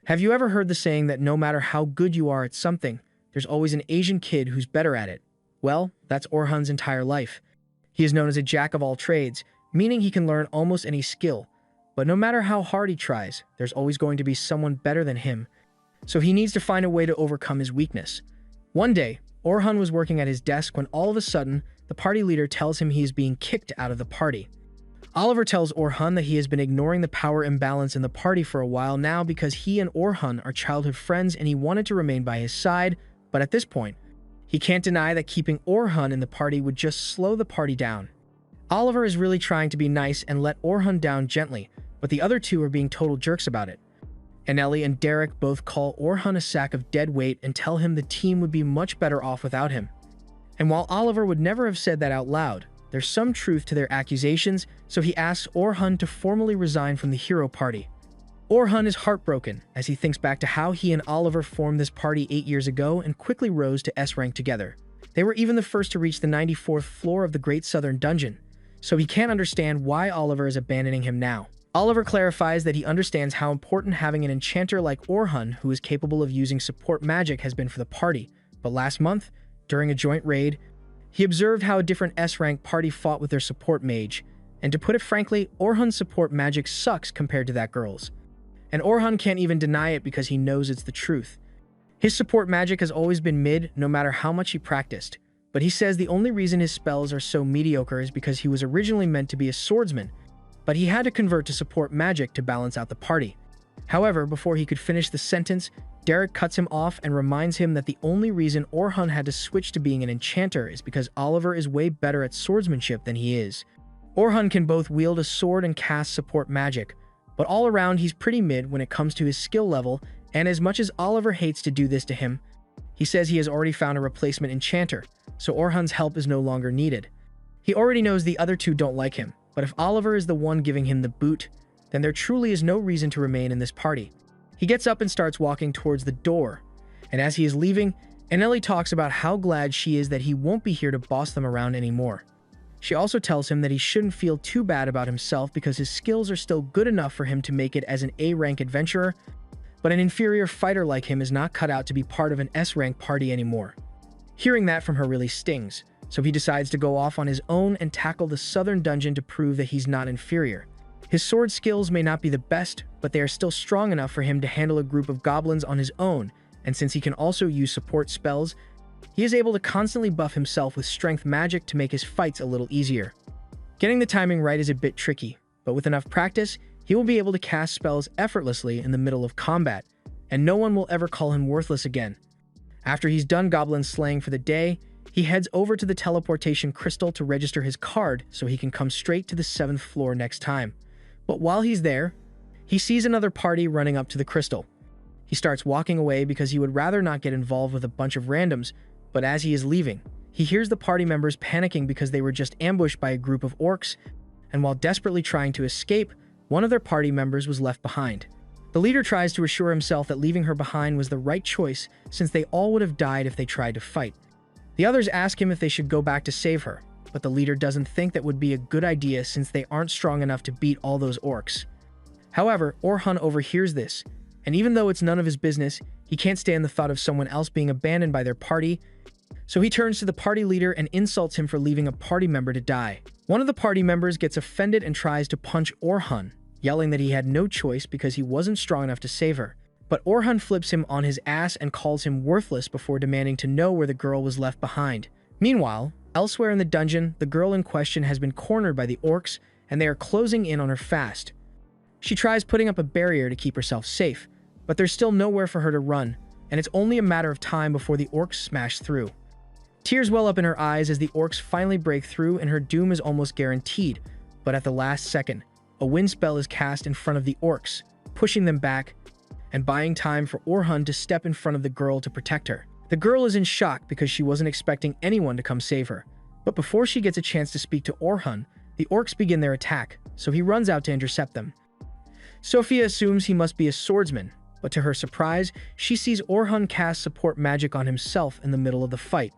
Have you ever heard the saying that no matter how good you are at something, there's always an Asian kid who's better at it? Well, that's Orhan's entire life. He is known as a jack of all trades, meaning he can learn almost any skill. But no matter how hard he tries, there's always going to be someone better than him. So he needs to find a way to overcome his weakness. One day, Orhan was working at his desk when all of a sudden, the party leader tells him he is being kicked out of the party. Oliver tells Orhan that he has been ignoring the power imbalance in the party for a while now because he and Orhan are childhood friends and he wanted to remain by his side, but at this point, he can't deny that keeping Orhan in the party would just slow the party down. Oliver is really trying to be nice and let Orhan down gently, but the other two are being total jerks about it. Anneli and Derek both call Orhan a sack of dead weight and tell him the team would be much better off without him. And while Oliver would never have said that out loud, there's some truth to their accusations, so he asks Orhan to formally resign from the hero party. Orhan is heartbroken as he thinks back to how he and Oliver formed this party 8 years ago and quickly rose to S rank together. They were even the first to reach the 94th floor of the Great Southern Dungeon, so he can't understand why Oliver is abandoning him now. Oliver clarifies that he understands how important having an enchanter like Orhan, who is capable of using support magic, has been for the party, but last month, during a joint raid, he observed how a different S-rank party fought with their support mage, and to put it frankly, Orhan's support magic sucks compared to that girl's. And Orhan can't even deny it because he knows it's the truth. His support magic has always been mid, no matter how much he practiced, but he says the only reason his spells are so mediocre is because he was originally meant to be a swordsman, but he had to convert to support magic to balance out the party. However, before he could finish the sentence, Derek cuts him off and reminds him that the only reason Orhan had to switch to being an enchanter is because Oliver is way better at swordsmanship than he is. Orhan can both wield a sword and cast support magic, but all around he's pretty mid when it comes to his skill level, and as much as Oliver hates to do this to him, he says he has already found a replacement enchanter, so Orhan's help is no longer needed. He already knows the other two don't like him, but if Oliver is the one giving him the boot, then there truly is no reason to remain in this party. He gets up and starts walking towards the door, and as he is leaving, Anneli talks about how glad she is that he won't be here to boss them around anymore. She also tells him that he shouldn't feel too bad about himself because his skills are still good enough for him to make it as an A-rank adventurer, but an inferior fighter like him is not cut out to be part of an S-rank party anymore. Hearing that from her really stings, so he decides to go off on his own and tackle the Southern Dungeon to prove that he's not inferior. His sword skills may not be the best, but they are still strong enough for him to handle a group of goblins on his own, and since he can also use support spells, he is able to constantly buff himself with strength magic to make his fights a little easier. Getting the timing right is a bit tricky, but with enough practice, he will be able to cast spells effortlessly in the middle of combat, and no one will ever call him worthless again. After he's done goblin slaying for the day, he heads over to the teleportation crystal to register his card so he can come straight to the 7th floor next time. But while he's there, he sees another party running up to the crystal. He starts walking away because he would rather not get involved with a bunch of randoms, but as he is leaving, he hears the party members panicking because they were just ambushed by a group of orcs, and while desperately trying to escape, one of their party members was left behind. The leader tries to assure himself that leaving her behind was the right choice since they all would have died if they tried to fight. The others ask him if they should go back to save her, but the leader doesn't think that would be a good idea since they aren't strong enough to beat all those orcs. However, Orhan overhears this, and even though it's none of his business, he can't stand the thought of someone else being abandoned by their party, so he turns to the party leader and insults him for leaving a party member to die. One of the party members gets offended and tries to punch Orhan, yelling that he had no choice because he wasn't strong enough to save her. But Orhan flips him on his ass and calls him worthless before demanding to know where the girl was left behind. Meanwhile, elsewhere in the dungeon, the girl in question has been cornered by the orcs, and they are closing in on her fast. She tries putting up a barrier to keep herself safe, but there's still nowhere for her to run, and it's only a matter of time before the orcs smash through. Tears well up in her eyes as the orcs finally break through and her doom is almost guaranteed, but at the last second, a wind spell is cast in front of the orcs, pushing them back and buying time for Orhan to step in front of the girl to protect her. The girl is in shock because she wasn't expecting anyone to come save her, but before she gets a chance to speak to Orhan, the orcs begin their attack, so he runs out to intercept them. Sophia assumes he must be a swordsman, but to her surprise, she sees Orhan cast support magic on himself in the middle of the fight.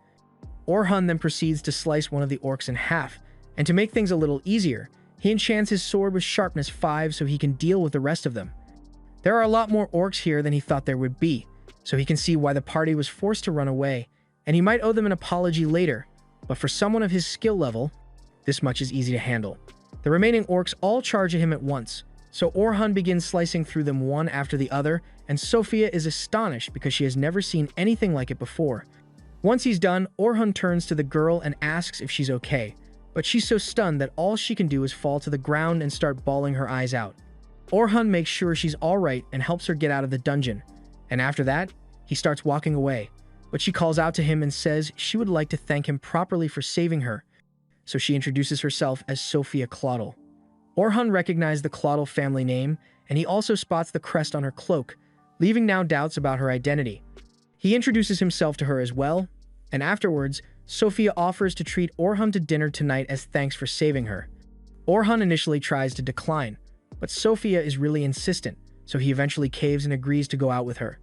Orhan then proceeds to slice one of the orcs in half, and to make things a little easier, he enchants his sword with sharpness 5 so he can deal with the rest of them. There are a lot more orcs here than he thought there would be, so he can see why the party was forced to run away, and he might owe them an apology later, but for someone of his skill level, this much is easy to handle. The remaining orcs all charge at him at once, so Orhan begins slicing through them one after the other, and Sophia is astonished because she has never seen anything like it before. Once he's done, Orhan turns to the girl and asks if she's okay, but she's so stunned that all she can do is fall to the ground and start bawling her eyes out. Orhan makes sure she's alright and helps her get out of the dungeon, and after that, he starts walking away, but she calls out to him and says she would like to thank him properly for saving her, so she introduces herself as Sophia Claudel. Orhan recognized the Claudel family name, and he also spots the crest on her cloak, leaving now doubts about her identity. He introduces himself to her as well, and afterwards, Sophia offers to treat Orhan to dinner tonight as thanks for saving her. Orhan initially tries to decline, but Sophia is really insistent, so he eventually caves and agrees to go out with her.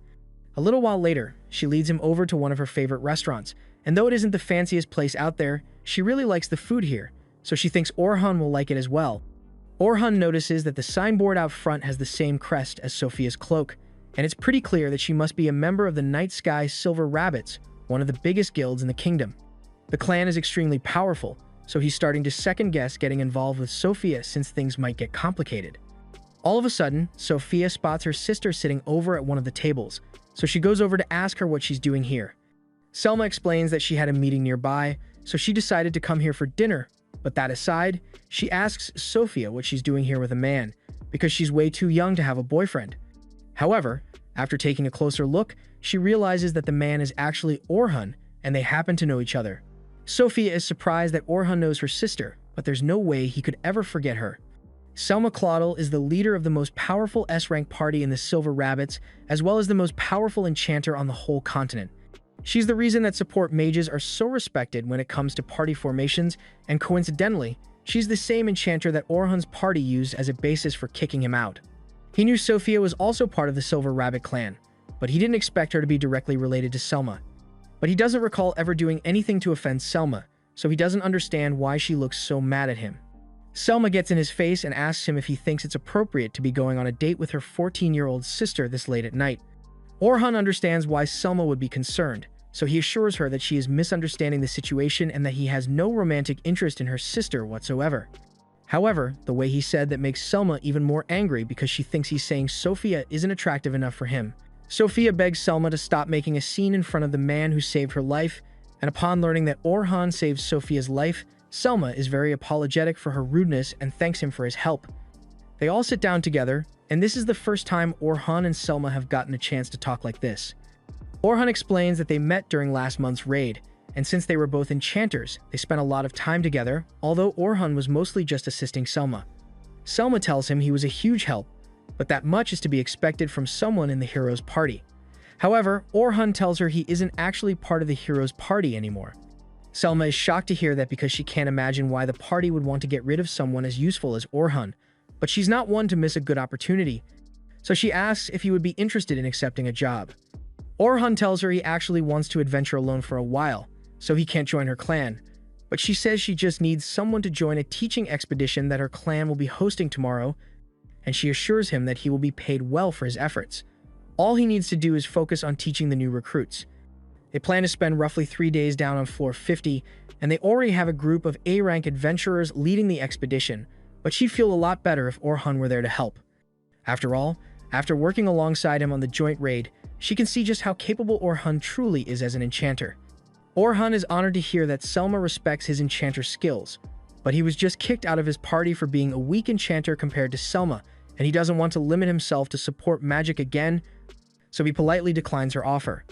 A little while later, she leads him over to one of her favorite restaurants, and though it isn't the fanciest place out there, she really likes the food here, so she thinks Orhan will like it as well. Orhan notices that the signboard out front has the same crest as Sophia's cloak, and it's pretty clear that she must be a member of the Night Sky Silver Rabbits, one of the biggest guilds in the kingdom. The clan is extremely powerful, so he's starting to second-guess getting involved with Sophia since things might get complicated. All of a sudden, Sophia spots her sister sitting over at one of the tables, so she goes over to ask her what she's doing here. Selma explains that she had a meeting nearby, so she decided to come here for dinner, but that aside, she asks Sophia what she's doing here with a man, because she's way too young to have a boyfriend. However, after taking a closer look, she realizes that the man is actually Orhan, and they happen to know each other. Sophia is surprised that Orhan knows her sister, but there's no way he could ever forget her. Selma Claudel is the leader of the most powerful S-rank party in the Silver Rabbits, as well as the most powerful enchanter on the whole continent. She's the reason that support mages are so respected when it comes to party formations, and coincidentally, she's the same enchanter that Orhan's party used as a basis for kicking him out. He knew Sophia was also part of the Silver Rabbit clan, but he didn't expect her to be directly related to Selma. But he doesn't recall ever doing anything to offend Selma, so he doesn't understand why she looks so mad at him. Selma gets in his face and asks him if he thinks it's appropriate to be going on a date with her 14-year-old sister this late at night. Orhan understands why Selma would be concerned, so he assures her that she is misunderstanding the situation and that he has no romantic interest in her sister whatsoever. However, the way he said that makes Selma even more angry because she thinks he's saying Sophia isn't attractive enough for him. Sophia begs Selma to stop making a scene in front of the man who saved her life, and upon learning that Orhan saved Sophia's life, Selma is very apologetic for her rudeness and thanks him for his help. They all sit down together, and this is the first time Orhan and Selma have gotten a chance to talk like this. Orhan explains that they met during last month's raid, and since they were both enchanters, they spent a lot of time together, although Orhan was mostly just assisting Selma. Selma tells him he was a huge help, but that much is to be expected from someone in the hero's party. However, Orhan tells her he isn't actually part of the hero's party anymore. Selma is shocked to hear that because she can't imagine why the party would want to get rid of someone as useful as Orhan, but she's not one to miss a good opportunity, so she asks if he would be interested in accepting a job. Orhan tells her he actually wants to adventure alone for a while, so he can't join her clan, but she says she just needs someone to join a teaching expedition that her clan will be hosting tomorrow, and she assures him that he will be paid well for his efforts. All he needs to do is focus on teaching the new recruits. They plan to spend roughly 3 days down on floor 50, and they already have a group of A-rank adventurers leading the expedition, but she'd feel a lot better if Orhan were there to help. After all, after working alongside him on the joint raid, she can see just how capable Orhan truly is as an enchanter. Orhan is honored to hear that Selma respects his enchanter skills, but he was just kicked out of his party for being a weak enchanter compared to Selma, and he doesn't want to limit himself to support magic again, so he politely declines her offer.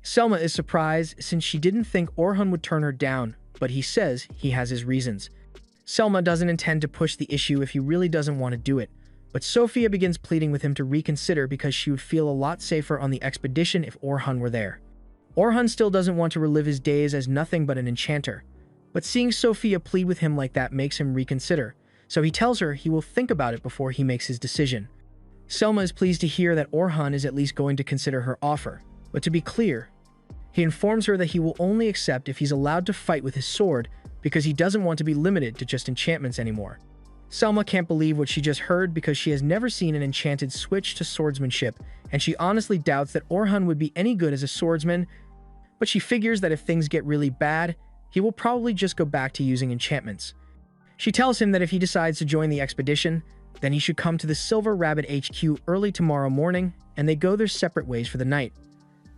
Selma is surprised since she didn't think Orhan would turn her down, but he says he has his reasons. Selma doesn't intend to push the issue if he really doesn't want to do it, but Sophia begins pleading with him to reconsider because she would feel a lot safer on the expedition if Orhan were there. Orhan still doesn't want to relive his days as nothing but an enchanter, but seeing Sophia plead with him like that makes him reconsider, so he tells her he will think about it before he makes his decision. Selma is pleased to hear that Orhan is at least going to consider her offer, but to be clear, he informs her that he will only accept if he's allowed to fight with his sword because he doesn't want to be limited to just enchantments anymore. Selma can't believe what she just heard because she has never seen an enchanted switch to swordsmanship, and she honestly doubts that Orhan would be any good as a swordsman, but she figures that if things get really bad, he will probably just go back to using enchantments. She tells him that if he decides to join the expedition, then he should come to the Silver Rabbit HQ early tomorrow morning, and they go their separate ways for the night.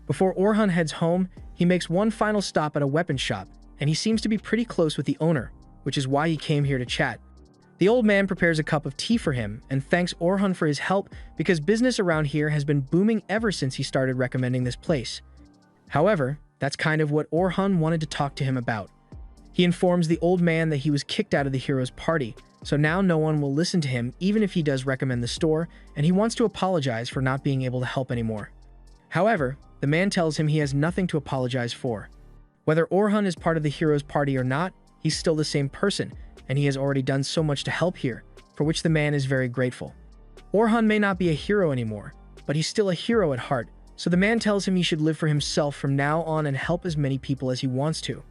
Before Orhan heads home, he makes one final stop at a weapon shop, and he seems to be pretty close with the owner, which is why he came here to chat. The old man prepares a cup of tea for him and thanks Orhan for his help because business around here has been booming ever since he started recommending this place. However, that's kind of what Orhan wanted to talk to him about. He informs the old man that he was kicked out of the hero's party, so now no one will listen to him even if he does recommend the store, and he wants to apologize for not being able to help anymore. However, the man tells him he has nothing to apologize for. Whether Orhan is part of the hero's party or not, he's still the same person, and he has already done so much to help here, for which the man is very grateful. Orhan may not be a hero anymore, but he's still a hero at heart, so the man tells him he should live for himself from now on and help as many people as he wants to.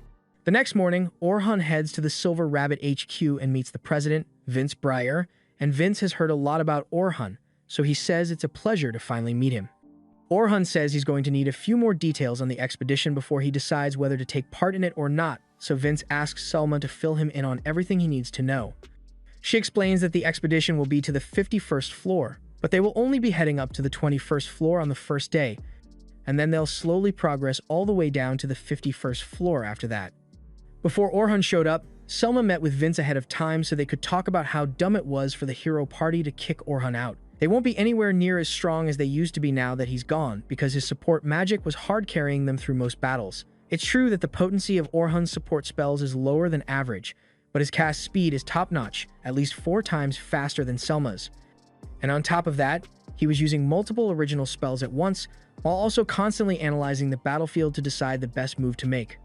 The next morning, Orhan heads to the Silver Rabbit HQ and meets the president, Vince Breyer, and Vince has heard a lot about Orhan, so he says it's a pleasure to finally meet him. Orhan says he's going to need a few more details on the expedition before he decides whether to take part in it or not, so Vince asks Selma to fill him in on everything he needs to know. She explains that the expedition will be to the 51st floor, but they will only be heading up to the 21st floor on the first day, and then they'll slowly progress all the way down to the 51st floor after that. Before Orhan showed up, Selma met with Vince ahead of time so they could talk about how dumb it was for the hero party to kick Orhan out. They won't be anywhere near as strong as they used to be now that he's gone, because his support magic was hard carrying them through most battles. It's true that the potency of Orhan's support spells is lower than average, but his cast speed is top-notch, at least 4 times faster than Selma's. And on top of that, he was using multiple original spells at once, while also constantly analyzing the battlefield to decide the best move to make.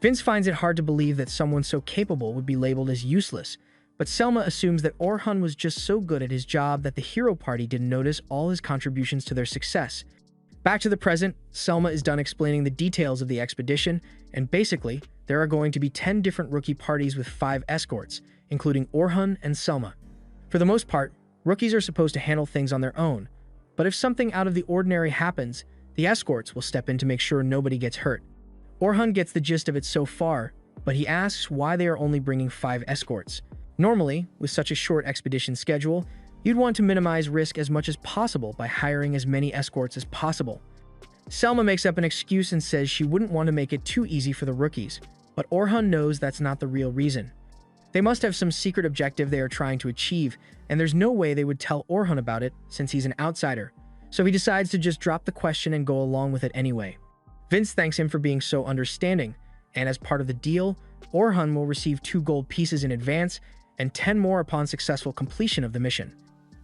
Vince finds it hard to believe that someone so capable would be labeled as useless, but Selma assumes that Orhan was just so good at his job that the hero party didn't notice all his contributions to their success. Back to the present, Selma is done explaining the details of the expedition, and basically, there are going to be 10 different rookie parties with 5 escorts, including Orhan and Selma. For the most part, rookies are supposed to handle things on their own, but if something out of the ordinary happens, the escorts will step in to make sure nobody gets hurt. Orhan gets the gist of it so far, but he asks why they are only bringing 5 escorts. Normally, with such a short expedition schedule, you'd want to minimize risk as much as possible by hiring as many escorts as possible. Selma makes up an excuse and says she wouldn't want to make it too easy for the rookies, but Orhan knows that's not the real reason. They must have some secret objective they are trying to achieve, and there's no way they would tell Orhan about it since he's an outsider, so he decides to just drop the question and go along with it anyway. Vince thanks him for being so understanding, and as part of the deal, Orhan will receive 2 gold pieces in advance and 10 more upon successful completion of the mission.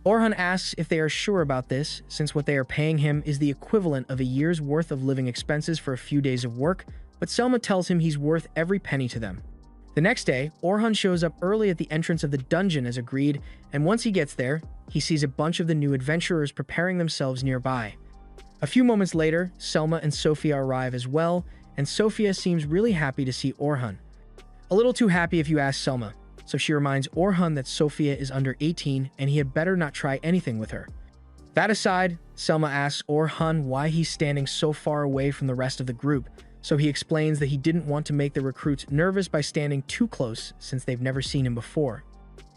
Orhan asks if they are sure about this, since what they are paying him is the equivalent of a year's worth of living expenses for a few days of work, but Selma tells him he's worth every penny to them. The next day, Orhan shows up early at the entrance of the dungeon as agreed, and once he gets there, he sees a bunch of the new adventurers preparing themselves nearby. A few moments later, Selma and Sofia arrive as well, and Sofia seems really happy to see Orhan. A little too happy if you ask Selma, so she reminds Orhan that Sofia is under 18 and he had better not try anything with her. That aside, Selma asks Orhan why he's standing so far away from the rest of the group, so he explains that he didn't want to make the recruits nervous by standing too close since they've never seen him before.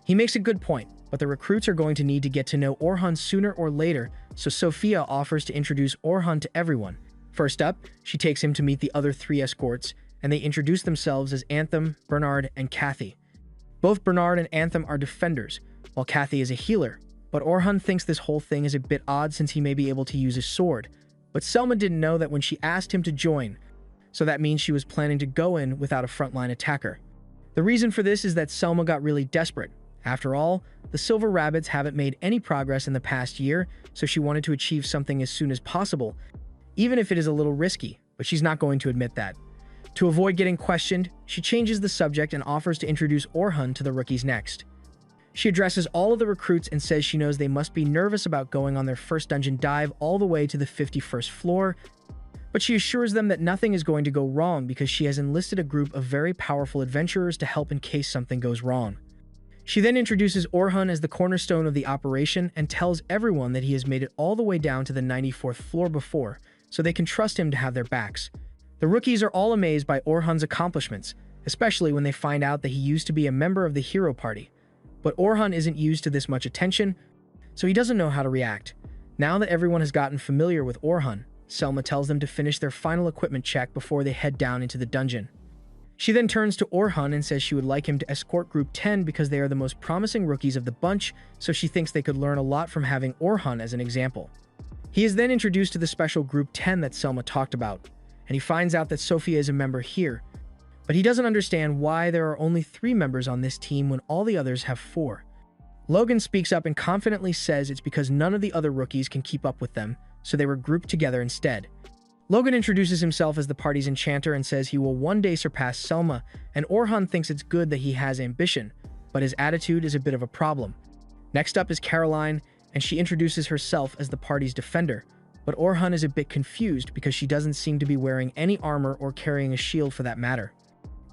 He makes a good point, but the recruits are going to need to get to know Orhan sooner or later, so Sofia offers to introduce Orhan to everyone. First up, she takes him to meet the other 3 escorts, and they introduce themselves as Anthem, Bernard, and Kathy. Both Bernard and Anthem are defenders, while Kathy is a healer, but Orhan thinks this whole thing is a bit odd since he may be able to use his sword. But Selma didn't know that when she asked him to join, so that means she was planning to go in without a frontline attacker. The reason for this is that Selma got really desperate. After all, the Silver Rabbits haven't made any progress in the past year, so she wanted to achieve something as soon as possible, even if it is a little risky, but she's not going to admit that. To avoid getting questioned, she changes the subject and offers to introduce Orhan to the rookies next. She addresses all of the recruits and says she knows they must be nervous about going on their first dungeon dive all the way to the 51st floor, but she assures them that nothing is going to go wrong because she has enlisted a group of very powerful adventurers to help in case something goes wrong. She then introduces Orhun as the cornerstone of the operation and tells everyone that he has made it all the way down to the 94th floor before, so they can trust him to have their backs. The rookies are all amazed by Orhun's accomplishments, especially when they find out that he used to be a member of the hero party. But Orhun isn't used to this much attention, so he doesn't know how to react. Now that everyone has gotten familiar with Orhun, Selma tells them to finish their final equipment check before they head down into the dungeon. She then turns to Orhun and says she would like him to escort Group 10 because they are the most promising rookies of the bunch, so she thinks they could learn a lot from having Orhun as an example. He is then introduced to the special Group 10 that Selma talked about, and he finds out that Sophia is a member here, but he doesn't understand why there are only 3 members on this team when all the others have 4. Logan speaks up and confidently says it's because none of the other rookies can keep up with them, so they were grouped together instead. Logan introduces himself as the party's enchanter and says he will one day surpass Selma, and Orhun thinks it's good that he has ambition, but his attitude is a bit of a problem. Next up is Caroline, and she introduces herself as the party's defender, but Orhun is a bit confused because she doesn't seem to be wearing any armor or carrying a shield for that matter.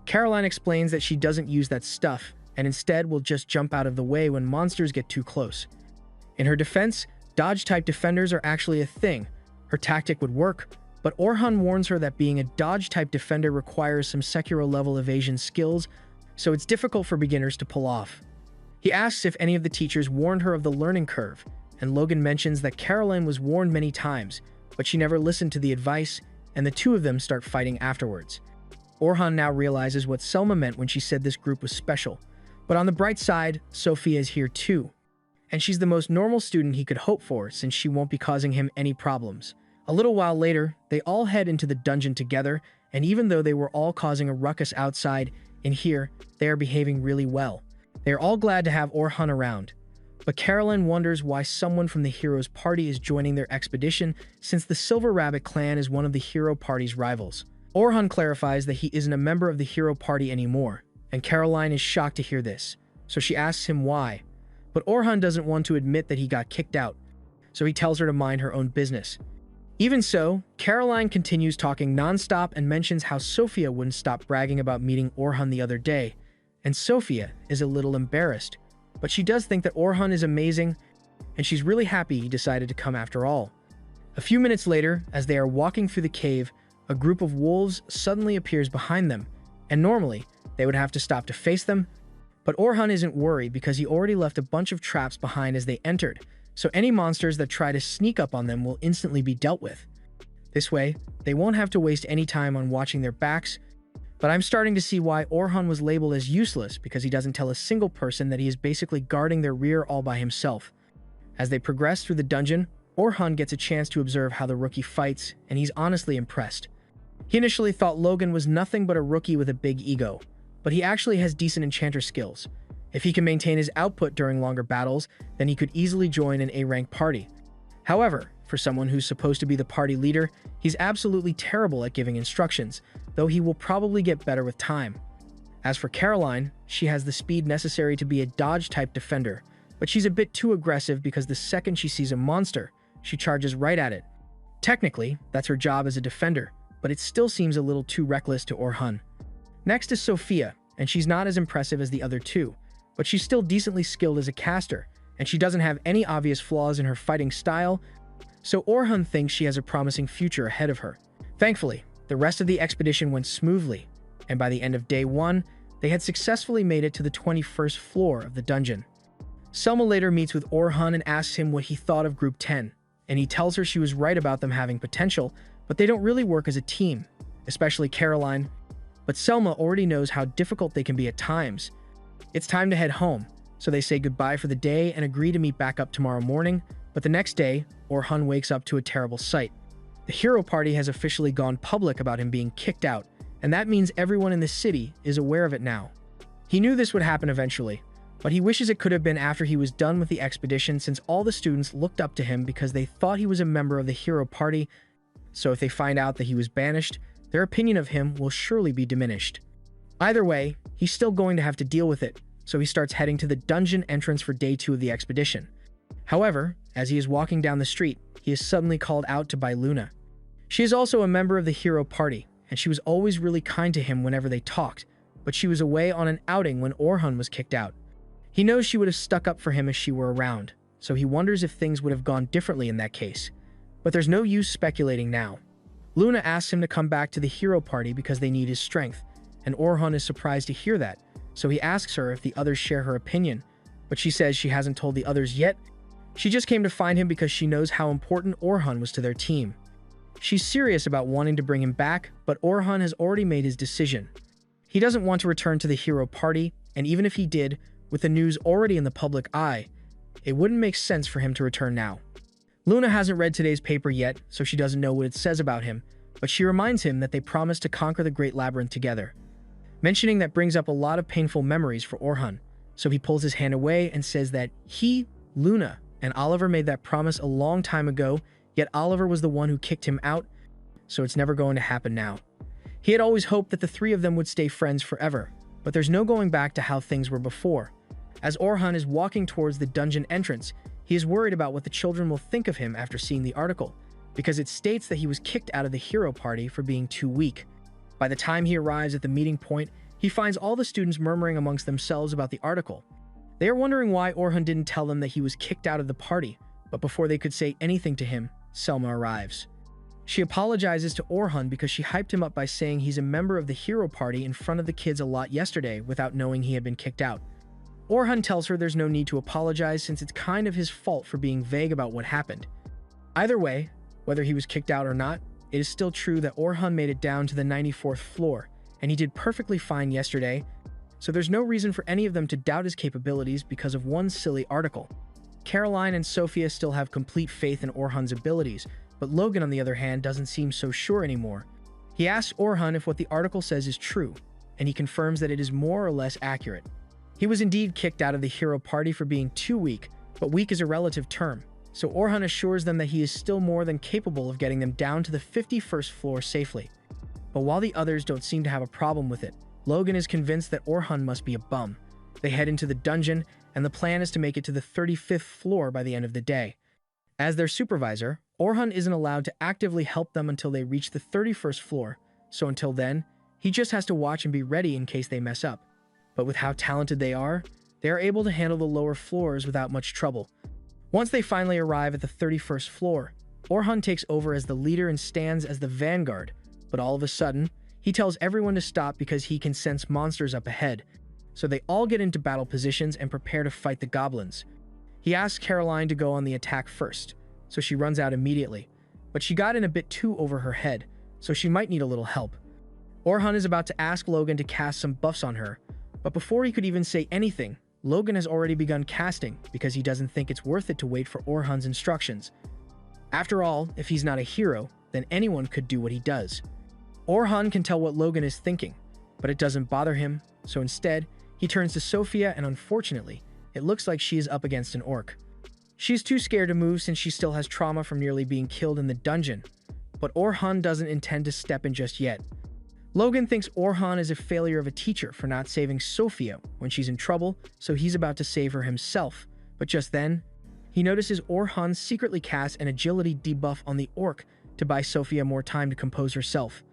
Caroline explains that she doesn't use that stuff, and instead will just jump out of the way when monsters get too close. In her defense, dodge-type defenders are actually a thing. Her tactic would work, but Orhun warns her that being a dodge-type defender requires some Sekiro-level evasion skills, so it's difficult for beginners to pull off. He asks if any of the teachers warned her of the learning curve, and Logan mentions that Caroline was warned many times, but she never listened to the advice, and the two of them start fighting afterwards. Orhun now realizes what Selma meant when she said this group was special. But on the bright side, Sophia is here too, and she's the most normal student he could hope for since she won't be causing him any problems. A little while later, they all head into the dungeon together, and even though they were all causing a ruckus outside, in here, they are behaving really well. They are all glad to have Orhun around. But Caroline wonders why someone from the hero's party is joining their expedition since the Silver Rabbit clan is one of the hero party's rivals. Orhun clarifies that he isn't a member of the hero party anymore, and Caroline is shocked to hear this, so she asks him why. But Orhun doesn't want to admit that he got kicked out, so he tells her to mind her own business. Even so, Caroline continues talking nonstop and mentions how Sophia wouldn't stop bragging about meeting Orhun the other day, and Sophia is a little embarrassed, but she does think that Orhun is amazing, and she's really happy he decided to come after all. A few minutes later, as they are walking through the cave, a group of wolves suddenly appears behind them, and normally, they would have to stop to face them, but Orhun isn't worried because he already left a bunch of traps behind as they entered, so any monsters that try to sneak up on them will instantly be dealt with. This way, they won't have to waste any time on watching their backs, but I'm starting to see why Orhun was labeled as useless because he doesn't tell a single person that he is basically guarding their rear all by himself. As they progress through the dungeon, Orhun gets a chance to observe how the rookie fights, and he's honestly impressed. He initially thought Logan was nothing but a rookie with a big ego, but he actually has decent enchanter skills. If he can maintain his output during longer battles, then he could easily join an A-rank party. However, for someone who's supposed to be the party leader, he's absolutely terrible at giving instructions, though he will probably get better with time. As for Caroline, she has the speed necessary to be a dodge-type defender, but she's a bit too aggressive because the second she sees a monster, she charges right at it. Technically, that's her job as a defender, but it still seems a little too reckless to Orhun. Next is Sophia, and she's not as impressive as the other two, but she's still decently skilled as a caster, and she doesn't have any obvious flaws in her fighting style, so Orhun thinks she has a promising future ahead of her. Thankfully, the rest of the expedition went smoothly, and by the end of day 1, they had successfully made it to the 21st floor of the dungeon. Selma later meets with Orhun and asks him what he thought of Group 10, and he tells her she was right about them having potential, but they don't really work as a team, especially Caroline. But Selma already knows how difficult they can be at times. It's time to head home, so they say goodbye for the day and agree to meet back up tomorrow morning, but the next day, Orhun wakes up to a terrible sight. The hero party has officially gone public about him being kicked out, and that means everyone in the city is aware of it now. He knew this would happen eventually, but he wishes it could have been after he was done with the expedition since all the students looked up to him because they thought he was a member of the hero party, so if they find out that he was banished, their opinion of him will surely be diminished. Either way, he's still going to have to deal with it, so he starts heading to the dungeon entrance for day 2 of the expedition. However, as he is walking down the street, he is suddenly called out to by Luna. She is also a member of the hero party, and she was always really kind to him whenever they talked, but she was away on an outing when Orhun was kicked out. He knows she would have stuck up for him if she were around, so he wonders if things would have gone differently in that case. But there's no use speculating now. Luna asks him to come back to the hero party because they need his strength, and Orhan is surprised to hear that, so he asks her if the others share her opinion, but she says she hasn't told the others yet. She just came to find him because she knows how important Orhan was to their team. She's serious about wanting to bring him back, but Orhan has already made his decision. He doesn't want to return to the hero party, and even if he did, with the news already in the public eye, it wouldn't make sense for him to return now. Luna hasn't read today's paper yet, so she doesn't know what it says about him, but she reminds him that they promised to conquer the Great Labyrinth together. Mentioning that brings up a lot of painful memories for Orhan, so he pulls his hand away and says that he, Luna, and Oliver made that promise a long time ago, yet Oliver was the one who kicked him out, so it's never going to happen now. He had always hoped that the three of them would stay friends forever, but there's no going back to how things were before. As Orhan is walking towards the dungeon entrance, he is worried about what the children will think of him after seeing the article, because it states that he was kicked out of the hero party for being too weak. By the time he arrives at the meeting point, he finds all the students murmuring amongst themselves about the article. They are wondering why Orhan didn't tell them that he was kicked out of the party, but before they could say anything to him, Selma arrives. She apologizes to Orhan because she hyped him up by saying he's a member of the hero party in front of the kids a lot yesterday without knowing he had been kicked out. Orhan tells her there's no need to apologize since it's kind of his fault for being vague about what happened. Either way, whether he was kicked out or not, it is still true that Orhan made it down to the 94th floor, and he did perfectly fine yesterday, so there's no reason for any of them to doubt his capabilities because of one silly article. Caroline and Sophia still have complete faith in Orhan's abilities, but Logan, on the other hand, doesn't seem so sure anymore. He asks Orhan if what the article says is true, and he confirms that it is more or less accurate. He was indeed kicked out of the hero party for being too weak, but weak is a relative term, so Orhan assures them that he is still more than capable of getting them down to the 51st floor safely. But while the others don't seem to have a problem with it, Logan is convinced that Orhan must be a bum. They head into the dungeon, and the plan is to make it to the 35th floor by the end of the day. As their supervisor, Orhan isn't allowed to actively help them until they reach the 31st floor, so until then, he just has to watch and be ready in case they mess up. But with how talented they are able to handle the lower floors without much trouble. Once they finally arrive at the 31st floor, Orhan takes over as the leader and stands as the vanguard, but all of a sudden, he tells everyone to stop because he can sense monsters up ahead, so they all get into battle positions and prepare to fight the goblins. He asks Caroline to go on the attack first, so she runs out immediately, but she got in a bit too over her head, so she might need a little help. Orhan is about to ask Logan to cast some buffs on her, but before he could even say anything, Logan has already begun casting because he doesn't think it's worth it to wait for Orhan's instructions. After all, if he's not a hero, then anyone could do what he does. Orhan can tell what Logan is thinking, but it doesn't bother him, so instead, he turns to Sophia and unfortunately, it looks like she is up against an orc. She's too scared to move since she still has trauma from nearly being killed in the dungeon, but Orhan doesn't intend to step in just yet. Logan thinks Orhan is a failure of a teacher for not saving Sophia when she's in trouble, so he's about to save her himself, but just then, he notices Orhan secretly casts an agility debuff on the orc to buy Sophia more time to compose herself.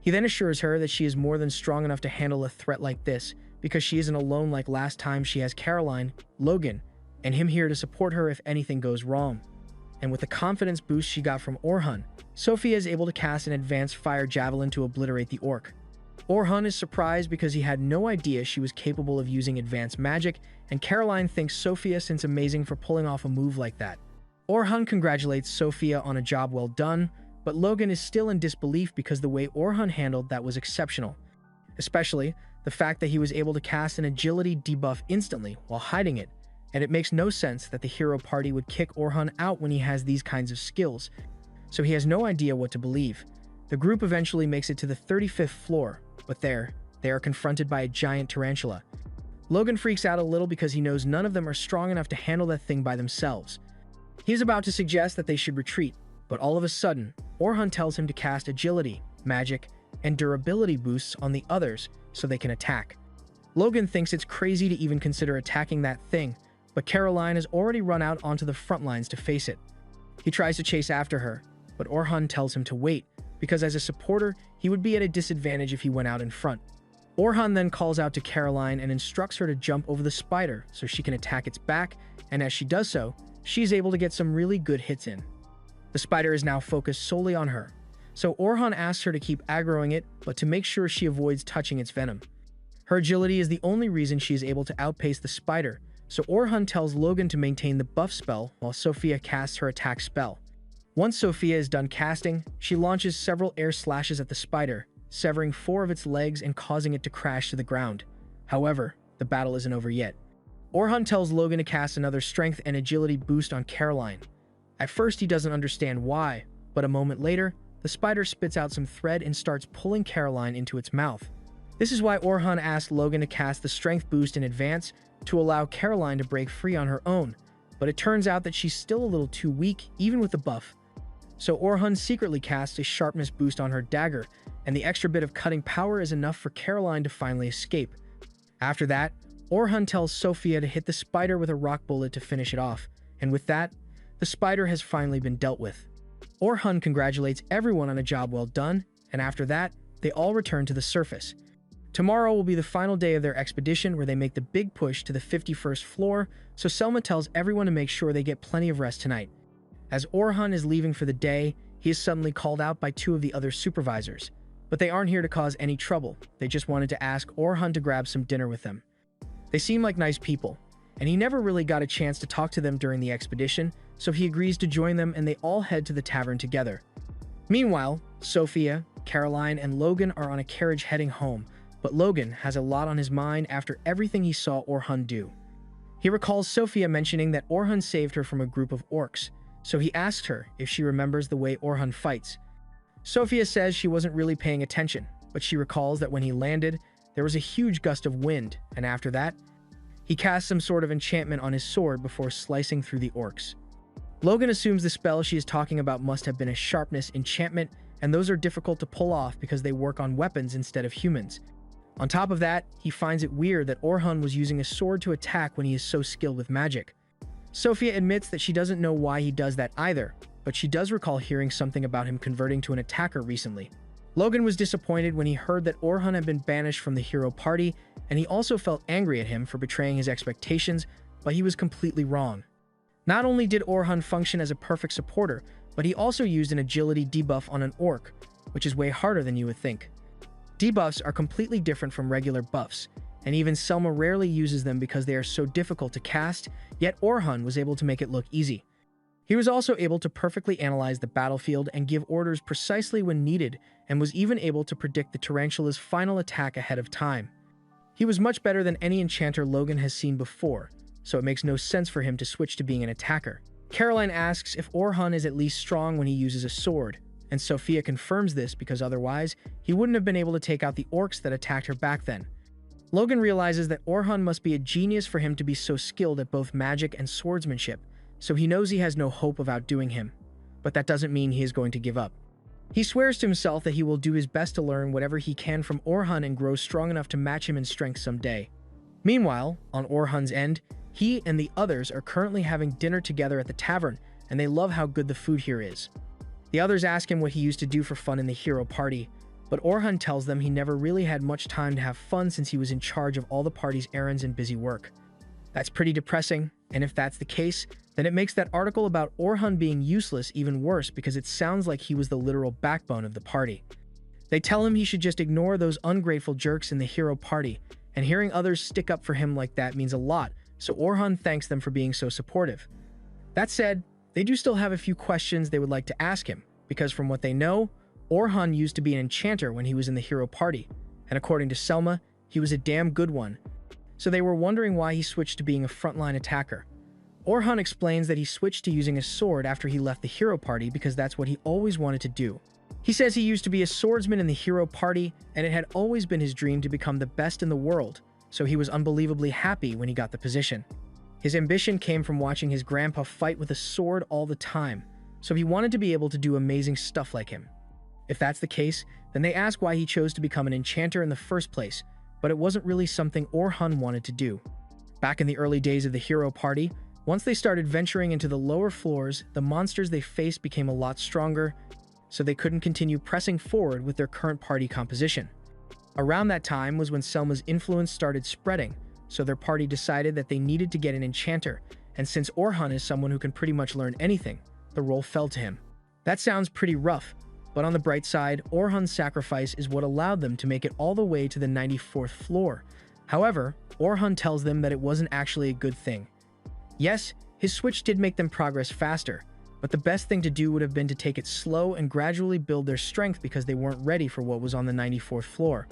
He then assures her that she is more than strong enough to handle a threat like this because she isn't alone like last time. She has Caroline, Logan, and him here to support her if anything goes wrong. And with the confidence boost she got from Orhan, Sophia is able to cast an advanced fire javelin to obliterate the orc. Orhan is surprised because he had no idea she was capable of using advanced magic, and Caroline thanks Sophia since amazing for pulling off a move like that. Orhan congratulates Sophia on a job well done, but Logan is still in disbelief because the way Orhan handled that was exceptional. Especially the fact that he was able to cast an agility debuff instantly while hiding it, and it makes no sense that the hero party would kick Orhan out when he has these kinds of skills, so he has no idea what to believe. The group eventually makes it to the 35th floor, but there, they are confronted by a giant tarantula. Logan freaks out a little because he knows none of them are strong enough to handle that thing by themselves. He's about to suggest that they should retreat, but all of a sudden, Orhan tells him to cast agility, magic, and durability boosts on the others so they can attack. Logan thinks it's crazy to even consider attacking that thing, but Caroline has already run out onto the front lines to face it. He tries to chase after her, but Orhan tells him to wait, because as a supporter, he would be at a disadvantage if he went out in front. Orhan then calls out to Caroline and instructs her to jump over the spider so she can attack its back, and as she does so, she's able to get some really good hits in. The spider is now focused solely on her, so Orhan asks her to keep aggroing it, but to make sure she avoids touching its venom. Her agility is the only reason she is able to outpace the spider, so Orhan tells Logan to maintain the buff spell while Sophia casts her attack spell. Once Sophia is done casting, she launches several air slashes at the spider, severing 4 of its legs and causing it to crash to the ground. However, the battle isn't over yet. Orhan tells Logan to cast another strength and agility boost on Caroline. At first he doesn't understand why, but a moment later, the spider spits out some thread and starts pulling Caroline into its mouth. This is why Orhan asked Logan to cast the strength boost in advance to allow Caroline to break free on her own, but it turns out that she's still a little too weak even with the buff. So Orhan secretly casts a sharpness boost on her dagger, and the extra bit of cutting power is enough for Caroline to finally escape. After that, Orhan tells Sophia to hit the spider with a rock bullet to finish it off, and with that, the spider has finally been dealt with. Orhan congratulates everyone on a job well done, and after that, they all return to the surface. Tomorrow will be the final day of their expedition where they make the big push to the 51st floor, so Selma tells everyone to make sure they get plenty of rest tonight. As Orhan is leaving for the day, he is suddenly called out by 2 of the other supervisors. But they aren't here to cause any trouble, they just wanted to ask Orhan to grab some dinner with them. They seem like nice people, and he never really got a chance to talk to them during the expedition, so he agrees to join them and they all head to the tavern together. Meanwhile, Sophia, Caroline, and Logan are on a carriage heading home, but Logan has a lot on his mind after everything he saw Orhan do. He recalls Sophia mentioning that Orhan saved her from a group of orcs, so he asked her if she remembers the way Orhan fights. Sophia says she wasn't really paying attention, but she recalls that when he landed, there was a huge gust of wind, and after that, he cast some sort of enchantment on his sword before slicing through the orcs. Logan assumes the spell she is talking about must have been a sharpness enchantment, and those are difficult to pull off because they work on weapons instead of humans. On top of that, he finds it weird that Orhan was using a sword to attack when he is so skilled with magic. Sophia admits that she doesn't know why he does that either, but she does recall hearing something about him converting to an attacker recently. Logan was disappointed when he heard that Orhan had been banished from the hero party, and he also felt angry at him for betraying his expectations, but he was completely wrong. Not only did Orhan function as a perfect supporter, but he also used an agility debuff on an orc, which is way harder than you would think. Debuffs are completely different from regular buffs, and even Selma rarely uses them because they are so difficult to cast, yet Orhan was able to make it look easy. He was also able to perfectly analyze the battlefield and give orders precisely when needed, and was even able to predict the tarantula's final attack ahead of time. He was much better than any enchanter Logan has seen before, so it makes no sense for him to switch to being an attacker. Caroline asks if Orhan is at least strong when he uses a sword, and Sophia confirms this because otherwise, he wouldn't have been able to take out the orcs that attacked her back then. Logan realizes that Orhan must be a genius for him to be so skilled at both magic and swordsmanship, so he knows he has no hope of outdoing him. But that doesn't mean he is going to give up. He swears to himself that he will do his best to learn whatever he can from Orhan and grow strong enough to match him in strength someday. Meanwhile, on Orhan's end, he and the others are currently having dinner together at the tavern, and they love how good the food here is. The others ask him what he used to do for fun in the hero party, but Orhan tells them he never really had much time to have fun since he was in charge of all the party's errands and busy work. That's pretty depressing, and if that's the case, then it makes that article about Orhan being useless even worse because it sounds like he was the literal backbone of the party. They tell him he should just ignore those ungrateful jerks in the hero party, and hearing others stick up for him like that means a lot, so Orhan thanks them for being so supportive. That said, they do still have a few questions they would like to ask him, because from what they know, Orhan used to be an enchanter when he was in the hero party, and according to Selma, he was a damn good one. So they were wondering why he switched to being a frontline attacker. Orhan explains that he switched to using a sword after he left the hero party because that's what he always wanted to do. He says he used to be a swordsman in the hero party, and it had always been his dream to become the best in the world, so he was unbelievably happy when he got the position. His ambition came from watching his grandpa fight with a sword all the time, so he wanted to be able to do amazing stuff like him. If that's the case, then they ask why he chose to become an enchanter in the first place, but it wasn't really something Orhan wanted to do. Back in the early days of the hero party, once they started venturing into the lower floors, the monsters they faced became a lot stronger, so they couldn't continue pressing forward with their current party composition. Around that time was when Selma's influence started spreading, so their party decided that they needed to get an enchanter, and since Orhan is someone who can pretty much learn anything, the role fell to him. That sounds pretty rough, but on the bright side, Orhan's sacrifice is what allowed them to make it all the way to the 94th floor. However, Orhan tells them that it wasn't actually a good thing. Yes, his switch did make them progress faster, but the best thing to do would have been to take it slow and gradually build their strength because they weren't ready for what was on the 94th floor.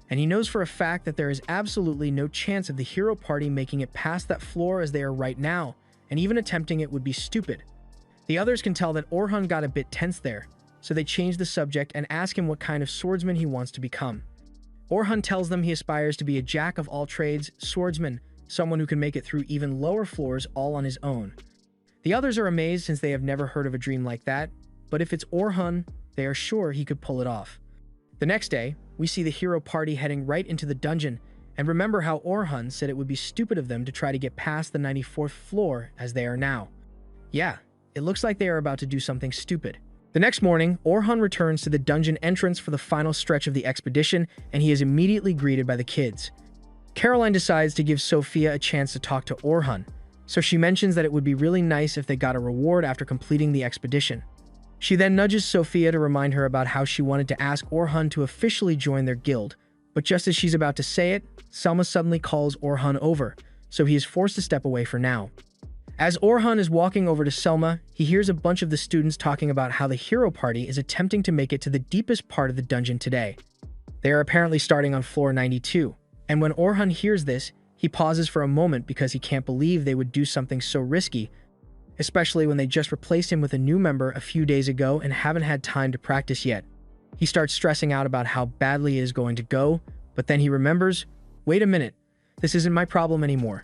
And he knows for a fact that there is absolutely no chance of the hero party making it past that floor as they are right now, and even attempting it would be stupid. The others can tell that Orhan got a bit tense there, so they change the subject and ask him what kind of swordsman he wants to become. Orhan tells them he aspires to be a jack of all trades, swordsman, someone who can make it through even lower floors all on his own. The others are amazed since they have never heard of a dream like that, but if it's Orhan, they are sure he could pull it off. The next day, we see the hero party heading right into the dungeon, and remember how Orhan said it would be stupid of them to try to get past the 94th floor as they are now. Yeah, it looks like they are about to do something stupid. The next morning, Orhan returns to the dungeon entrance for the final stretch of the expedition, and he is immediately greeted by the kids. Caroline decides to give Sophia a chance to talk to Orhan, so she mentions that it would be really nice if they got a reward after completing the expedition. She then nudges Sophia to remind her about how she wanted to ask Orhan to officially join their guild, but just as she's about to say it, Selma suddenly calls Orhan over, so he is forced to step away for now. As Orhan is walking over to Selma, he hears a bunch of the students talking about how the hero party is attempting to make it to the deepest part of the dungeon today. They are apparently starting on floor 92, and when Orhan hears this, he pauses for a moment because he can't believe they would do something so risky, especially when they just replaced him with a new member a few days ago and haven't had time to practice yet. He starts stressing out about how badly it is going to go, but then he remembers, wait a minute, this isn't my problem anymore.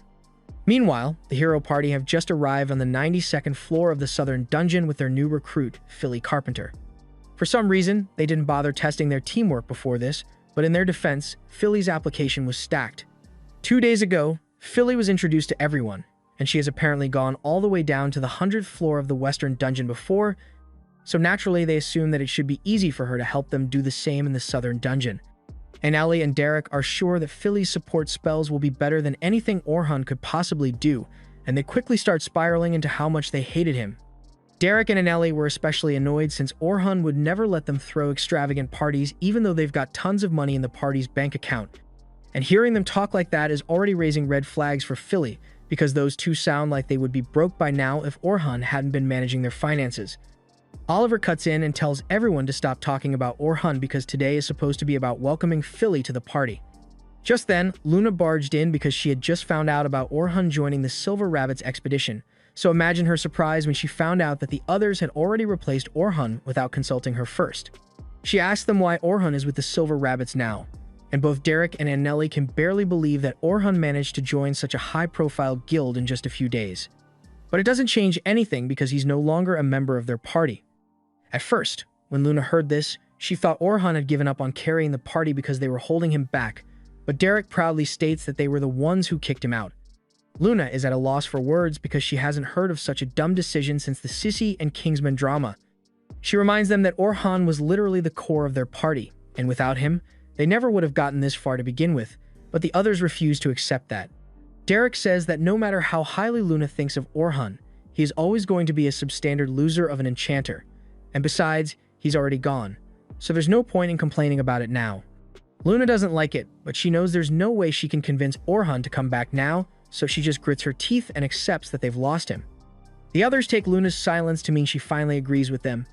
Meanwhile, the hero party have just arrived on the 92nd floor of the southern dungeon with their new recruit, Philly Carpenter. For some reason, they didn't bother testing their teamwork before this, but in their defense, Philly's application was stacked. 2 days ago, Philly was introduced to everyone, and she has apparently gone all the way down to the 100th floor of the western dungeon before, so naturally they assume that it should be easy for her to help them do the same in the southern dungeon. And Ellie and Derek are sure that Philly's support spells will be better than anything Orhan could possibly do, and they quickly start spiraling into how much they hated him. Derek and Anelli were especially annoyed since Orhan would never let them throw extravagant parties even though they've got tons of money in the party's bank account. And hearing them talk like that is already raising red flags for Philly, because those two sound like they would be broke by now if Orhan hadn't been managing their finances. Oliver cuts in and tells everyone to stop talking about Orhan because today is supposed to be about welcoming Philly to the party. Just then, Luna barged in because she had just found out about Orhan joining the Silver Rabbits expedition, so imagine her surprise when she found out that the others had already replaced Orhan without consulting her first. She asked them why Orhan is with the Silver Rabbits now, and both Derek and Anneli can barely believe that Orhan managed to join such a high-profile guild in just a few days. But it doesn't change anything because he's no longer a member of their party. At first, when Luna heard this, she thought Orhan had given up on carrying the party because they were holding him back, but Derek proudly states that they were the ones who kicked him out. Luna is at a loss for words because she hasn't heard of such a dumb decision since the Sissy and Kingsman drama. She reminds them that Orhan was literally the core of their party, and without him, they never would have gotten this far to begin with, but the others refuse to accept that. Derek says that no matter how highly Luna thinks of Orhan, he is always going to be a substandard loser of an enchanter, and besides, he's already gone, so there's no point in complaining about it now. Luna doesn't like it, but she knows there's no way she can convince Orhan to come back now, so she just grits her teeth and accepts that they've lost him. The others take Luna's silence to mean she finally agrees with them,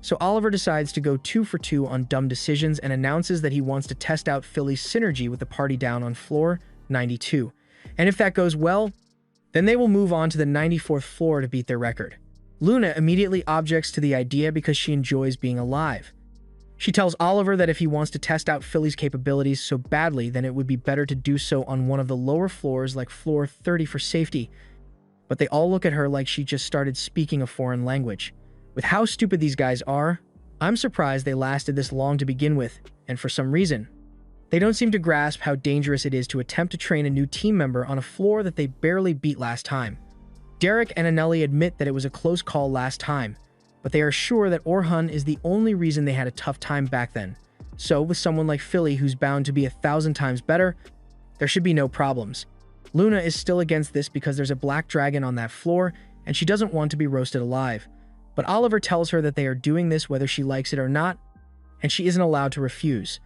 so Oliver decides to go 2 for 2 on dumb decisions and announces that he wants to test out Philly's synergy with the party down on floor 92. And if that goes well, then they will move on to the 94th floor to beat their record. Luna immediately objects to the idea because she enjoys being alive. She tells Oliver that if he wants to test out Philly's capabilities so badly, then it would be better to do so on one of the lower floors like floor 30 for safety. But they all look at her like she just started speaking a foreign language. With how stupid these guys are, I'm surprised they lasted this long to begin with, and for some reason, they don't seem to grasp how dangerous it is to attempt to train a new team member on a floor that they barely beat last time. Derek and Anneli admit that it was a close call last time, but they are sure that Orhan is the only reason they had a tough time back then, So, with someone like Philly who's bound to be 1,000 times better, there should be no problems. Luna is still against this because there's a black dragon on that floor, and she doesn't want to be roasted alive. But Oliver tells her that they are doing this whether she likes it or not, and she isn't allowed to refuse.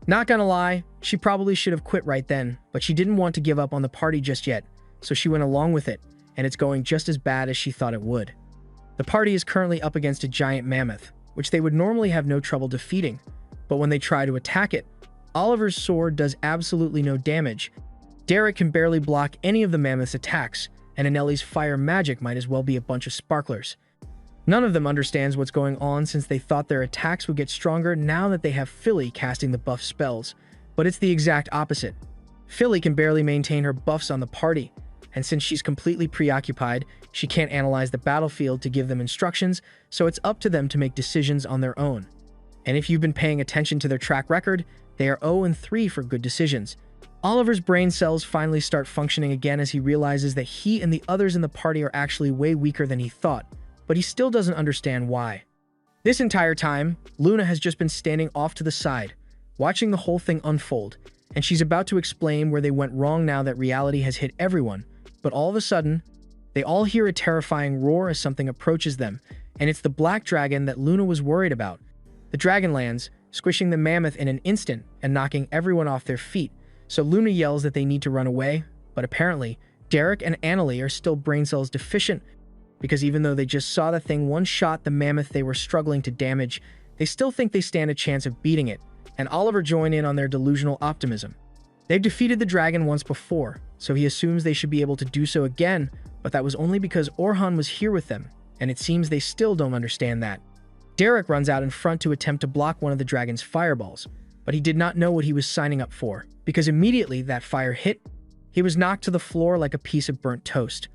Not gonna lie, she probably should have quit right then, but she didn't want to give up on the party just yet, so she went along with it, and it's going just as bad as she thought it would. The party is currently up against a giant mammoth, which they would normally have no trouble defeating, but when they try to attack it, Oliver's sword does absolutely no damage. Derek can barely block any of the mammoth's attacks, and Anelli's fire magic might as well be a bunch of sparklers. None of them understands what's going on since they thought their attacks would get stronger now that they have Philly casting the buff spells, but it's the exact opposite. Philly can barely maintain her buffs on the party, and since she's completely preoccupied, she can't analyze the battlefield to give them instructions, so it's up to them to make decisions on their own. And if you've been paying attention to their track record, they are 0-3 for good decisions. Oliver's brain cells finally start functioning again as he realizes that he and the others in the party are actually way weaker than he thought, but he still doesn't understand why. This entire time, Luna has just been standing off to the side, watching the whole thing unfold, and she's about to explain where they went wrong now that reality has hit everyone, but all of a sudden, they all hear a terrifying roar as something approaches them, and it's the black dragon that Luna was worried about. The dragon lands, squishing the mammoth in an instant and knocking everyone off their feet, so Luna yells that they need to run away, but apparently, Derek and Annalie are still brain cells deficient because even though they just saw the thing one-shot the mammoth they were struggling to damage, they still think they stand a chance of beating it, and Oliver joined in on their delusional optimism. They've defeated the dragon once before, so he assumes they should be able to do so again, but that was only because Orhan was here with them, and it seems they still don't understand that. Derek runs out in front to attempt to block one of the dragon's fireballs, but he did not know what he was signing up for, because immediately that fire hit, he was knocked to the floor like a piece of burnt toast.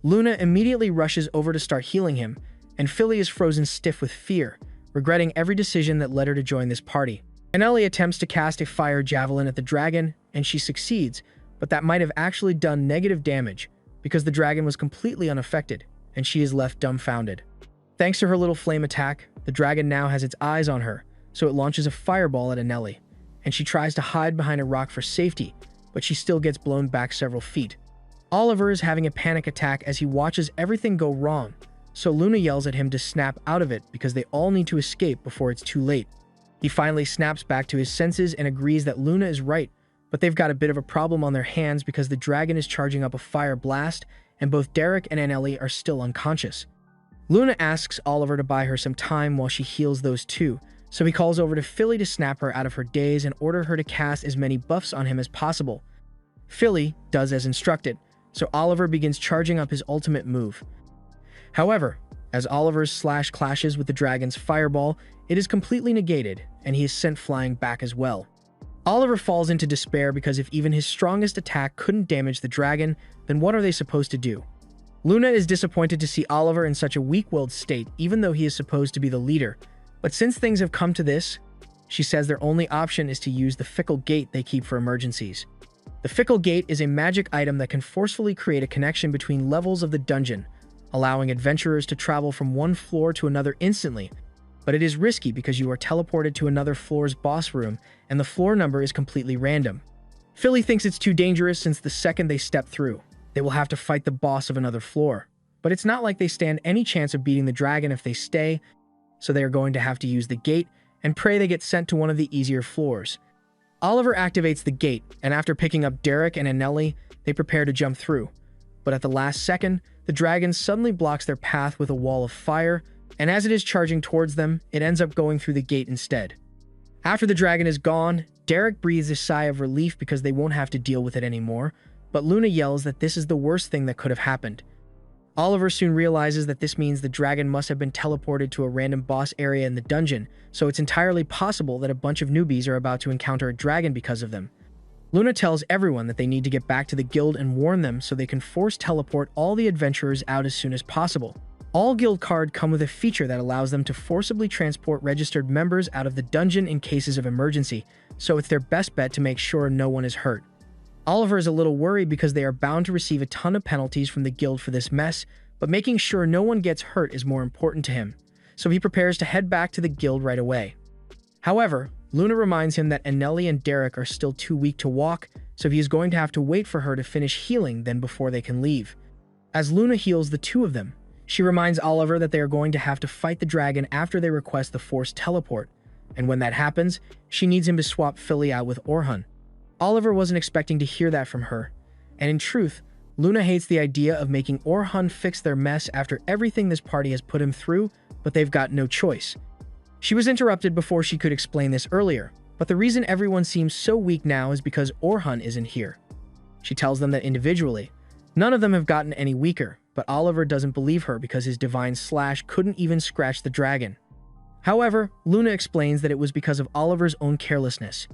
Luna immediately rushes over to start healing him, and Philly is frozen stiff with fear, regretting every decision that led her to join this party. Anelli attempts to cast a fire javelin at the dragon, and she succeeds, but that might have actually done negative damage, because the dragon was completely unaffected, and she is left dumbfounded. Thanks to her little flame attack, the dragon now has its eyes on her, so it launches a fireball at Anelli, and she tries to hide behind a rock for safety, but she still gets blown back several feet. Oliver is having a panic attack as he watches everything go wrong, so Luna yells at him to snap out of it because they all need to escape before it's too late. He finally snaps back to his senses and agrees that Luna is right, but they've got a bit of a problem on their hands because the dragon is charging up a fire blast, and both Derek and Anelli are still unconscious. Luna asks Oliver to buy her some time while she heals those two, so he calls over to Philly to snap her out of her daze and order her to cast as many buffs on him as possible. Philly does as instructed, so Oliver begins charging up his ultimate move. However, as Oliver's slash clashes with the dragon's fireball, it is completely negated, and he is sent flying back as well. Oliver falls into despair because if even his strongest attack couldn't damage the dragon, then what are they supposed to do? Luna is disappointed to see Oliver in such a weak-willed state, even though he is supposed to be the leader. But since things have come to this, she says their only option is to use the fickle gate they keep for emergencies. The fickle gate is a magic item that can forcefully create a connection between levels of the dungeon, allowing adventurers to travel from one floor to another instantly, but it is risky because you are teleported to another floor's boss room, and the floor number is completely random. Philly thinks it's too dangerous since the second they step through, they will have to fight the boss of another floor. But it's not like they stand any chance of beating the dragon if they stay, so they are going to have to use the gate and pray they get sent to one of the easier floors. Oliver activates the gate, and after picking up Derek and Anelli, they prepare to jump through. But at the last second, the dragon suddenly blocks their path with a wall of fire, and as it is charging towards them, it ends up going through the gate instead. After the dragon is gone, Derek breathes a sigh of relief because they won't have to deal with it anymore, but Luna yells that this is the worst thing that could have happened. Oliver soon realizes that this means the dragon must have been teleported to a random boss area in the dungeon, so it's entirely possible that a bunch of newbies are about to encounter a dragon because of them. Luna tells everyone that they need to get back to the guild and warn them so they can force teleport all the adventurers out as soon as possible. All guild cards come with a feature that allows them to forcibly transport registered members out of the dungeon in cases of emergency, so it's their best bet to make sure no one is hurt. Oliver is a little worried because they are bound to receive a ton of penalties from the guild for this mess, but making sure no one gets hurt is more important to him, so he prepares to head back to the guild right away. However, Luna reminds him that Anneli and Derek are still too weak to walk, so he is going to have to wait for her to finish healing then before they can leave. As Luna heals the two of them, she reminds Oliver that they are going to have to fight the dragon after they request the forced teleport, and when that happens, she needs him to swap Philly out with Orhun. Oliver wasn't expecting to hear that from her, and in truth, Luna hates the idea of making Orhun fix their mess after everything this party has put him through, but they've got no choice. She was interrupted before she could explain this earlier, but the reason everyone seems so weak now is because Orhun isn't here. She tells them that individually, none of them have gotten any weaker, but Oliver doesn't believe her because his divine slash couldn't even scratch the dragon. However, Luna explains that it was because of Oliver's own carelessness.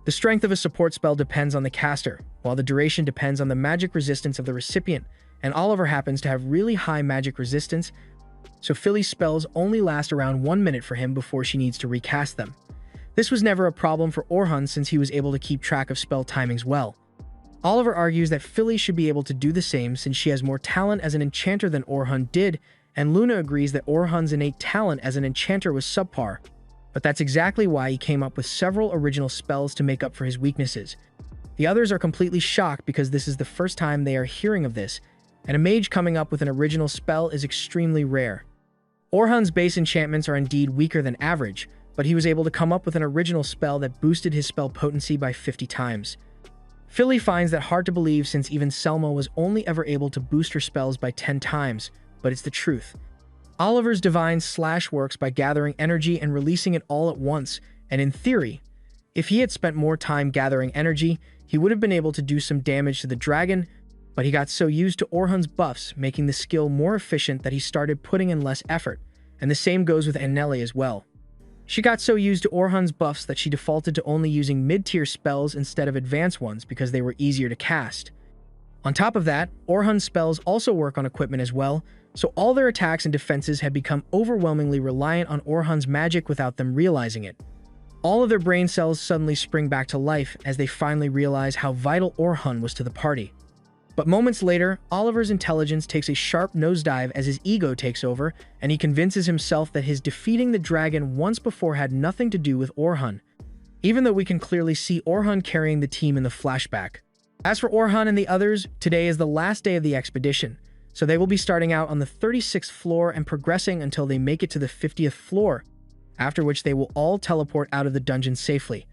The strength of a support spell depends on the caster, while the duration depends on the magic resistance of the recipient, and Oliver happens to have really high magic resistance, so Philly's spells only last around 1 minute for him before she needs to recast them. This was never a problem for Orhun since he was able to keep track of spell timings well. Oliver argues that Philly should be able to do the same since she has more talent as an enchanter than Orhun did, and Luna agrees that Orhun's innate talent as an enchanter was subpar. But that's exactly why he came up with several original spells to make up for his weaknesses. The others are completely shocked because this is the first time they are hearing of this, and a mage coming up with an original spell is extremely rare. Orhun's base enchantments are indeed weaker than average, but he was able to come up with an original spell that boosted his spell potency by 50 times. Philly finds that hard to believe since even Selma was only ever able to boost her spells by 10 times, but it's the truth. Oliver's divine slash works by gathering energy and releasing it all at once, and in theory, if he had spent more time gathering energy, he would have been able to do some damage to the dragon, but he got so used to Orhun's buffs, making the skill more efficient that he started putting in less effort, and the same goes with Anneli as well. She got so used to Orhun's buffs that she defaulted to only using mid-tier spells instead of advanced ones because they were easier to cast. On top of that, Orhun's spells also work on equipment as well, so all their attacks and defenses had become overwhelmingly reliant on Orhun's magic without them realizing it. All of their brain cells suddenly spring back to life as they finally realize how vital Orhun was to the party. But moments later, Oliver's intelligence takes a sharp nosedive as his ego takes over, and he convinces himself that his defeating the dragon once before had nothing to do with Orhun, even though we can clearly see Orhun carrying the team in the flashback. As for Orhun and the others, today is the last day of the expedition, so they will be starting out on the 36th floor and progressing until they make it to the 50th floor, after which they will all teleport out of the dungeon safely.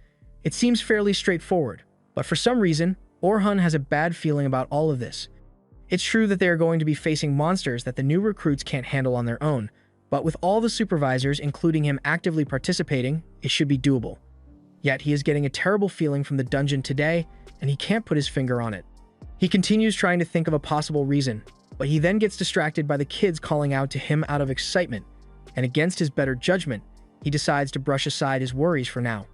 It seems fairly straightforward, but for some reason, Orhun has a bad feeling about all of this. It's true that they are going to be facing monsters that the new recruits can't handle on their own, but with all the supervisors, including him, actively participating, it should be doable. Yet he is getting a terrible feeling from the dungeon today, and he can't put his finger on it. He continues trying to think of a possible reason, but he then gets distracted by the kids calling out to him out of excitement, and against his better judgment, he decides to brush aside his worries for now.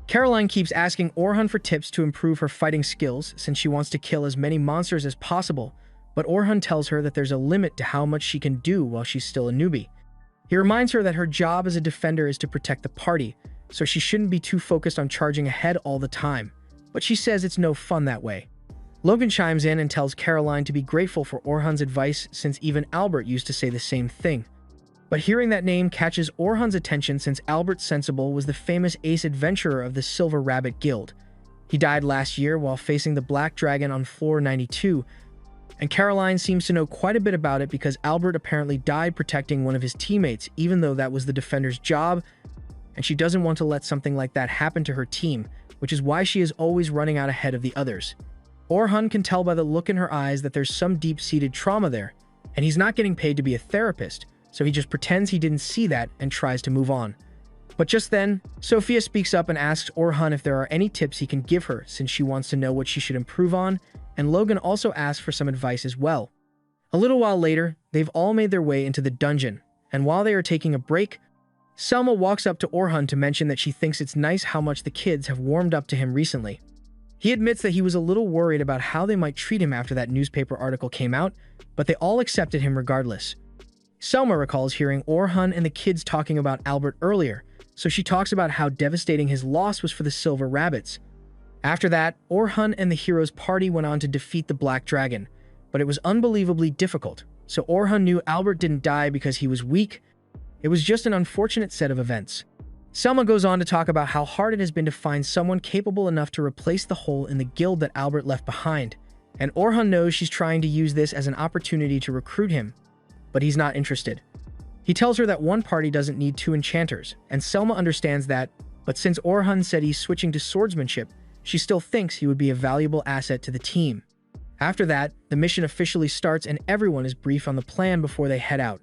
Caroline keeps asking Orhun for tips to improve her fighting skills since she wants to kill as many monsters as possible, but Orhun tells her that there's a limit to how much she can do while she's still a newbie. He reminds her that her job as a defender is to protect the party, so she shouldn't be too focused on charging ahead all the time, but she says it's no fun that way. Logan chimes in and tells Caroline to be grateful for Orhun's advice since even Albert used to say the same thing. But hearing that name catches Orhun's attention since Albert Sensible was the famous ace adventurer of the Silver Rabbit Guild. He died last year while facing the Black Dragon on floor 92, and Caroline seems to know quite a bit about it because Albert apparently died protecting one of his teammates even though that was the defender's job, and she doesn't want to let something like that happen to her team, which is why she is always running out ahead of the others. Orhun can tell by the look in her eyes that there's some deep-seated trauma there, and he's not getting paid to be a therapist, so he just pretends he didn't see that and tries to move on. But just then, Sophia speaks up and asks Orhun if there are any tips he can give her since she wants to know what she should improve on, and Logan also asks for some advice as well. A little while later, they've all made their way into the dungeon, and while they are taking a break, Selma walks up to Orhun to mention that she thinks it's nice how much the kids have warmed up to him recently. He admits that he was a little worried about how they might treat him after that newspaper article came out, but they all accepted him regardless. Selma recalls hearing Orhun and the kids talking about Albert earlier, so she talks about how devastating his loss was for the Silver Rabbits. After that, Orhun and the heroes' party went on to defeat the Black Dragon, but it was unbelievably difficult, so Orhun knew Albert didn't die because he was weak. It was just an unfortunate set of events. Selma goes on to talk about how hard it has been to find someone capable enough to replace the hole in the guild that Albert left behind, and Orhan knows she's trying to use this as an opportunity to recruit him, but he's not interested. He tells her that one party doesn't need two enchanters, and Selma understands that, but since Orhan said he's switching to swordsmanship, she still thinks he would be a valuable asset to the team. After that, the mission officially starts and everyone is briefed on the plan before they head out.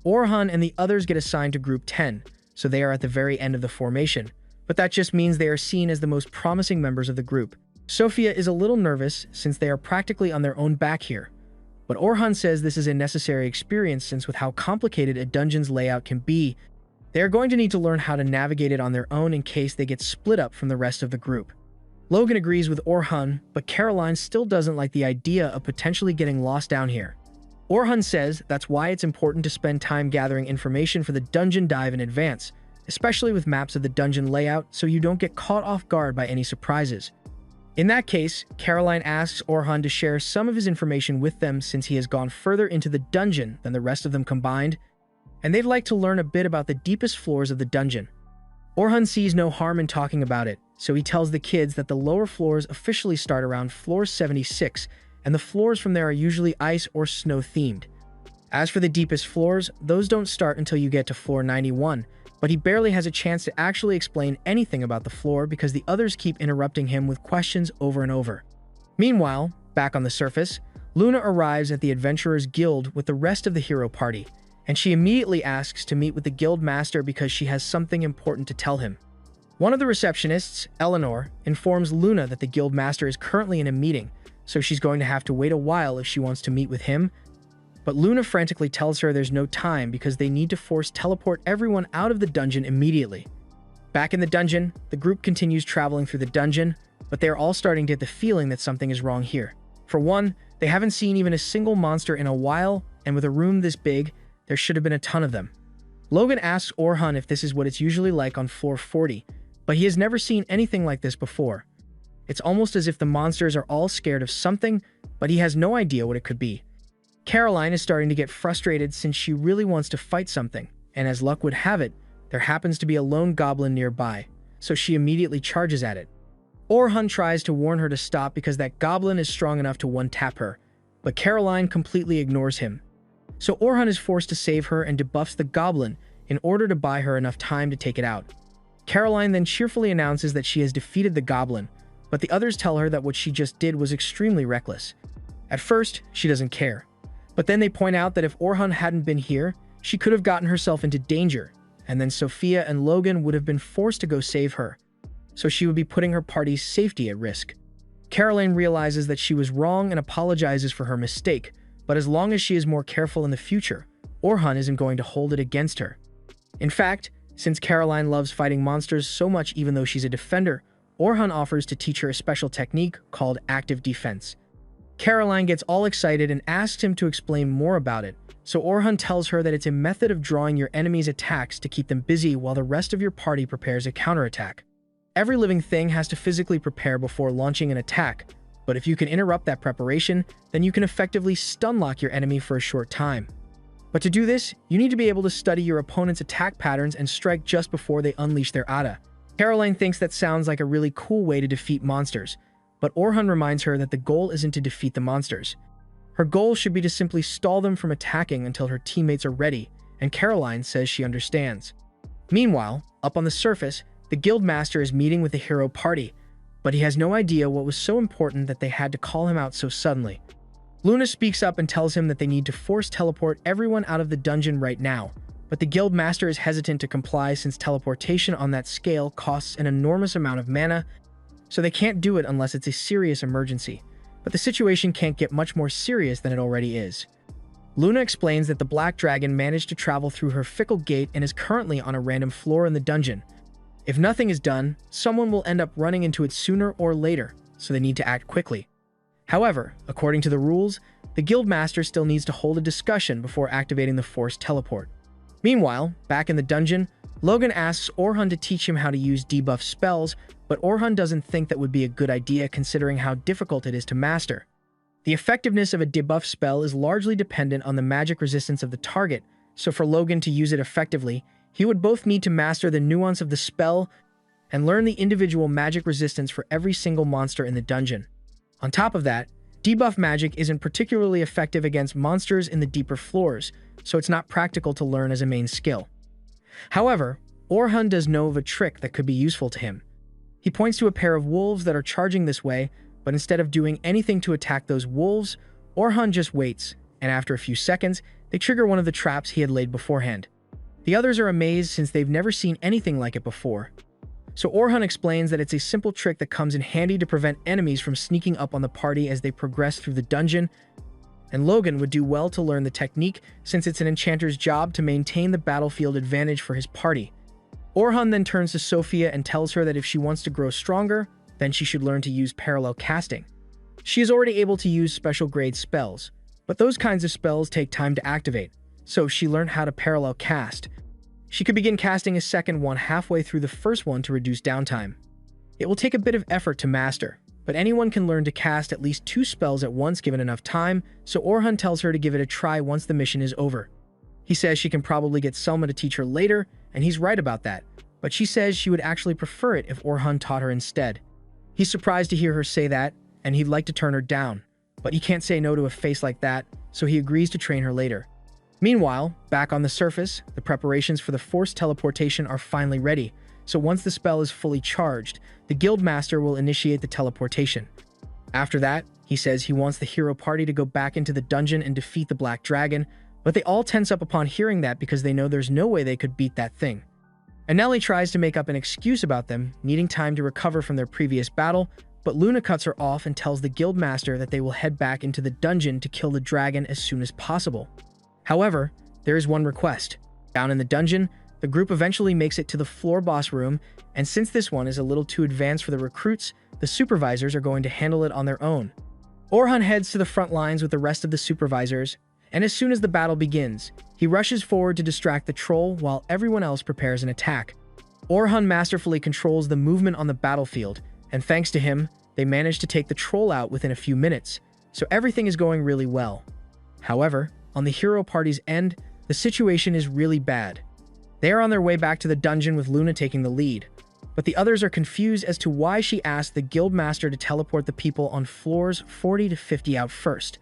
Orhan and the others get assigned to Group 10, so they are at the very end of the formation, but that just means they are seen as the most promising members of the group. Sophia is a little nervous since they are practically on their own back here, but Orhan says this is a necessary experience since with how complicated a dungeon's layout can be, they are going to need to learn how to navigate it on their own in case they get split up from the rest of the group. Logan agrees with Orhan, but Caroline still doesn't like the idea of potentially getting lost down here. Orhan says that's why it's important to spend time gathering information for the dungeon dive in advance, especially with maps of the dungeon layout so you don't get caught off guard by any surprises. In that case, Caroline asks Orhan to share some of his information with them since he has gone further into the dungeon than the rest of them combined, and they'd like to learn a bit about the deepest floors of the dungeon. Orhan sees no harm in talking about it, so he tells the kids that the lower floors officially start around floor 76, and the floors from there are usually ice or snow themed. As for the deepest floors, those don't start until you get to floor 91, but he barely has a chance to actually explain anything about the floor because the others keep interrupting him with questions over and over. Meanwhile, back on the surface, Luna arrives at the Adventurers Guild with the rest of the hero party, and she immediately asks to meet with the guild master because she has something important to tell him. One of the receptionists, Eleanor, informs Luna that the guild master is currently in a meeting, so she's going to have to wait a while if she wants to meet with him, but Luna frantically tells her there's no time because they need to force teleport everyone out of the dungeon immediately. Back in the dungeon, the group continues traveling through the dungeon, but they are all starting to get the feeling that something is wrong here. For one, they haven't seen even a single monster in a while, and with a room this big, there should have been a ton of them. Logan asks Orhan if this is what it's usually like on floor 40, but he has never seen anything like this before. It's almost as if the monsters are all scared of something, but he has no idea what it could be. Caroline is starting to get frustrated since she really wants to fight something, and as luck would have it, there happens to be a lone goblin nearby, so she immediately charges at it. Orhan tries to warn her to stop because that goblin is strong enough to one-tap her, but Caroline completely ignores him. So Orhan is forced to save her and debuffs the goblin in order to buy her enough time to take it out. Caroline then cheerfully announces that she has defeated the goblin, but the others tell her that what she just did was extremely reckless. At first, she doesn't care. But then they point out that if Orhan hadn't been here, she could have gotten herself into danger, and then Sophia and Logan would have been forced to go save her, so she would be putting her party's safety at risk. Caroline realizes that she was wrong and apologizes for her mistake, but as long as she is more careful in the future, Orhan isn't going to hold it against her. In fact, since Caroline loves fighting monsters so much even though she's a defender, Orhan offers to teach her a special technique called active defense. Caroline gets all excited and asks him to explain more about it, so Orhan tells her that it's a method of drawing your enemy's attacks to keep them busy while the rest of your party prepares a counterattack. Every living thing has to physically prepare before launching an attack, but if you can interrupt that preparation, then you can effectively stun-lock your enemy for a short time. But to do this, you need to be able to study your opponent's attack patterns and strike just before they unleash their Ada. Caroline thinks that sounds like a really cool way to defeat monsters, but Orhan reminds her that the goal isn't to defeat the monsters. Her goal should be to simply stall them from attacking until her teammates are ready, and Caroline says she understands. Meanwhile, up on the surface, the guild master is meeting with the hero party, but he has no idea what was so important that they had to call him out so suddenly. Luna speaks up and tells him that they need to force teleport everyone out of the dungeon right now, but the guild master is hesitant to comply since teleportation on that scale costs an enormous amount of mana, so they can't do it unless it's a serious emergency. But the situation can't get much more serious than it already is. Luna explains that the Black Dragon managed to travel through her fickle gate and is currently on a random floor in the dungeon. If nothing is done, someone will end up running into it sooner or later, so they need to act quickly. However, according to the rules, the guild master still needs to hold a discussion before activating the forced teleport. Meanwhile, back in the dungeon, Logan asks Orhan to teach him how to use debuff spells, but Orhan doesn't think that would be a good idea considering how difficult it is to master. The effectiveness of a debuff spell is largely dependent on the magic resistance of the target, so for Logan to use it effectively, He would both need to master the nuance of the spell and learn the individual magic resistance for every single monster in the dungeon. On top of that, debuff magic isn't particularly effective against monsters in the deeper floors, so it's not practical to learn as a main skill. However, Orhun does know of a trick that could be useful to him. He points to a pair of wolves that are charging this way, but instead of doing anything to attack those wolves, Orhun just waits, and after a few seconds, they trigger one of the traps he had laid beforehand. The others are amazed since they've never seen anything like it before. So Orhun explains that it's a simple trick that comes in handy to prevent enemies from sneaking up on the party as they progress through the dungeon, and Logan would do well to learn the technique since it's an enchanter's job to maintain the battlefield advantage for his party. Orhun then turns to Sophia and tells her that if she wants to grow stronger, then she should learn to use parallel casting. She is already able to use special grade spells, but those kinds of spells take time to activate, so she learned how to parallel cast. She could begin casting a second one halfway through the first one to reduce downtime. It will take a bit of effort to master, but anyone can learn to cast at least 2 spells at once given enough time, so Orhun tells her to give it a try once the mission is over. He says she can probably get Selma to teach her later, and he's right about that, but she says she would actually prefer it if Orhun taught her instead. He's surprised to hear her say that, and he'd like to turn her down, but he can't say no to a face like that, so he agrees to train her later. Meanwhile, back on the surface, the preparations for the forced teleportation are finally ready, so once the spell is fully charged, the Guildmaster will initiate the teleportation. After that, he says he wants the hero party to go back into the dungeon and defeat the Black Dragon, but they all tense up upon hearing that because they know there's no way they could beat that thing. Anelli tries to make up an excuse about them, needing time to recover from their previous battle, but Luna cuts her off and tells the Guildmaster that they will head back into the dungeon to kill the dragon as soon as possible. However, there is one request. Down in the dungeon, the group eventually makes it to the floor boss room, and since this one is a little too advanced for the recruits, the supervisors are going to handle it on their own. Orhun heads to the front lines with the rest of the supervisors, and as soon as the battle begins, he rushes forward to distract the troll while everyone else prepares an attack. Orhun masterfully controls the movement on the battlefield, and thanks to him, they manage to take the troll out within a few minutes, so everything is going really well. However, on the hero party's end, the situation is really bad. They are on their way back to the dungeon with Luna taking the lead, but the others are confused as to why she asked the Guildmaster to teleport the people on floors 40 to 50 out first.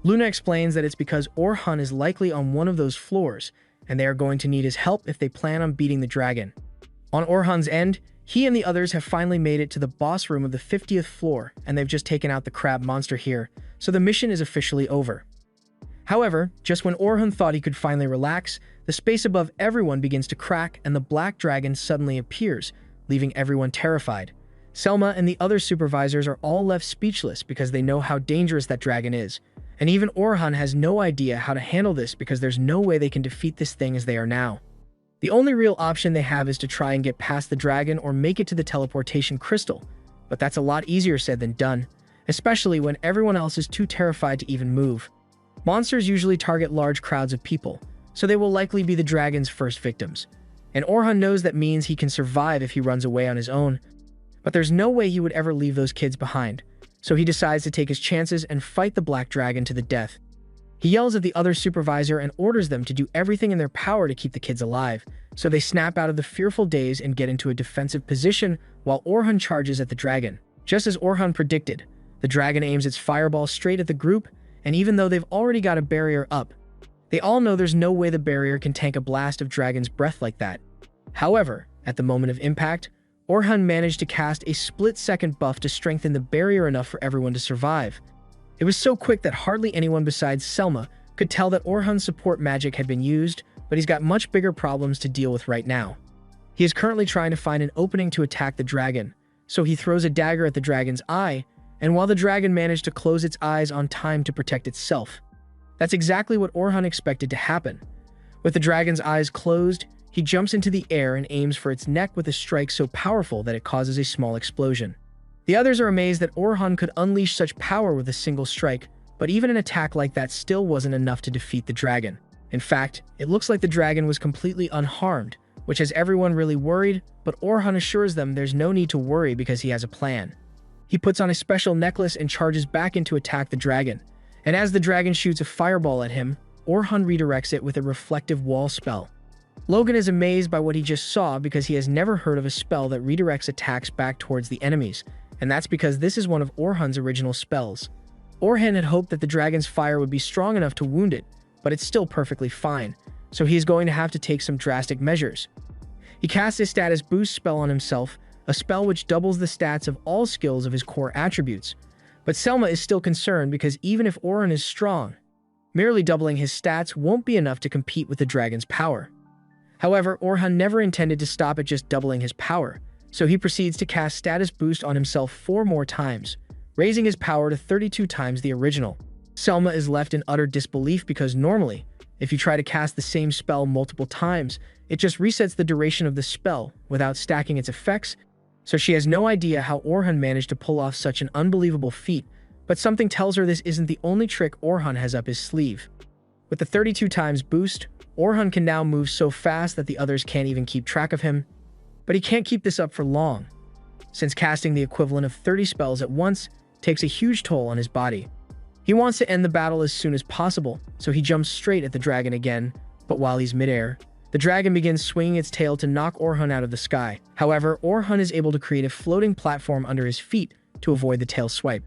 Luna explains that it's because Orhun is likely on one of those floors, and they are going to need his help if they plan on beating the dragon. On Orhun's end, he and the others have finally made it to the boss room of the 50th floor, and they've just taken out the crab monster here, so the mission is officially over. However, just when Orhun thought he could finally relax, the space above everyone begins to crack and the black dragon suddenly appears, leaving everyone terrified. Selma and the other supervisors are all left speechless because they know how dangerous that dragon is, and even Orhun has no idea how to handle this because there's no way they can defeat this thing as they are now. The only real option they have is to try and get past the dragon or make it to the teleportation crystal, but that's a lot easier said than done, especially when everyone else is too terrified to even move. Monsters usually target large crowds of people, so they will likely be the dragon's first victims, and Orhun knows that means he can survive if he runs away on his own, but there's no way he would ever leave those kids behind, so he decides to take his chances and fight the black dragon to the death. He yells at the other supervisor and orders them to do everything in their power to keep the kids alive, so they snap out of the fearful daze and get into a defensive position while Orhun charges at the dragon. Just as Orhun predicted, the dragon aims its fireball straight at the group, and even though they've already got a barrier up, they all know there's no way the barrier can tank a blast of dragon's breath like that. However, at the moment of impact, Orhun managed to cast a split-second buff to strengthen the barrier enough for everyone to survive. It was so quick that hardly anyone besides Selma could tell that Orhun's support magic had been used, but he's got much bigger problems to deal with right now. He is currently trying to find an opening to attack the dragon, so he throws a dagger at the dragon's eye, and while the dragon managed to close its eyes on time to protect itself. That's exactly what Orhun expected to happen. With the dragon's eyes closed, he jumps into the air and aims for its neck with a strike so powerful that it causes a small explosion. The others are amazed that Orhun could unleash such power with a single strike, but even an attack like that still wasn't enough to defeat the dragon. In fact, it looks like the dragon was completely unharmed, which has everyone really worried, but Orhun assures them there's no need to worry because he has a plan. He puts on a special necklace and charges back in to attack the dragon, and as the dragon shoots a fireball at him, Orhun redirects it with a reflective wall spell. Logan is amazed by what he just saw because he has never heard of a spell that redirects attacks back towards the enemies, and that's because this is one of Orhun's original spells. Orhun had hoped that the dragon's fire would be strong enough to wound it, but it's still perfectly fine, so he is going to have to take some drastic measures. He casts a status boost spell on himself, a spell which doubles the stats of all skills of his core attributes. But Selma is still concerned because even if Orhun is strong, merely doubling his stats won't be enough to compete with the dragon's power. However, Orhun never intended to stop at just doubling his power, so he proceeds to cast status boost on himself 4 more times, raising his power to 32 times the original. Selma is left in utter disbelief because normally, if you try to cast the same spell multiple times, it just resets the duration of the spell without stacking its effects, so she has no idea how Orhun managed to pull off such an unbelievable feat, but something tells her this isn't the only trick Orhun has up his sleeve. With the 32 times boost, Orhun can now move so fast that the others can't even keep track of him, but he can't keep this up for long, since casting the equivalent of 30 spells at once takes a huge toll on his body. He wants to end the battle as soon as possible, so he jumps straight at the dragon again, but while he's midair, the dragon begins swinging its tail to knock Orhun out of the sky. However, Orhun is able to create a floating platform under his feet to avoid the tail swipe.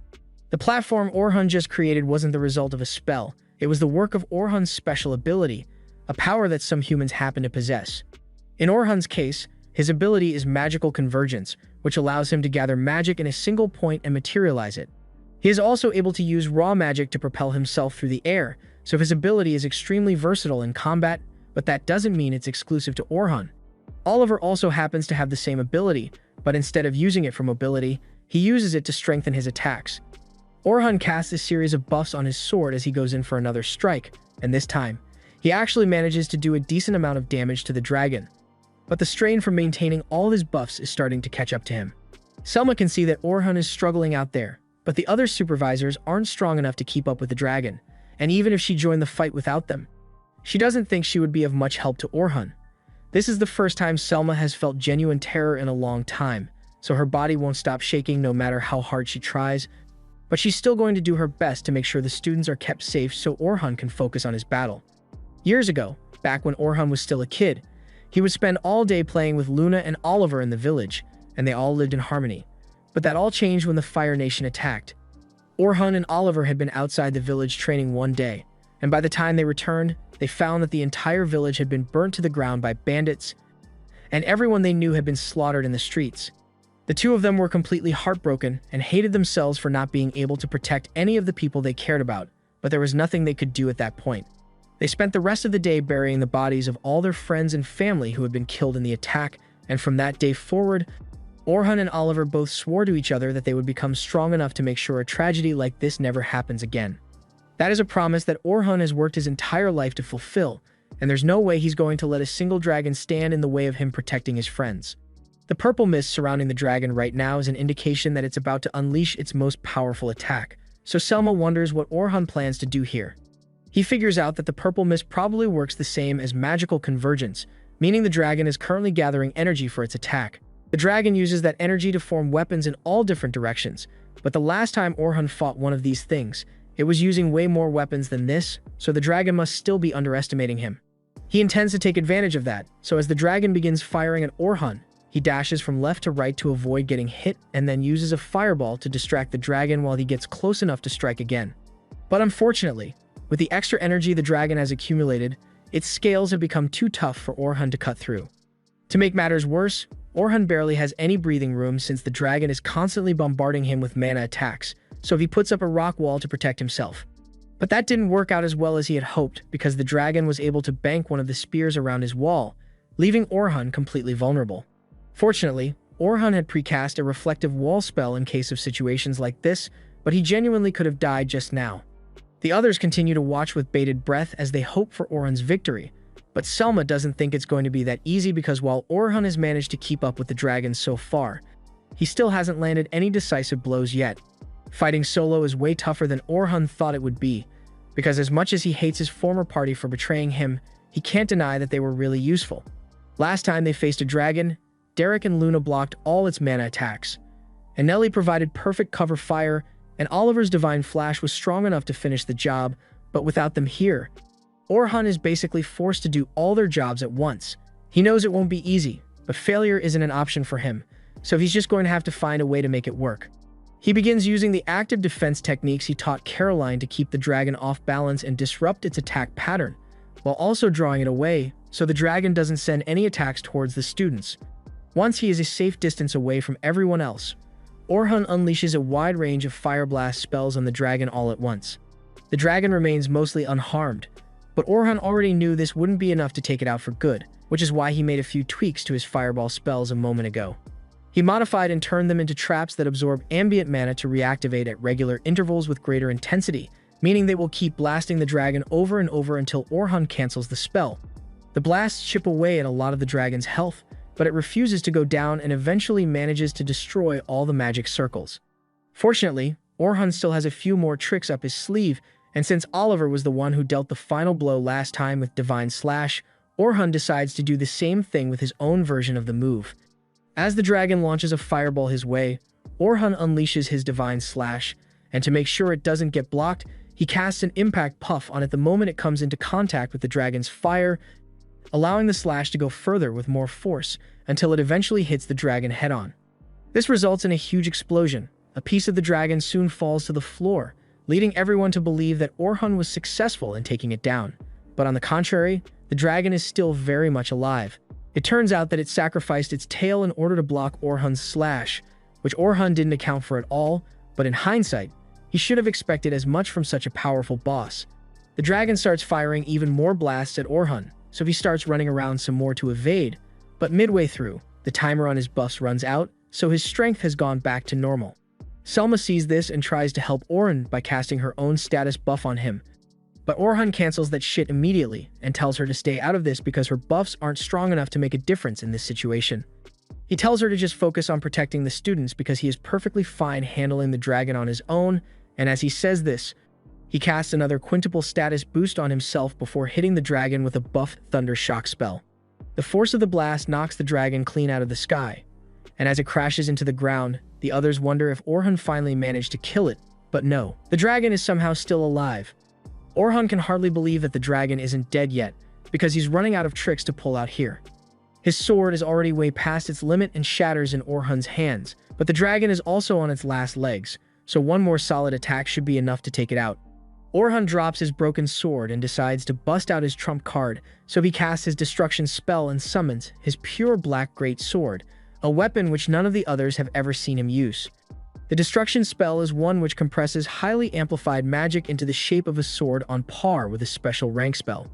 The platform Orhun just created wasn't the result of a spell, it was the work of Orhun's special ability, a power that some humans happen to possess. In Orhun's case, his ability is magical convergence, which allows him to gather magic in a single point and materialize it. He is also able to use raw magic to propel himself through the air, so his ability is extremely versatile in combat, but that doesn't mean it's exclusive to Orhun. Oliver also happens to have the same ability, but instead of using it for mobility, he uses it to strengthen his attacks. Orhun casts a series of buffs on his sword as he goes in for another strike, and this time, he actually manages to do a decent amount of damage to the dragon. But the strain from maintaining all his buffs is starting to catch up to him. Selma can see that Orhun is struggling out there, but the other supervisors aren't strong enough to keep up with the dragon, and even if she joined the fight without them, she doesn't think she would be of much help to Orhun. This is the first time Selma has felt genuine terror in a long time, so her body won't stop shaking no matter how hard she tries, but she's still going to do her best to make sure the students are kept safe so Orhun can focus on his battle. Years ago, back when Orhun was still a kid, he would spend all day playing with Luna and Oliver in the village, and they all lived in harmony. But that all changed when the Fire Nation attacked. Orhun and Oliver had been outside the village training one day, and by the time they returned, they found that the entire village had been burnt to the ground by bandits, and everyone they knew had been slaughtered in the streets. The two of them were completely heartbroken and hated themselves for not being able to protect any of the people they cared about, but there was nothing they could do at that point. They spent the rest of the day burying the bodies of all their friends and family who had been killed in the attack, and from that day forward, Orhun and Oliver both swore to each other that they would become strong enough to make sure a tragedy like this never happens again. That is a promise that Orhun has worked his entire life to fulfill, and there's no way he's going to let a single dragon stand in the way of him protecting his friends. The purple mist surrounding the dragon right now is an indication that it's about to unleash its most powerful attack, so Selma wonders what Orhun plans to do here. He figures out that the purple mist probably works the same as magical convergence, meaning the dragon is currently gathering energy for its attack. The dragon uses that energy to form weapons in all different directions, but the last time Orhun fought one of these things, it was using way more weapons than this, so the dragon must still be underestimating him. He intends to take advantage of that, so as the dragon begins firing at Orhun, he dashes from left to right to avoid getting hit and then uses a fireball to distract the dragon while he gets close enough to strike again. But unfortunately, with the extra energy the dragon has accumulated, its scales have become too tough for Orhun to cut through. To make matters worse, Orhun barely has any breathing room since the dragon is constantly bombarding him with mana attacks, so he puts up a rock wall to protect himself. But that didn't work out as well as he had hoped because the dragon was able to bank one of the spears around his wall, leaving Orhun completely vulnerable. Fortunately, Orhun had precast a reflective wall spell in case of situations like this, but he genuinely could have died just now. The others continue to watch with bated breath as they hope for Orhun's victory, but Selma doesn't think it's going to be that easy because while Orhun has managed to keep up with the dragon so far, he still hasn't landed any decisive blows yet. Fighting solo is way tougher than Orhun thought it would be, because as much as he hates his former party for betraying him, he can't deny that they were really useful. Last time they faced a dragon, Derek and Luna blocked all its mana attacks, and Nellie provided perfect cover fire, and Oliver's Divine Flash was strong enough to finish the job, but without them here, Orhun is basically forced to do all their jobs at once, He knows it won't be easy, but failure isn't an option for him, so he's just going to have to find a way to make it work. He begins using the active defense techniques he taught Caroline to keep the dragon off balance and disrupt its attack pattern, while also drawing it away so the dragon doesn't send any attacks towards the students. Once he is a safe distance away from everyone else, Orhun unleashes a wide range of fire blast spells on the dragon all at once. The dragon remains mostly unharmed, but Orhun already knew this wouldn't be enough to take it out for good, which is why he made a few tweaks to his fireball spells a moment ago. He modified and turned them into traps that absorb ambient mana to reactivate at regular intervals with greater intensity, meaning they will keep blasting the dragon over and over until Orhun cancels the spell. The blasts chip away at a lot of the dragon's health, but it refuses to go down and eventually manages to destroy all the magic circles. Fortunately, Orhun still has a few more tricks up his sleeve, and since Oliver was the one who dealt the final blow last time with Divine Slash, Orhun decides to do the same thing with his own version of the move. As the dragon launches a fireball his way, Orhun unleashes his Divine Slash, and to make sure it doesn't get blocked, he casts an impact puff on it the moment it comes into contact with the dragon's fire, allowing the slash to go further with more force until it eventually hits the dragon head-on. This results in a huge explosion. A piece of the dragon soon falls to the floor, leading everyone to believe that Orhun was successful in taking it down. But on the contrary, the dragon is still very much alive. It turns out that it sacrificed its tail in order to block Orhun's slash, which Orhun didn't account for at all, but in hindsight, he should have expected as much from such a powerful boss. The dragon starts firing even more blasts at Orhun, so he starts running around some more to evade, but midway through, the timer on his buffs runs out, so his strength has gone back to normal. Selma sees this and tries to help Orhun by casting her own status buff on him, but Orhun cancels that shit immediately and tells her to stay out of this because her buffs aren't strong enough to make a difference in this situation. He tells her to just focus on protecting the students because he is perfectly fine handling the dragon on his own, and as he says this, he casts another quintuple status boost on himself before hitting the dragon with a buff Thunder Shock spell. The force of the blast knocks the dragon clean out of the sky, and as it crashes into the ground, the others wonder if Orhun finally managed to kill it, but no, the dragon is somehow still alive. Orhun can hardly believe that the dragon isn't dead yet, because he's running out of tricks to pull out here. His sword is already way past its limit and shatters in Orhun's hands, but the dragon is also on its last legs, so one more solid attack should be enough to take it out. Orhun drops his broken sword and decides to bust out his trump card, so he casts his destruction spell and summons his pure black great sword, a weapon which none of the others have ever seen him use. The destruction spell is one which compresses highly amplified magic into the shape of a sword on par with a special rank spell.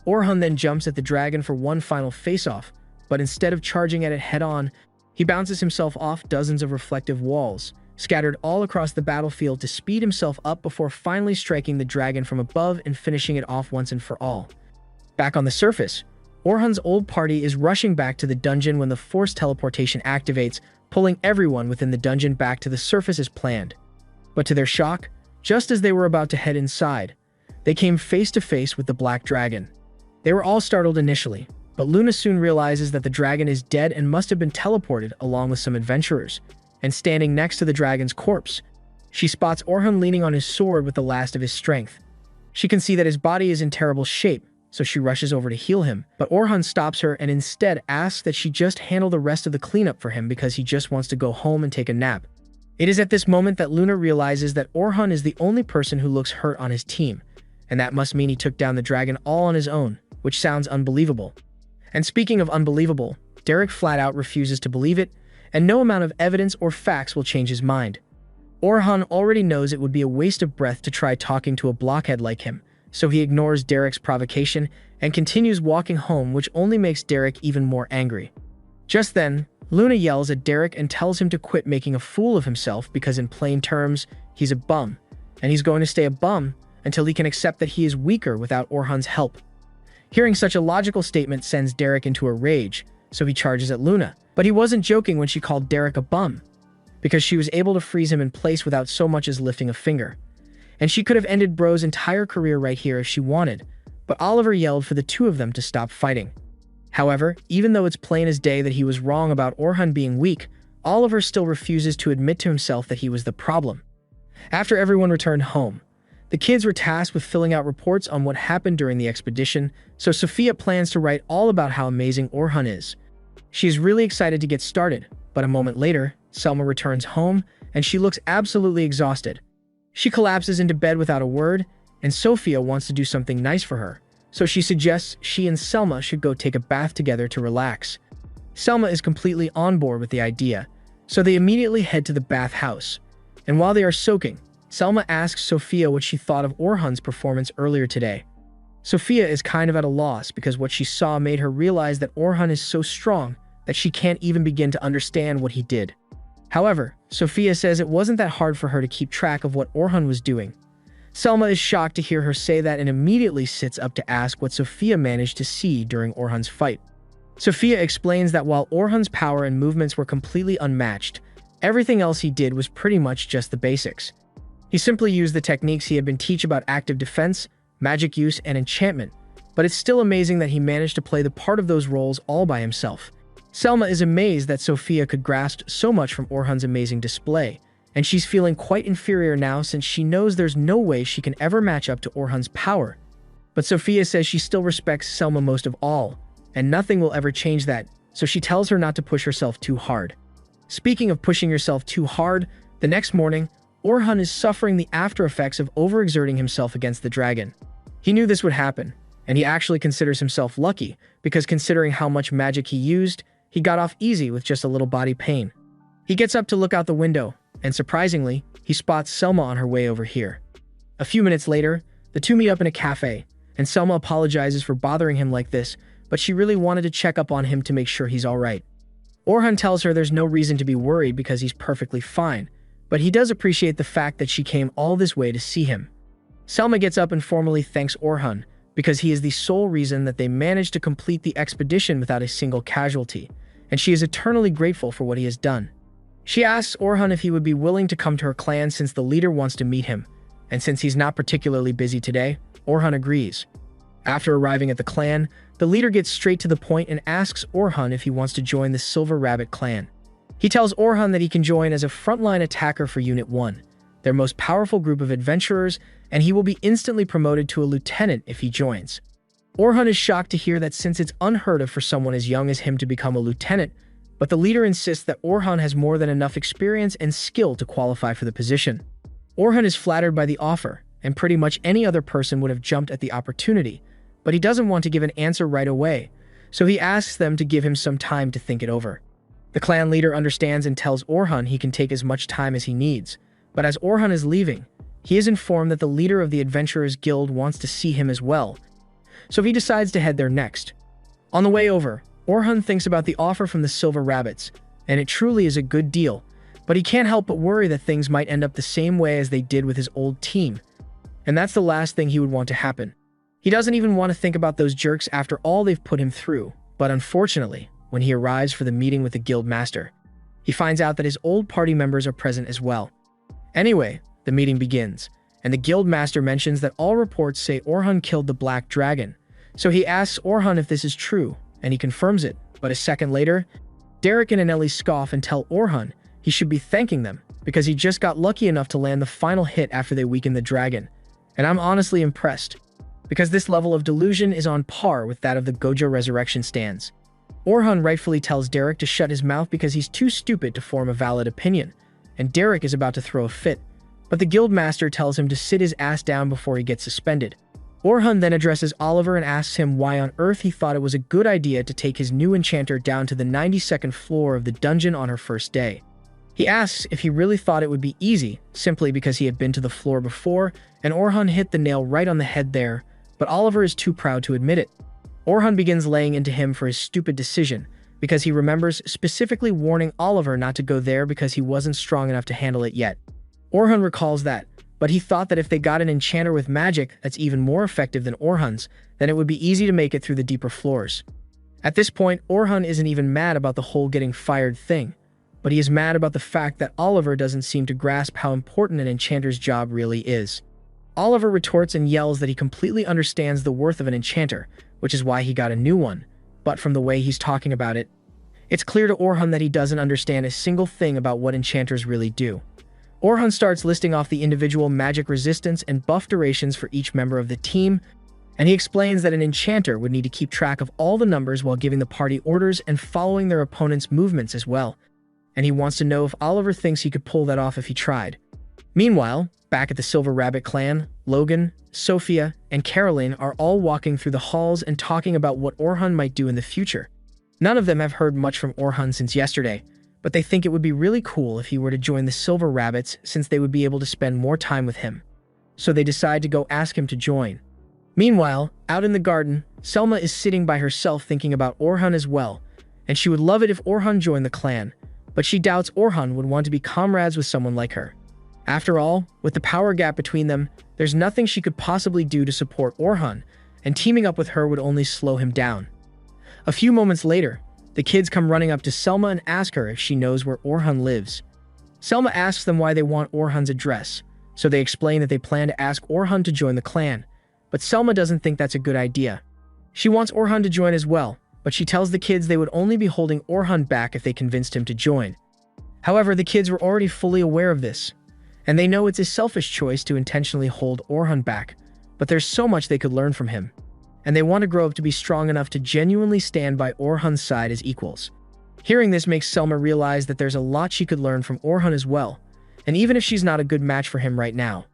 Orhun then jumps at the dragon for one final face-off, but instead of charging at it head-on, he bounces himself off dozens of reflective walls, scattered all across the battlefield to speed himself up before finally striking the dragon from above and finishing it off once and for all. Back on the surface, Orhun's old party is rushing back to the dungeon when the forced teleportation activates, pulling everyone within the dungeon back to the surface as planned. But to their shock, just as they were about to head inside, they came face to face with the Black Dragon. They were all startled initially, but Luna soon realizes that the dragon is dead and must have been teleported along with some adventurers, and standing next to the dragon's corpse, she spots Orhun leaning on his sword with the last of his strength. She can see that his body is in terrible shape, so she rushes over to heal him, but Orhun stops her and instead asks that she just handle the rest of the cleanup for him because he just wants to go home and take a nap. It is at this moment that Luna realizes that Orhun is the only person who looks hurt on his team, and that must mean he took down the dragon all on his own, which sounds unbelievable. And speaking of unbelievable, Derek flat out refuses to believe it, and no amount of evidence or facts will change his mind. Orhun already knows it would be a waste of breath to try talking to a blockhead like him, so he ignores Derek's provocation and continues walking home, which only makes Derek even more angry. Just then, Luna yells at Derek and tells him to quit making a fool of himself because in plain terms, he's a bum, and he's going to stay a bum until he can accept that he is weaker without Orhun's help. Hearing such a logical statement sends Derek into a rage, so he charges at Luna. But he wasn't joking when she called Derek a bum, because she was able to freeze him in place without so much as lifting a finger. And she could have ended Bro's entire career right here if she wanted, but Oliver yelled for the two of them to stop fighting. However, even though it's plain as day that he was wrong about Orhun being weak, Oliver still refuses to admit to himself that he was the problem. After everyone returned home, The kids were tasked with filling out reports on what happened during the expedition, so Sophia plans to write all about how amazing Orhun is. She is really excited to get started, but a moment later, Selma returns home and she looks absolutely exhausted. She collapses into bed without a word, and Sophia wants to do something nice for her, so she suggests she and Selma should go take a bath together to relax. Selma is completely on board with the idea, so they immediately head to the bath house. And while they are soaking, Selma asks Sophia what she thought of Orhun's performance earlier today. Sophia is kind of at a loss because what she saw made her realize that Orhun is so strong that she can't even begin to understand what he did. However, Sophia says it wasn't that hard for her to keep track of what Orhun was doing. Selma is shocked to hear her say that and immediately sits up to ask what Sophia managed to see during Orhun's fight. Sophia explains that while Orhun's power and movements were completely unmatched, everything else he did was pretty much just the basics. He simply used the techniques he had been taught about active defense, magic use, and enchantment, but it's still amazing that he managed to play the part of those roles all by himself. Selma is amazed that Sophia could grasp so much from Orhun's amazing display, and she's feeling quite inferior now since she knows there's no way she can ever match up to Orhun's power. But Sophia says she still respects Selma most of all, and nothing will ever change that, so she tells her not to push herself too hard. Speaking of pushing yourself too hard, the next morning, Orhun is suffering the after effects of overexerting himself against the dragon. He knew this would happen, and he actually considers himself lucky because considering how much magic he used, he got off easy with just a little body pain. He gets up to look out the window, and surprisingly, he spots Selma on her way over here. A few minutes later, the two meet up in a cafe, and Selma apologizes for bothering him like this, but she really wanted to check up on him to make sure he's alright. Orhun tells her there's no reason to be worried because he's perfectly fine, but he does appreciate the fact that she came all this way to see him. Selma gets up and formally thanks Orhun because he is the sole reason that they managed to complete the expedition without a single casualty, and she is eternally grateful for what he has done. She asks Orhun if he would be willing to come to her clan since the leader wants to meet him, and since he's not particularly busy today, Orhun agrees. After arriving at the clan, the leader gets straight to the point and asks Orhun if he wants to join the Silver Rabbit clan. He tells Orhun that he can join as a frontline attacker for Unit 1, their most powerful group of adventurers, and he will be instantly promoted to a lieutenant if he joins. Orhun is shocked to hear that since it's unheard of for someone as young as him to become a lieutenant, but the leader insists that Orhun has more than enough experience and skill to qualify for the position. Orhun is flattered by the offer, and pretty much any other person would have jumped at the opportunity, but he doesn't want to give an answer right away, so he asks them to give him some time to think it over. The clan leader understands and tells Orhun he can take as much time as he needs, but as Orhun is leaving, he is informed that the leader of the Adventurers Guild wants to see him as well, so he decides to head there next. On the way over, Orhun thinks about the offer from the Silver Rabbits, and it truly is a good deal, but he can't help but worry that things might end up the same way as they did with his old team, and that's the last thing he would want to happen. He doesn't even want to think about those jerks after all they've put him through, but unfortunately, when he arrives for the meeting with the guild master, he finds out that his old party members are present as well. Anyway, the meeting begins, and the guild master mentions that all reports say Orhun killed the Black Dragon, so he asks Orhun if this is true, and he confirms it, but a second later, Derek and Anelli scoff and tell Orhun he should be thanking them because he just got lucky enough to land the final hit after they weakened the dragon, and I'm honestly impressed, because this level of delusion is on par with that of the Gojo resurrection stands. Orhun rightfully tells Derek to shut his mouth because he's too stupid to form a valid opinion, and Derek is about to throw a fit, but the guild master tells him to sit his ass down before he gets suspended. Orhun then addresses Oliver and asks him why on earth he thought it was a good idea to take his new enchanter down to the 92nd floor of the dungeon on her first day. He asks if he really thought it would be easy, simply because he had been to the floor before, and Orhun hit the nail right on the head there, but Oliver is too proud to admit it. Orhun begins laying into him for his stupid decision, because he remembers specifically warning Oliver not to go there because he wasn't strong enough to handle it yet. Orhun recalls that, but he thought that if they got an enchanter with magic that's even more effective than Orhun's, then it would be easy to make it through the deeper floors. At this point, Orhun isn't even mad about the whole getting fired thing, but he is mad about the fact that Oliver doesn't seem to grasp how important an enchanter's job really is. Oliver retorts and yells that he completely understands the worth of an enchanter, which is why he got a new one, but from the way he's talking about it, it's clear to Orhun that he doesn't understand a single thing about what enchanters really do. Orhan starts listing off the individual magic resistance and buff durations for each member of the team, and he explains that an enchanter would need to keep track of all the numbers while giving the party orders and following their opponent's movements as well. And he wants to know if Oliver thinks he could pull that off if he tried. Meanwhile, back at the Silver Rabbit clan, Logan, Sophia, and Caroline are all walking through the halls and talking about what Orhan might do in the future. None of them have heard much from Orhan since yesterday, but they think it would be really cool if he were to join the Silver Rabbits since they would be able to spend more time with him. So they decide to go ask him to join. Meanwhile, out in the garden, Selma is sitting by herself thinking about Orhan as well, and she would love it if Orhan joined the clan, but she doubts Orhan would want to be comrades with someone like her. After all, with the power gap between them, there's nothing she could possibly do to support Orhan, and teaming up with her would only slow him down. A few moments later, the kids come running up to Selma and ask her if she knows where Orhan lives. Selma asks them why they want Orhan's address, so they explain that they plan to ask Orhan to join the clan, but Selma doesn't think that's a good idea. She wants Orhan to join as well, but she tells the kids they would only be holding Orhan back if they convinced him to join. However, the kids were already fully aware of this, and they know it's a selfish choice to intentionally hold Orhan back, but there's so much they could learn from him, and they want to grow up to be strong enough to genuinely stand by Orhan's side as equals. Hearing this makes Selma realize that there's a lot she could learn from Orhan as well, and even if she's not a good match for him right now,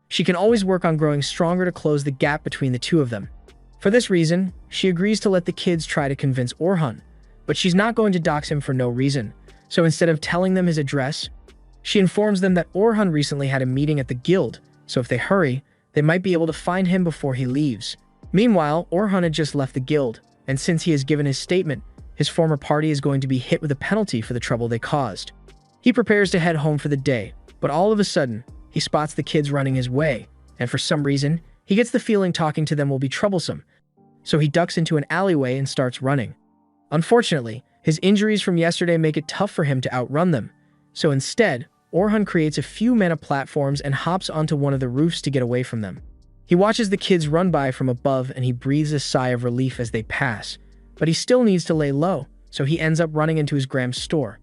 she can always work on growing stronger to close the gap between the two of them. For this reason, she agrees to let the kids try to convince Orhan, but she's not going to dox him for no reason, so instead of telling them his address, she informs them that Orhan recently had a meeting at the guild, so if they hurry, they might be able to find him before he leaves. Meanwhile, Orhan had just left the guild, and since he has given his statement, his former party is going to be hit with a penalty for the trouble they caused. He prepares to head home for the day, but all of a sudden, he spots the kids running his way, and for some reason, he gets the feeling talking to them will be troublesome, so he ducks into an alleyway and starts running. Unfortunately, his injuries from yesterday make it tough for him to outrun them, so instead, Orhan creates a few mana platforms and hops onto one of the roofs to get away from them. He watches the kids run by from above and he breathes a sigh of relief as they pass, but he still needs to lay low, so he ends up running into his Gram's store.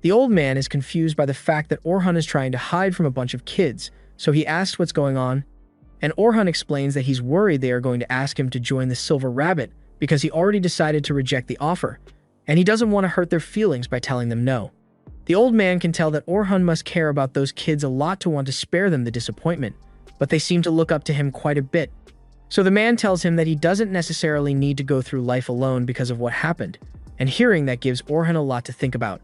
The old man is confused by the fact that Orhan is trying to hide from a bunch of kids, so he asks what's going on, and Orhan explains that he's worried they are going to ask him to join the Silver Rabbit because he already decided to reject the offer, and he doesn't want to hurt their feelings by telling them no. The old man can tell that Orhan must care about those kids a lot to want to spare them the disappointment, but they seem to look up to him quite a bit. So the man tells him that he doesn't necessarily need to go through life alone because of what happened, and hearing that gives Orhan a lot to think about.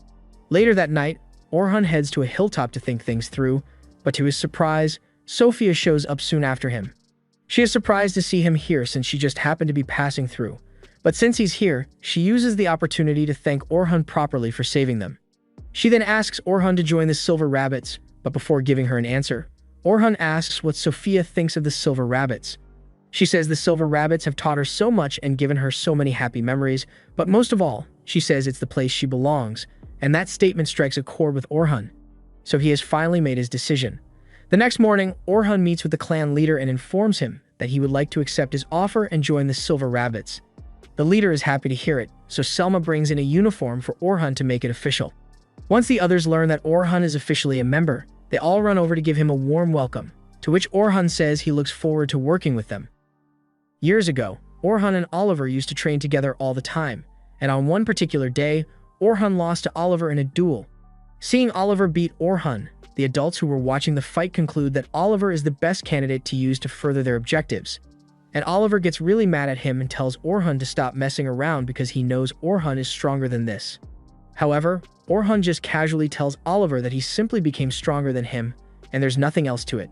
Later that night, Orhan heads to a hilltop to think things through, but to his surprise, Sophia shows up soon after him. She is surprised to see him here since she just happened to be passing through, but since he's here, she uses the opportunity to thank Orhan properly for saving them. She then asks Orhan to join the Silver Rabbits, but before giving her an answer, Orhan asks what Sophia thinks of the Silver Rabbits. She says the Silver Rabbits have taught her so much and given her so many happy memories, but most of all, she says it's the place she belongs, and that statement strikes a chord with Orhan. So he has finally made his decision. The next morning, Orhan meets with the clan leader and informs him that he would like to accept his offer and join the Silver Rabbits. The leader is happy to hear it, so Selma brings in a uniform for Orhan to make it official. Once the others learn that Orhan is officially a member, they all run over to give him a warm welcome, to which Orhan says he looks forward to working with them. Years ago, Orhan and Oliver used to train together all the time, and on one particular day, Orhan lost to Oliver in a duel. Seeing Oliver beat Orhan, the adults who were watching the fight conclude that Oliver is the best candidate to use to further their objectives. And Oliver gets really mad at him and tells Orhan to stop messing around because he knows Orhan is stronger than this. However, Orhan just casually tells Oliver that he simply became stronger than him, and there's nothing else to it.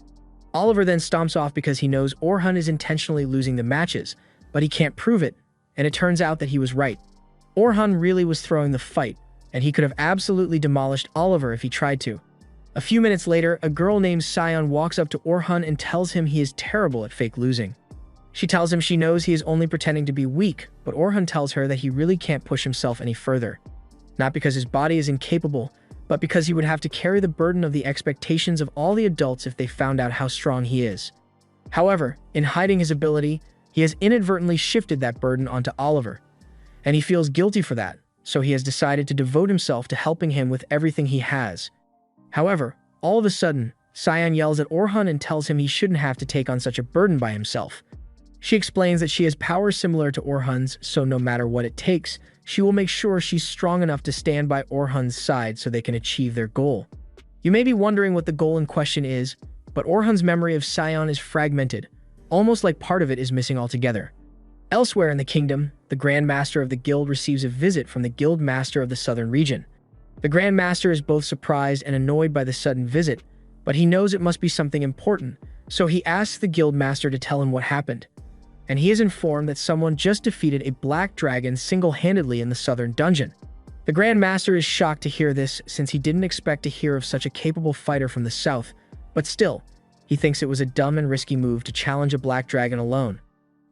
Oliver then stomps off because he knows Orhan is intentionally losing the matches, but he can't prove it, and it turns out that he was right. Orhan really was throwing the fight, and he could have absolutely demolished Oliver if he tried to. A few minutes later, a girl named Sion walks up to Orhan and tells him he is terrible at fake losing. She tells him she knows he is only pretending to be weak, but Orhan tells her that he really can't push himself any further. Not because his body is incapable, but because he would have to carry the burden of the expectations of all the adults if they found out how strong he is. However, in hiding his ability, he has inadvertently shifted that burden onto Oliver, and he feels guilty for that, so he has decided to devote himself to helping him with everything he has. However, All of a sudden, Cyan yells at Orhun and tells him he shouldn't have to take on such a burden by himself. She explains that she has powers similar to Orhun's, so no matter what it takes, she will make sure she's strong enough to stand by Orhun's side so they can achieve their goal. You may be wondering what the goal in question is, but Orhun's memory of Cyan is fragmented, almost like part of it is missing altogether. Elsewhere in the kingdom, the Grand Master of the guild receives a visit from the Guild Master of the southern region. The Grand Master is both surprised and annoyed by the sudden visit, but he knows it must be something important, so he asks the Guild Master to tell him what happened. And he is informed that someone just defeated a black dragon single-handedly in the southern dungeon. The Grand Master is shocked to hear this since he didn't expect to hear of such a capable fighter from the south, but still, he thinks it was a dumb and risky move to challenge a black dragon alone.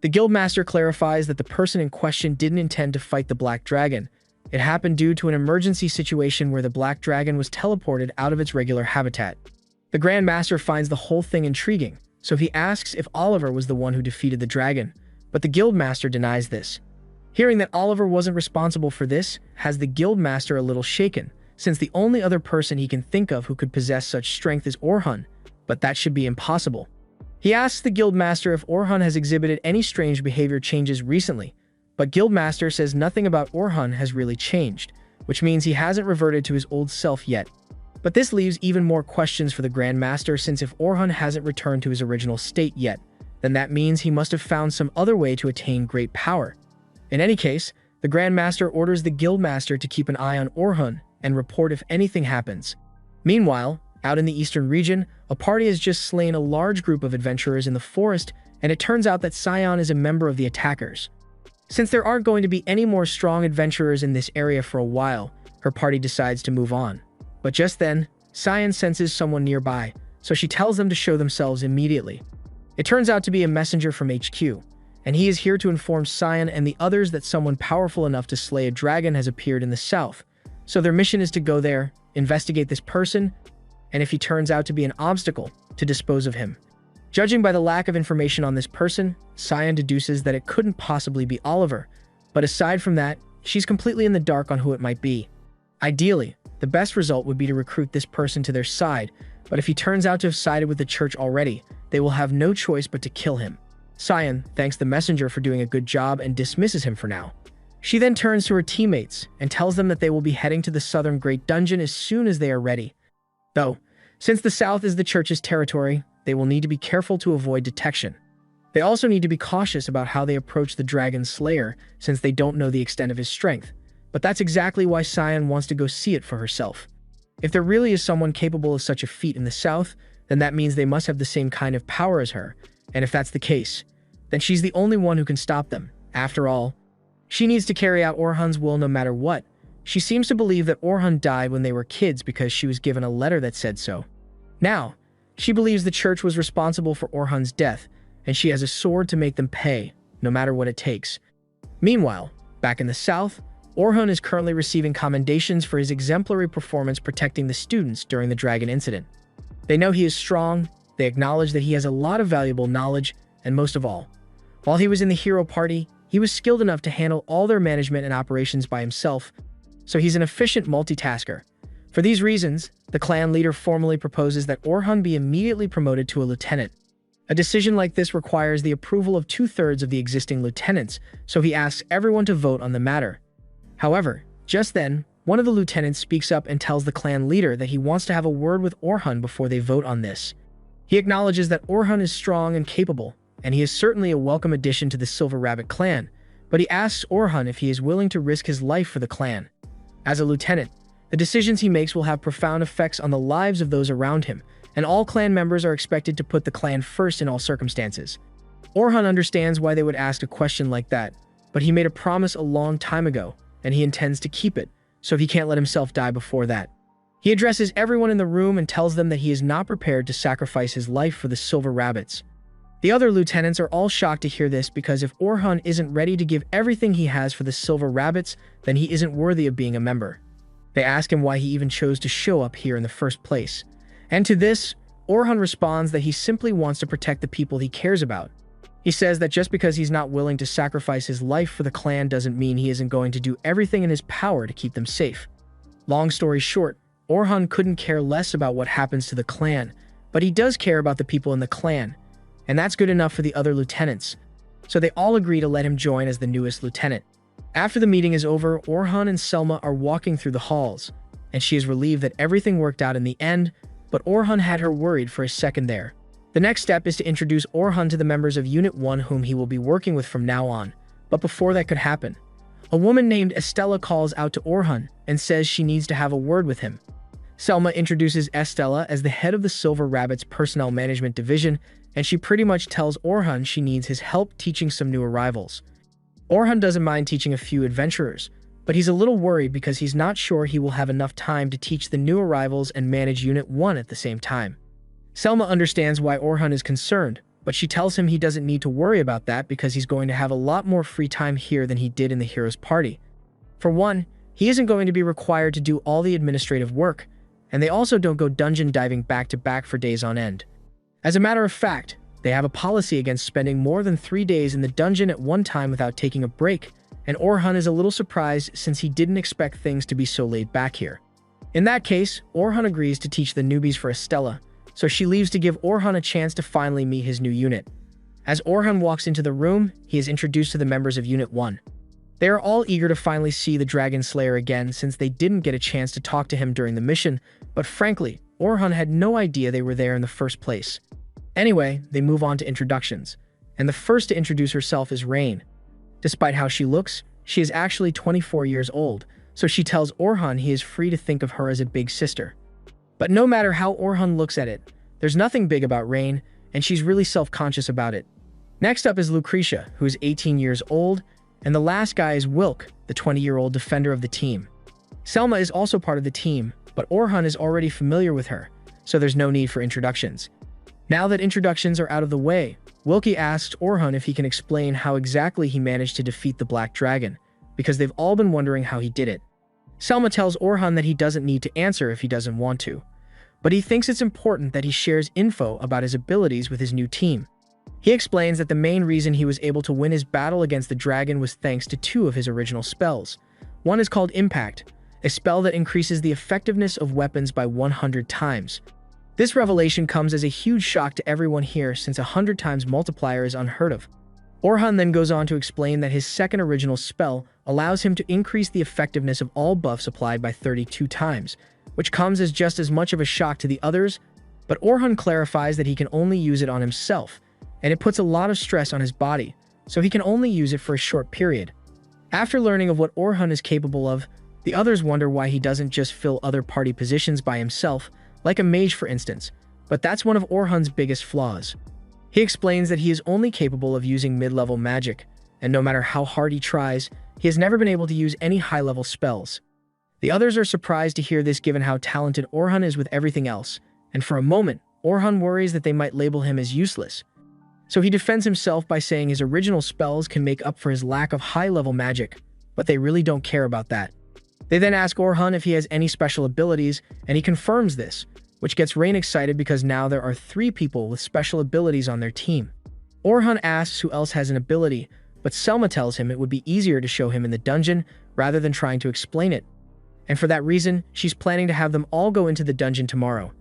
The Guildmaster clarifies that the person in question didn't intend to fight the black dragon. It happened due to an emergency situation where the black dragon was teleported out of its regular habitat. The Grand Master finds the whole thing intriguing, so he asks if Oliver was the one who defeated the dragon, but the Guildmaster denies this. Hearing that Oliver wasn't responsible for this has the Guildmaster a little shaken, since the only other person he can think of who could possess such strength is Orhun, but that should be impossible. He asks the Guildmaster if Orhun has exhibited any strange behavior changes recently, but Guildmaster says nothing about Orhun has really changed, which means he hasn't reverted to his old self yet. But this leaves even more questions for the Grand Master, since if Orhun hasn't returned to his original state yet, then that means he must have found some other way to attain great power. In any case, the Grand Master orders the Guildmaster to keep an eye on Orhun and report if anything happens. Meanwhile, out in the eastern region, a party has just slain a large group of adventurers in the forest, and it turns out that Cyan is a member of the attackers. Since there aren't going to be any more strong adventurers in this area for a while, her party decides to move on. But just then, Cyan senses someone nearby, so she tells them to show themselves immediately. It turns out to be a messenger from HQ, and he is here to inform Cyan and the others that someone powerful enough to slay a dragon has appeared in the south. So their mission is to go there, investigate this person, and if he turns out to be an obstacle, to dispose of him. Judging by the lack of information on this person, Cyan deduces that it couldn't possibly be Oliver, but aside from that, she's completely in the dark on who it might be. Ideally, the best result would be to recruit this person to their side, but if he turns out to have sided with the church already, they will have no choice but to kill him. Cyan thanks the messenger for doing a good job and dismisses him for now. She then turns to her teammates and tells them that they will be heading to the Southern Great Dungeon as soon as they are ready. Though, since the south is the church's territory, they will need to be careful to avoid detection. They also need to be cautious about how they approach the Dragon Slayer, since they don't know the extent of his strength. But that's exactly why Cyan wants to go see it for herself. If there really is someone capable of such a feat in the south, then that means they must have the same kind of power as her, and if that's the case, then she's the only one who can stop them. After all, she needs to carry out Orhun's will no matter what. She seems to believe that Orhun died when they were kids because she was given a letter that said so. Now, she believes the church was responsible for Orhun's death, and she has a sword to make them pay, no matter what it takes. Meanwhile, back in the south, Orhun is currently receiving commendations for his exemplary performance protecting the students during the dragon incident. They know he is strong, they acknowledge that he has a lot of valuable knowledge, and most of all, while he was in the hero party, he was skilled enough to handle all their management and operations by himself, so he's an efficient multitasker. For these reasons, the clan leader formally proposes that Orhun be immediately promoted to a lieutenant. A decision like this requires the approval of 2/3 of the existing lieutenants, so he asks everyone to vote on the matter. However, just then, one of the lieutenants speaks up and tells the clan leader that he wants to have a word with Orhun before they vote on this. He acknowledges that Orhun is strong and capable, and he is certainly a welcome addition to the Silver Rabbit clan, but he asks Orhun if he is willing to risk his life for the clan. As a lieutenant, the decisions he makes will have profound effects on the lives of those around him, and all clan members are expected to put the clan first in all circumstances. Orhun understands why they would ask a question like that, but he made a promise a long time ago, and he intends to keep it, so he can't let himself die before that. He addresses everyone in the room and tells them that he is not prepared to sacrifice his life for the Silver Rabbits. The other lieutenants are all shocked to hear this because if Orhun isn't ready to give everything he has for the Silver Rabbits, then he isn't worthy of being a member. They ask him why he even chose to show up here in the first place. And to this, Orhun responds that he simply wants to protect the people he cares about. He says that just because he's not willing to sacrifice his life for the clan doesn't mean he isn't going to do everything in his power to keep them safe. Long story short, Orhan couldn't care less about what happens to the clan, but he does care about the people in the clan, and that's good enough for the other lieutenants. So they all agree to let him join as the newest lieutenant. After the meeting is over, Orhan and Selma are walking through the halls, and she is relieved that everything worked out in the end, but Orhan had her worried for a second there. The next step is to introduce Orhan to the members of Unit 1 whom he will be working with from now on. But before that could happen, a woman named Estella calls out to Orhan and says she needs to have a word with him. Selma introduces Estella as the head of the Silver Rabbit's personnel management division, and she pretty much tells Orhan she needs his help teaching some new arrivals. Orhan doesn't mind teaching a few adventurers, but he's a little worried because he's not sure he will have enough time to teach the new arrivals and manage Unit 1 at the same time. Selma understands why Orhan is concerned, but she tells him he doesn't need to worry about that because he's going to have a lot more free time here than he did in the Heroes Party. For one, he isn't going to be required to do all the administrative work, and they also don't go dungeon diving back to back for days on end. As a matter of fact, they have a policy against spending more than 3 days in the dungeon at one time without taking a break, and Orhan is a little surprised since he didn't expect things to be so laid back here. In that case, Orhan agrees to teach the newbies for Estella, so she leaves to give Orhan a chance to finally meet his new unit. As Orhan walks into the room, he is introduced to the members of Unit 1. They are all eager to finally see the Dragon Slayer again since they didn't get a chance to talk to him during the mission, but frankly, Orhan had no idea they were there in the first place. Anyway, they move on to introductions, and the first to introduce herself is Rain. Despite how she looks, she is actually 24 years old, so she tells Orhan he is free to think of her as a big sister. But no matter how Orhan looks at it, there's nothing big about Rain, and she's really self-conscious about it. Next up is Lucretia, who is 18 years old, and the last guy is Wilk, the 20-year-old defender of the team. Selma is also part of the team, but Orhan is already familiar with her, so there's no need for introductions. Now that introductions are out of the way, Wilkie asks Orhan if he can explain how exactly he managed to defeat the Black Dragon, because they've all been wondering how he did it. Selma tells Orhan that he doesn't need to answer if he doesn't want to, but he thinks it's important that he shares info about his abilities with his new team. He explains that the main reason he was able to win his battle against the dragon was thanks to 2 of his original spells. One is called Impact, a spell that increases the effectiveness of weapons by 100 times. This revelation comes as a huge shock to everyone here since 100 times multiplier is unheard of. Orhan then goes on to explain that his second original spell allows him to increase the effectiveness of all buffs applied by 32 times, which comes as just as much of a shock to the others, but Orhan clarifies that he can only use it on himself, and it puts a lot of stress on his body, so he can only use it for a short period. After learning of what Orhan is capable of, the others wonder why he doesn't just fill other party positions by himself, like a mage for instance, but that's one of Orhan's biggest flaws. He explains that he is only capable of using mid-level magic, and no matter how hard he tries, he has never been able to use any high-level spells. The others are surprised to hear this given how talented Orhan is with everything else, and for a moment, Orhan worries that they might label him as useless. So he defends himself by saying his original spells can make up for his lack of high-level magic, but they really don't care about that. They then ask Orhan if he has any special abilities, and he confirms this, which gets Rain excited because now there are 3 people with special abilities on their team. Orhan asks who else has an ability, but Selma tells him it would be easier to show him in the dungeon rather than trying to explain it. And for that reason, she's planning to have them all go into the dungeon tomorrow.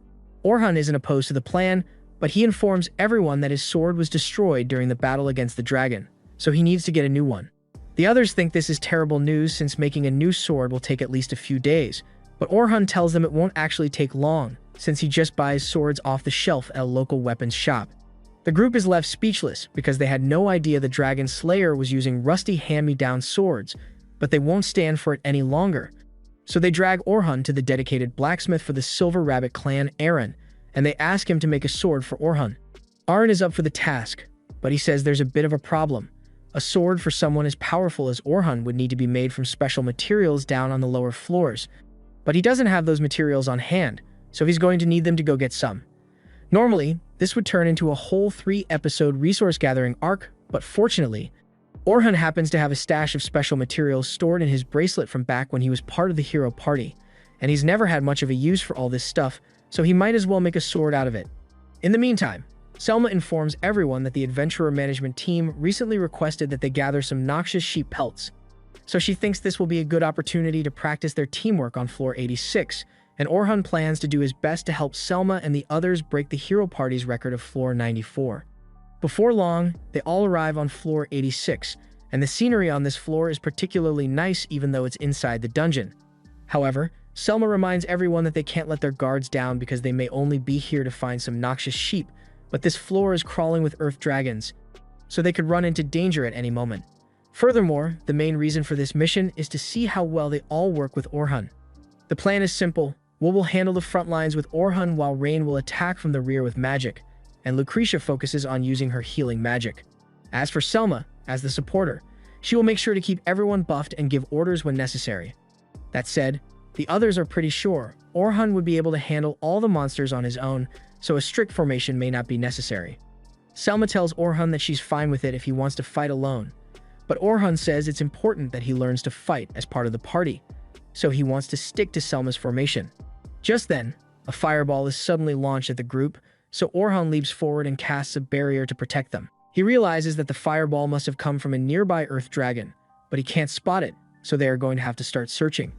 Orhan isn't opposed to the plan, but he informs everyone that his sword was destroyed during the battle against the dragon, so he needs to get a new one. The others think this is terrible news since making a new sword will take at least a few days, but Orhan tells them it won't actually take long, since he just buys swords off the shelf at a local weapons shop. The group is left speechless because they had no idea the Dragon Slayer was using rusty hand-me-down swords, but they won't stand for it any longer. So they drag Orhan to the dedicated blacksmith for the Silver Rabbit clan, Aaron, and they ask him to make a sword for Orhan. Aaron is up for the task, but he says there's a bit of a problem. A sword for someone as powerful as Orhan would need to be made from special materials down on the lower floors, but he doesn't have those materials on hand, so he's going to need them to go get some. Normally, this would turn into a whole 3-episode resource-gathering arc, but fortunately, Orhan happens to have a stash of special materials stored in his bracelet from back when he was part of the hero party, and he's never had much of a use for all this stuff, so he might as well make a sword out of it. In the meantime, Selma informs everyone that the Adventurer Management team recently requested that they gather some noxious sheep pelts, so she thinks this will be a good opportunity to practice their teamwork on floor 86, and Orhan plans to do his best to help Selma and the others break the hero party's record of floor 94. Before long, they all arrive on floor 86, and the scenery on this floor is particularly nice even though it's inside the dungeon. However, Selma reminds everyone that they can't let their guards down because they may only be here to find some noxious sheep, but this floor is crawling with earth dragons, so they could run into danger at any moment. Furthermore, the main reason for this mission is to see how well they all work with Orhan. The plan is simple. Will handle the front lines with Orhan while Rain will attack from the rear with magic, and Lucretia focuses on using her healing magic. As for Selma, as the supporter, she will make sure to keep everyone buffed and give orders when necessary. That said, the others are pretty sure Orhan would be able to handle all the monsters on his own, so a strict formation may not be necessary. Selma tells Orhan that she's fine with it if he wants to fight alone, but Orhan says it's important that he learns to fight as part of the party, so he wants to stick to Selma's formation. Just then, a fireball is suddenly launched at the group, so Orhan leaps forward and casts a barrier to protect them. He realizes that the fireball must have come from a nearby earth dragon, but he can't spot it, so they are going to have to start searching.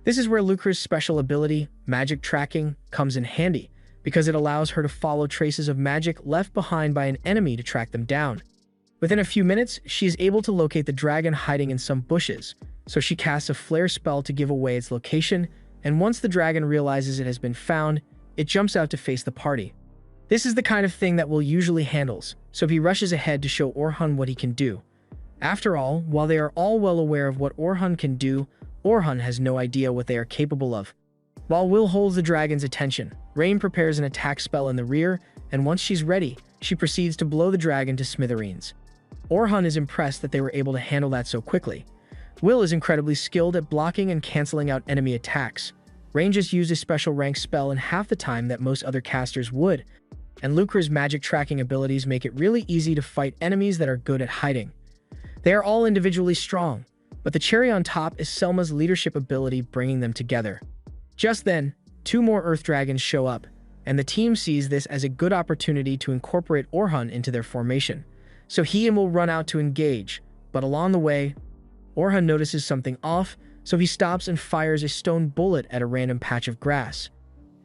This is where Lucre's special ability, magic tracking, comes in handy, because it allows her to follow traces of magic left behind by an enemy to track them down. Within a few minutes, she is able to locate the dragon hiding in some bushes, so she casts a flare spell to give away its location, and once the dragon realizes it has been found, it jumps out to face the party. This is the kind of thing that Will usually handles, so he rushes ahead to show Orhan what he can do. After all, while they are all well aware of what Orhan can do, Orhan has no idea what they are capable of. While Will holds the dragon's attention, Rain prepares an attack spell in the rear, and once she's ready, she proceeds to blow the dragon to smithereens. Orhan is impressed that they were able to handle that so quickly. Will is incredibly skilled at blocking and canceling out enemy attacks. Rain just used a special rank spell in half the time that most other casters would, and Lucre's magic tracking abilities make it really easy to fight enemies that are good at hiding. They are all individually strong, but the cherry on top is Selma's leadership ability bringing them together. Just then, 2 more earth dragons show up, and the team sees this as a good opportunity to incorporate Orhan into their formation. So he and Will run out to engage, but along the way, Orhan notices something off, so he stops and fires a stone bullet at a random patch of grass.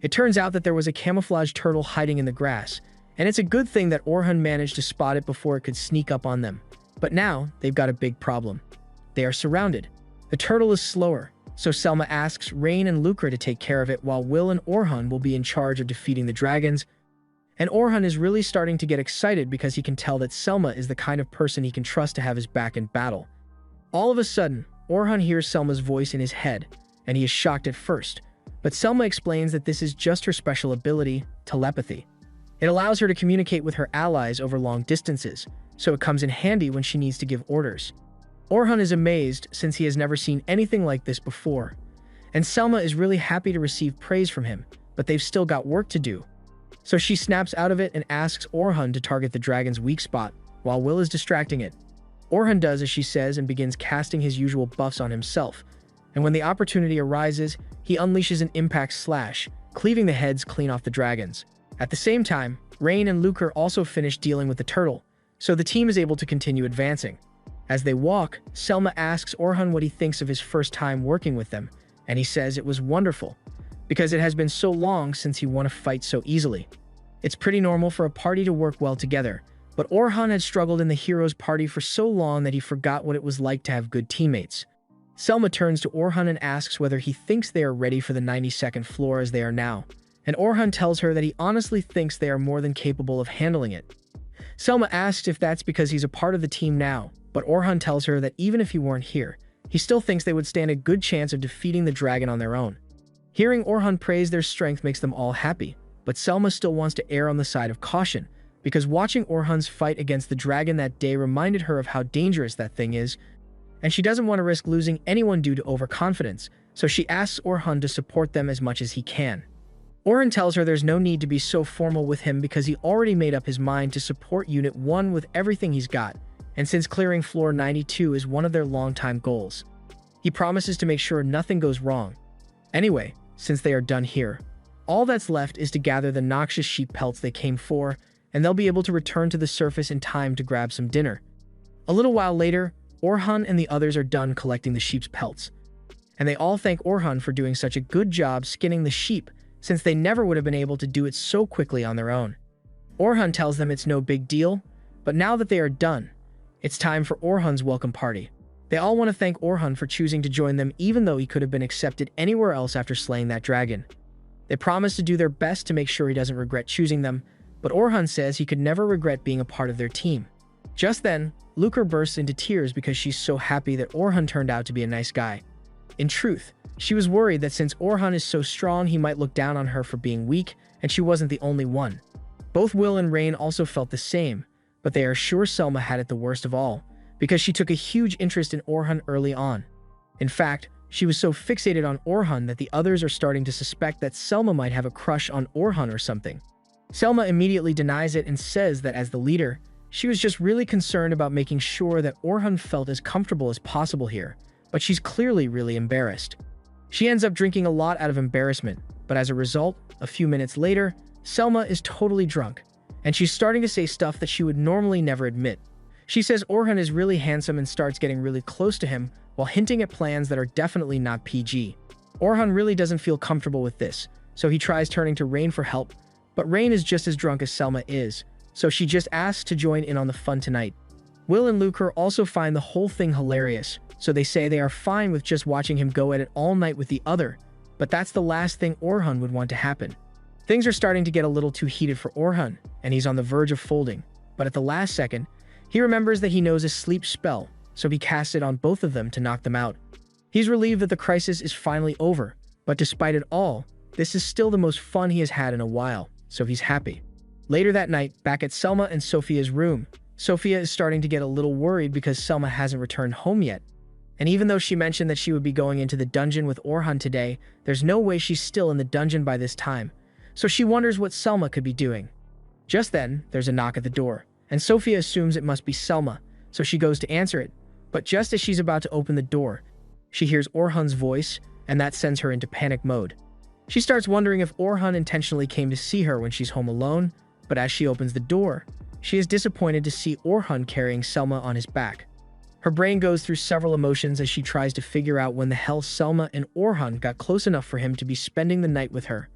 It turns out that there was a camouflaged turtle hiding in the grass, and it's a good thing that Orhan managed to spot it before it could sneak up on them. But now, they've got a big problem. They are surrounded. The turtle is slower, so Selma asks Rain and Lucre to take care of it while Will and Orhan will be in charge of defeating the dragons. And Orhan is really starting to get excited because he can tell that Selma is the kind of person he can trust to have his back in battle. All of a sudden, Orhan hears Selma's voice in his head, and he is shocked at first. But Selma explains that this is just her special ability, telepathy. It allows her to communicate with her allies over long distances, so it comes in handy when she needs to give orders. Orhan is amazed since he has never seen anything like this before, and Selma is really happy to receive praise from him, but they've still got work to do. So she snaps out of it and asks Orhan to target the dragon's weak spot, while Will is distracting it. Orhan does as she says and begins casting his usual buffs on himself, and when the opportunity arises, he unleashes an impact slash, cleaving the heads clean off the dragons. At the same time, Rain and Lucre also finish dealing with the turtle, so the team is able to continue advancing. As they walk, Selma asks Orhan what he thinks of his first time working with them, and he says it was wonderful, because it has been so long since he won a fight so easily. It's pretty normal for a party to work well together, but Orhan had struggled in the hero's party for so long that he forgot what it was like to have good teammates. Selma turns to Orhan and asks whether he thinks they are ready for the 92nd floor as they are now, and Orhan tells her that he honestly thinks they are more than capable of handling it. Selma asks if that's because he's a part of the team now, but Orhan tells her that even if he weren't here, he still thinks they would stand a good chance of defeating the dragon on their own. Hearing Orhan praise their strength makes them all happy, but Selma still wants to err on the side of caution, because watching Orhan's fight against the dragon that day reminded her of how dangerous that thing is, and she doesn't want to risk losing anyone due to overconfidence, so she asks Orhan to support them as much as he can. Orhan tells her there's no need to be so formal with him because he already made up his mind to support Unit 1 with everything he's got, and since clearing floor 92 is one of their long-time goals. He promises to make sure nothing goes wrong. Anyway, since they are done here, all that's left is to gather the noxious sheep pelts they came for, and they'll be able to return to the surface in time to grab some dinner. A little while later, Orhan and the others are done collecting the sheep's pelts. and they all thank Orhan for doing such a good job skinning the sheep, since they never would have been able to do it so quickly on their own. Orhan tells them it's no big deal, but now that they are done, it's time for Orhan's welcome party. They all want to thank Orhan for choosing to join them even though he could have been accepted anywhere else after slaying that dragon. They promise to do their best to make sure he doesn't regret choosing them, but Orhan says he could never regret being a part of their team. Just then, Lucre bursts into tears because she's so happy that Orhan turned out to be a nice guy. In truth, she was worried that since Orhan is so strong, he might look down on her for being weak, and she wasn't the only one. Both Will and Rain also felt the same, but they are sure Selma had it the worst of all, because she took a huge interest in Orhan early on. In fact, she was so fixated on Orhan that the others are starting to suspect that Selma might have a crush on Orhan or something. Selma immediately denies it and says that as the leader, she was just really concerned about making sure that Orhan felt as comfortable as possible here, but she's clearly really embarrassed. She ends up drinking a lot out of embarrassment, but as a result, a few minutes later, Selma is totally drunk, and she's starting to say stuff that she would normally never admit. She says Orhan is really handsome and starts getting really close to him while hinting at plans that are definitely not PG. Orhan really doesn't feel comfortable with this, so he tries turning to Rain for help, but Rain is just as drunk as Selma is, so she just asks to join in on the fun tonight. Will and Lucre also find the whole thing hilarious, so they say they are fine with just watching him go at it all night with the other, but that's the last thing Orhan would want to happen. Things are starting to get a little too heated for Orhan, and he's on the verge of folding, but at the last second, he remembers that he knows a sleep spell, so he casts it on both of them to knock them out. He's relieved that the crisis is finally over, but despite it all, this is still the most fun he has had in a while, so he's happy. Later that night, back at Selma and Sophia's room, Sophia is starting to get a little worried because Selma hasn't returned home yet. And even though she mentioned that she would be going into the dungeon with Orhan today, there's no way she's still in the dungeon by this time, so she wonders what Selma could be doing. Just then, there's a knock at the door, and Sophia assumes it must be Selma, so she goes to answer it. But just as she's about to open the door, she hears Orhan's voice, and that sends her into panic mode. She starts wondering if Orhan intentionally came to see her when she's home alone, but as she opens the door, she is disappointed to see Orhan carrying Selma on his back. Her brain goes through several emotions as she tries to figure out when the hell Selma and Orhan got close enough for him to be spending the night with her.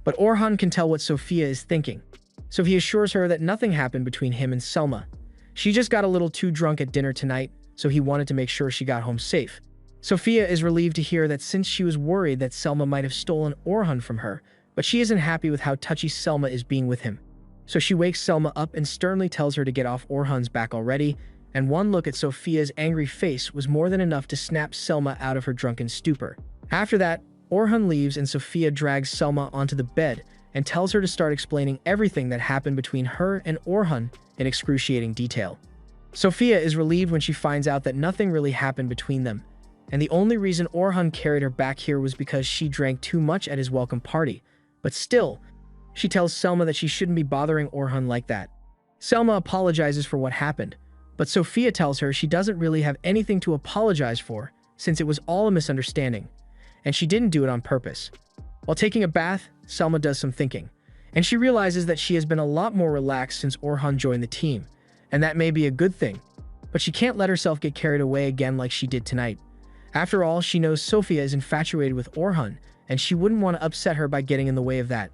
But Orhan can tell what Sophia is thinking, so he assures her that nothing happened between him and Selma. She just got a little too drunk at dinner tonight, so he wanted to make sure she got home safe. Sophia is relieved to hear that since she was worried that Selma might have stolen Orhan from her, but she isn't happy with how touchy Selma is being with him. So she wakes Selma up and sternly tells her to get off Orhan's back already, and one look at Sophia's angry face was more than enough to snap Selma out of her drunken stupor. After that, Orhan leaves and Sophia drags Selma onto the bed and tells her to start explaining everything that happened between her and Orhan in excruciating detail. Sophia is relieved when she finds out that nothing really happened between them, and the only reason Orhan carried her back here was because she drank too much at his welcome party. But still, she tells Selma that she shouldn't be bothering Orhan like that. Selma apologizes for what happened, but Sophia tells her she doesn't really have anything to apologize for since it was all a misunderstanding, and she didn't do it on purpose. While taking a bath, Selma does some thinking, and she realizes that she has been a lot more relaxed since Orhan joined the team, and that may be a good thing, but she can't let herself get carried away again like she did tonight. After all, she knows Sophia is infatuated with Orhan, and she wouldn't want to upset her by getting in the way of that.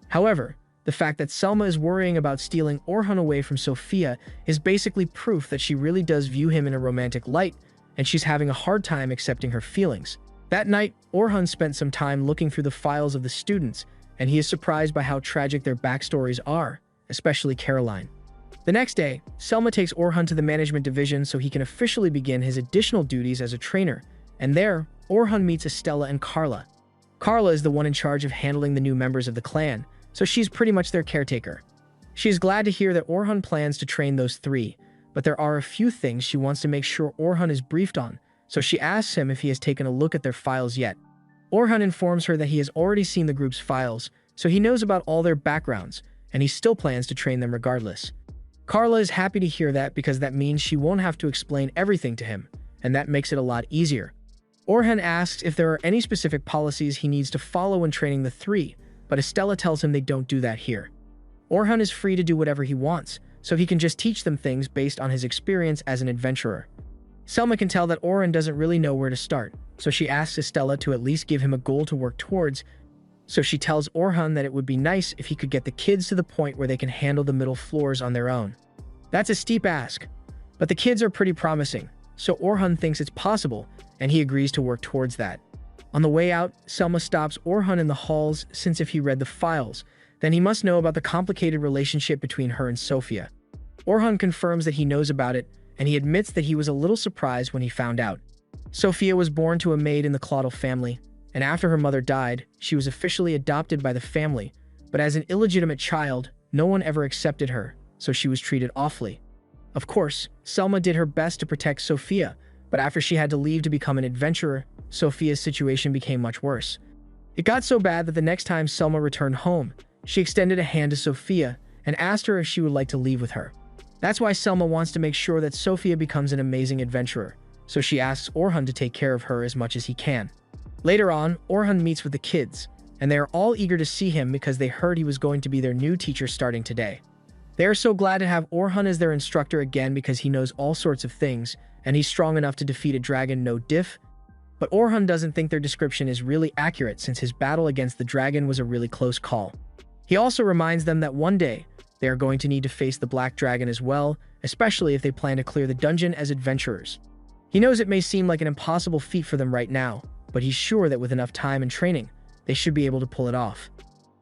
However, the fact that Selma is worrying about stealing Orhan away from Sophia is basically proof that she really does view him in a romantic light, and she's having a hard time accepting her feelings. That night, Orhan spent some time looking through the files of the students, and he is surprised by how tragic their backstories are, especially Caroline. The next day, Selma takes Orhan to the management division so he can officially begin his additional duties as a trainer, and there, Orhan meets Estella and Carla. Carla is the one in charge of handling the new members of the clan, so she's pretty much their caretaker. She is glad to hear that Orhan plans to train those three, but there are a few things she wants to make sure Orhan is briefed on, so she asks him if he has taken a look at their files yet. Orhan informs her that he has already seen the group's files, so he knows about all their backgrounds, and he still plans to train them regardless. Carla is happy to hear that because that means she won't have to explain everything to him, and that makes it a lot easier. Orhan asks if there are any specific policies he needs to follow when training the three, but Estella tells him they don't do that here. Orhan is free to do whatever he wants, so he can just teach them things based on his experience as an adventurer. Selma can tell that Orhan doesn't really know where to start, so she asks Estella to at least give him a goal to work towards. So she tells Orhan that it would be nice if he could get the kids to the point where they can handle the middle floors on their own. That's a steep ask, but the kids are pretty promising, so Orhan thinks it's possible, and he agrees to work towards that. On the way out, Selma stops Orhan in the halls since if he read the files, then he must know about the complicated relationship between her and Sofia. Orhan confirms that he knows about it, and he admits that he was a little surprised when he found out. Sofia was born to a maid in the Claudel family, and after her mother died, she was officially adopted by the family, but as an illegitimate child, no one ever accepted her, so she was treated awfully. Of course, Selma did her best to protect Sofia, but after she had to leave to become an adventurer, Sofia's situation became much worse. It got so bad that the next time Selma returned home, she extended a hand to Sofia and asked her if she would like to leave with her. That's why Selma wants to make sure that Sofia becomes an amazing adventurer, so she asks Orhan to take care of her as much as he can. Later on, Orhan meets with the kids, and they are all eager to see him because they heard he was going to be their new teacher starting today. They are so glad to have Orhan as their instructor again because he knows all sorts of things, and he's strong enough to defeat a dragon no diff. But Orhan doesn't think their description is really accurate since his battle against the dragon was a really close call. He also reminds them that one day, they are going to need to face the Black Dragon as well, especially if they plan to clear the dungeon as adventurers. He knows it may seem like an impossible feat for them right now, but he's sure that with enough time and training, they should be able to pull it off.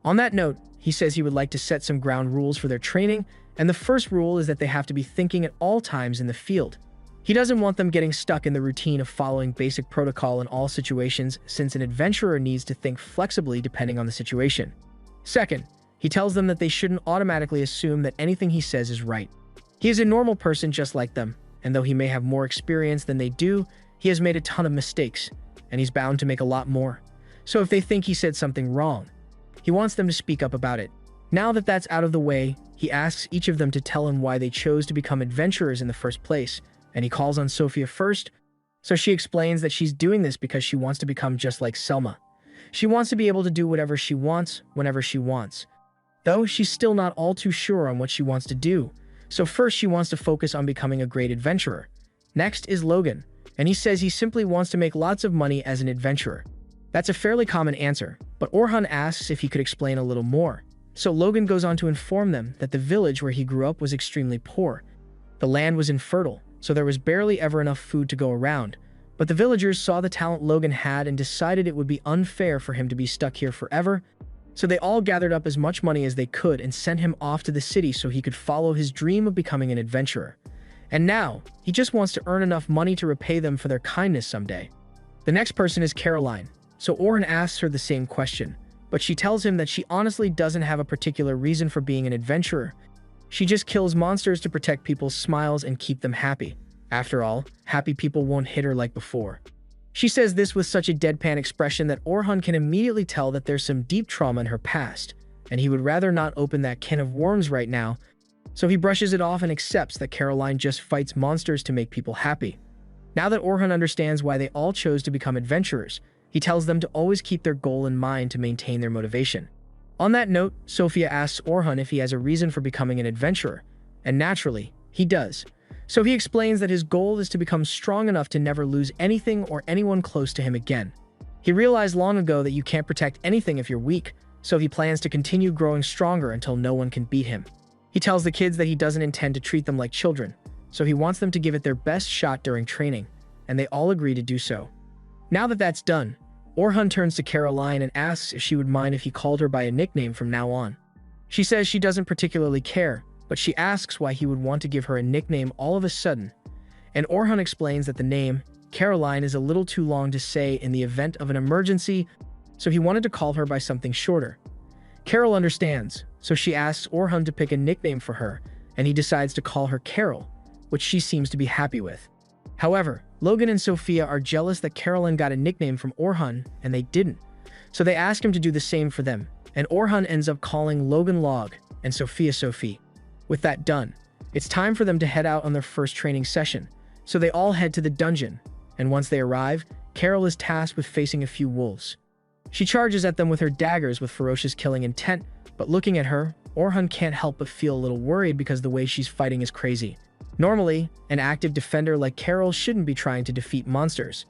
On that note, he says he would like to set some ground rules for their training, and the first rule is that they have to be thinking at all times in the field. He doesn't want them getting stuck in the routine of following basic protocol in all situations since an adventurer needs to think flexibly depending on the situation. Second, he tells them that they shouldn't automatically assume that anything he says is right. He is a normal person just like them, and though he may have more experience than they do, he has made a ton of mistakes, and he's bound to make a lot more. So if they think he said something wrong, he wants them to speak up about it. Now that that's out of the way, he asks each of them to tell him why they chose to become adventurers in the first place, and he calls on Sofia first, so she explains that she's doing this because she wants to become just like Selma. She wants to be able to do whatever she wants, whenever she wants. Though she's still not all too sure on what she wants to do, so first she wants to focus on becoming a great adventurer. Next is Logan, and he says he simply wants to make lots of money as an adventurer. That's a fairly common answer, but Orhan asks if he could explain a little more. So Logan goes on to inform them that the village where he grew up was extremely poor. The land was infertile, so there was barely ever enough food to go around, but the villagers saw the talent Logan had and decided it would be unfair for him to be stuck here forever, so they all gathered up as much money as they could and sent him off to the city so he could follow his dream of becoming an adventurer. And now, he just wants to earn enough money to repay them for their kindness someday. The next person is Caroline, so Orhan asks her the same question, but she tells him that she honestly doesn't have a particular reason for being an adventurer. She just kills monsters to protect people's smiles and keep them happy. After all, happy people won't hit her like before. She says this with such a deadpan expression that Orhan can immediately tell that there's some deep trauma in her past, and he would rather not open that can of worms right now, so he brushes it off and accepts that Caroline just fights monsters to make people happy. Now that Orhan understands why they all chose to become adventurers, he tells them to always keep their goal in mind to maintain their motivation. On that note, Sofia asks Orhan if he has a reason for becoming an adventurer, and naturally, he does. So he explains that his goal is to become strong enough to never lose anything or anyone close to him again. He realized long ago that you can't protect anything if you're weak, so he plans to continue growing stronger until no one can beat him. He tells the kids that he doesn't intend to treat them like children, so he wants them to give it their best shot during training, and they all agree to do so. Now that that's done, Orhan turns to Caroline and asks if she would mind if he called her by a nickname from now on. She says she doesn't particularly care, but she asks why he would want to give her a nickname all of a sudden, and Orhan explains that the name, Caroline, is a little too long to say in the event of an emergency, so he wanted to call her by something shorter. Carol understands, so she asks Orhan to pick a nickname for her, and he decides to call her Carol, which she seems to be happy with. However, Logan and Sofia are jealous that Caroline got a nickname from Orhan, and they didn't, so they ask him to do the same for them, and Orhan ends up calling Logan Log and Sofia Sophie. With that done, it's time for them to head out on their first training session, so they all head to the dungeon, and once they arrive, Carol is tasked with facing a few wolves. She charges at them with her daggers with ferocious killing intent, but looking at her, Orhan can't help but feel a little worried because the way she's fighting is crazy. Normally, an active defender like Carol shouldn't be trying to defeat monsters.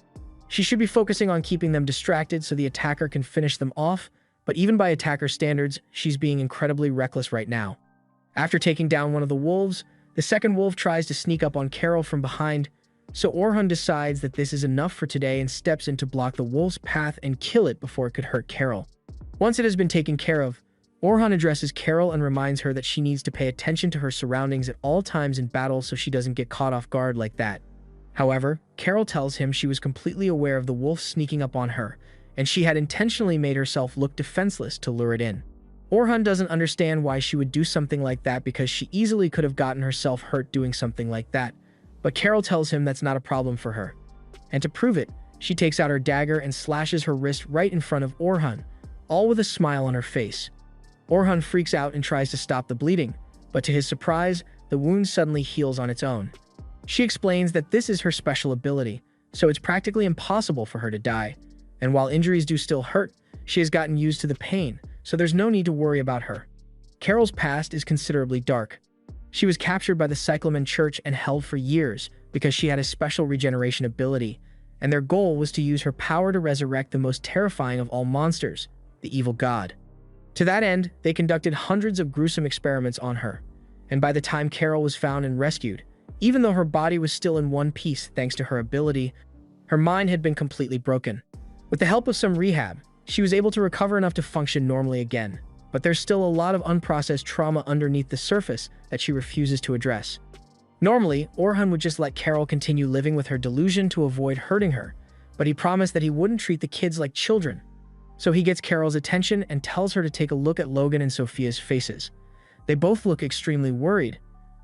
She should be focusing on keeping them distracted so the attacker can finish them off, but even by attacker standards, she's being incredibly reckless right now. After taking down one of the wolves, the second wolf tries to sneak up on Carol from behind, so Orhun decides that this is enough for today and steps in to block the wolf's path and kill it before it could hurt Carol. Once it has been taken care of, Orhun addresses Carol and reminds her that she needs to pay attention to her surroundings at all times in battle so she doesn't get caught off guard like that. However, Carol tells him she was completely aware of the wolf sneaking up on her, and she had intentionally made herself look defenseless to lure it in. Orhun doesn't understand why she would do something like that because she easily could have gotten herself hurt doing something like that, but Carol tells him that's not a problem for her. And to prove it, she takes out her dagger and slashes her wrist right in front of Orhun, all with a smile on her face. Orhun freaks out and tries to stop the bleeding, but to his surprise, the wound suddenly heals on its own. She explains that this is her special ability, so it's practically impossible for her to die, and while injuries do still hurt, she has gotten used to the pain, so there's no need to worry about her. Carol's past is considerably dark. She was captured by the Cyclamen Church and held for years because she had a special regeneration ability, and their goal was to use her power to resurrect the most terrifying of all monsters, the evil god. To that end, they conducted hundreds of gruesome experiments on her, and by the time Carol was found and rescued, even though her body was still in one piece thanks to her ability, her mind had been completely broken. With the help of some rehab, she was able to recover enough to function normally again, but there's still a lot of unprocessed trauma underneath the surface that she refuses to address. Normally, Orhun would just let Carol continue living with her delusion to avoid hurting her, but he promised that he wouldn't treat the kids like children. So he gets Carol's attention and tells her to take a look at Logan and Sophia's faces. They both look extremely worried,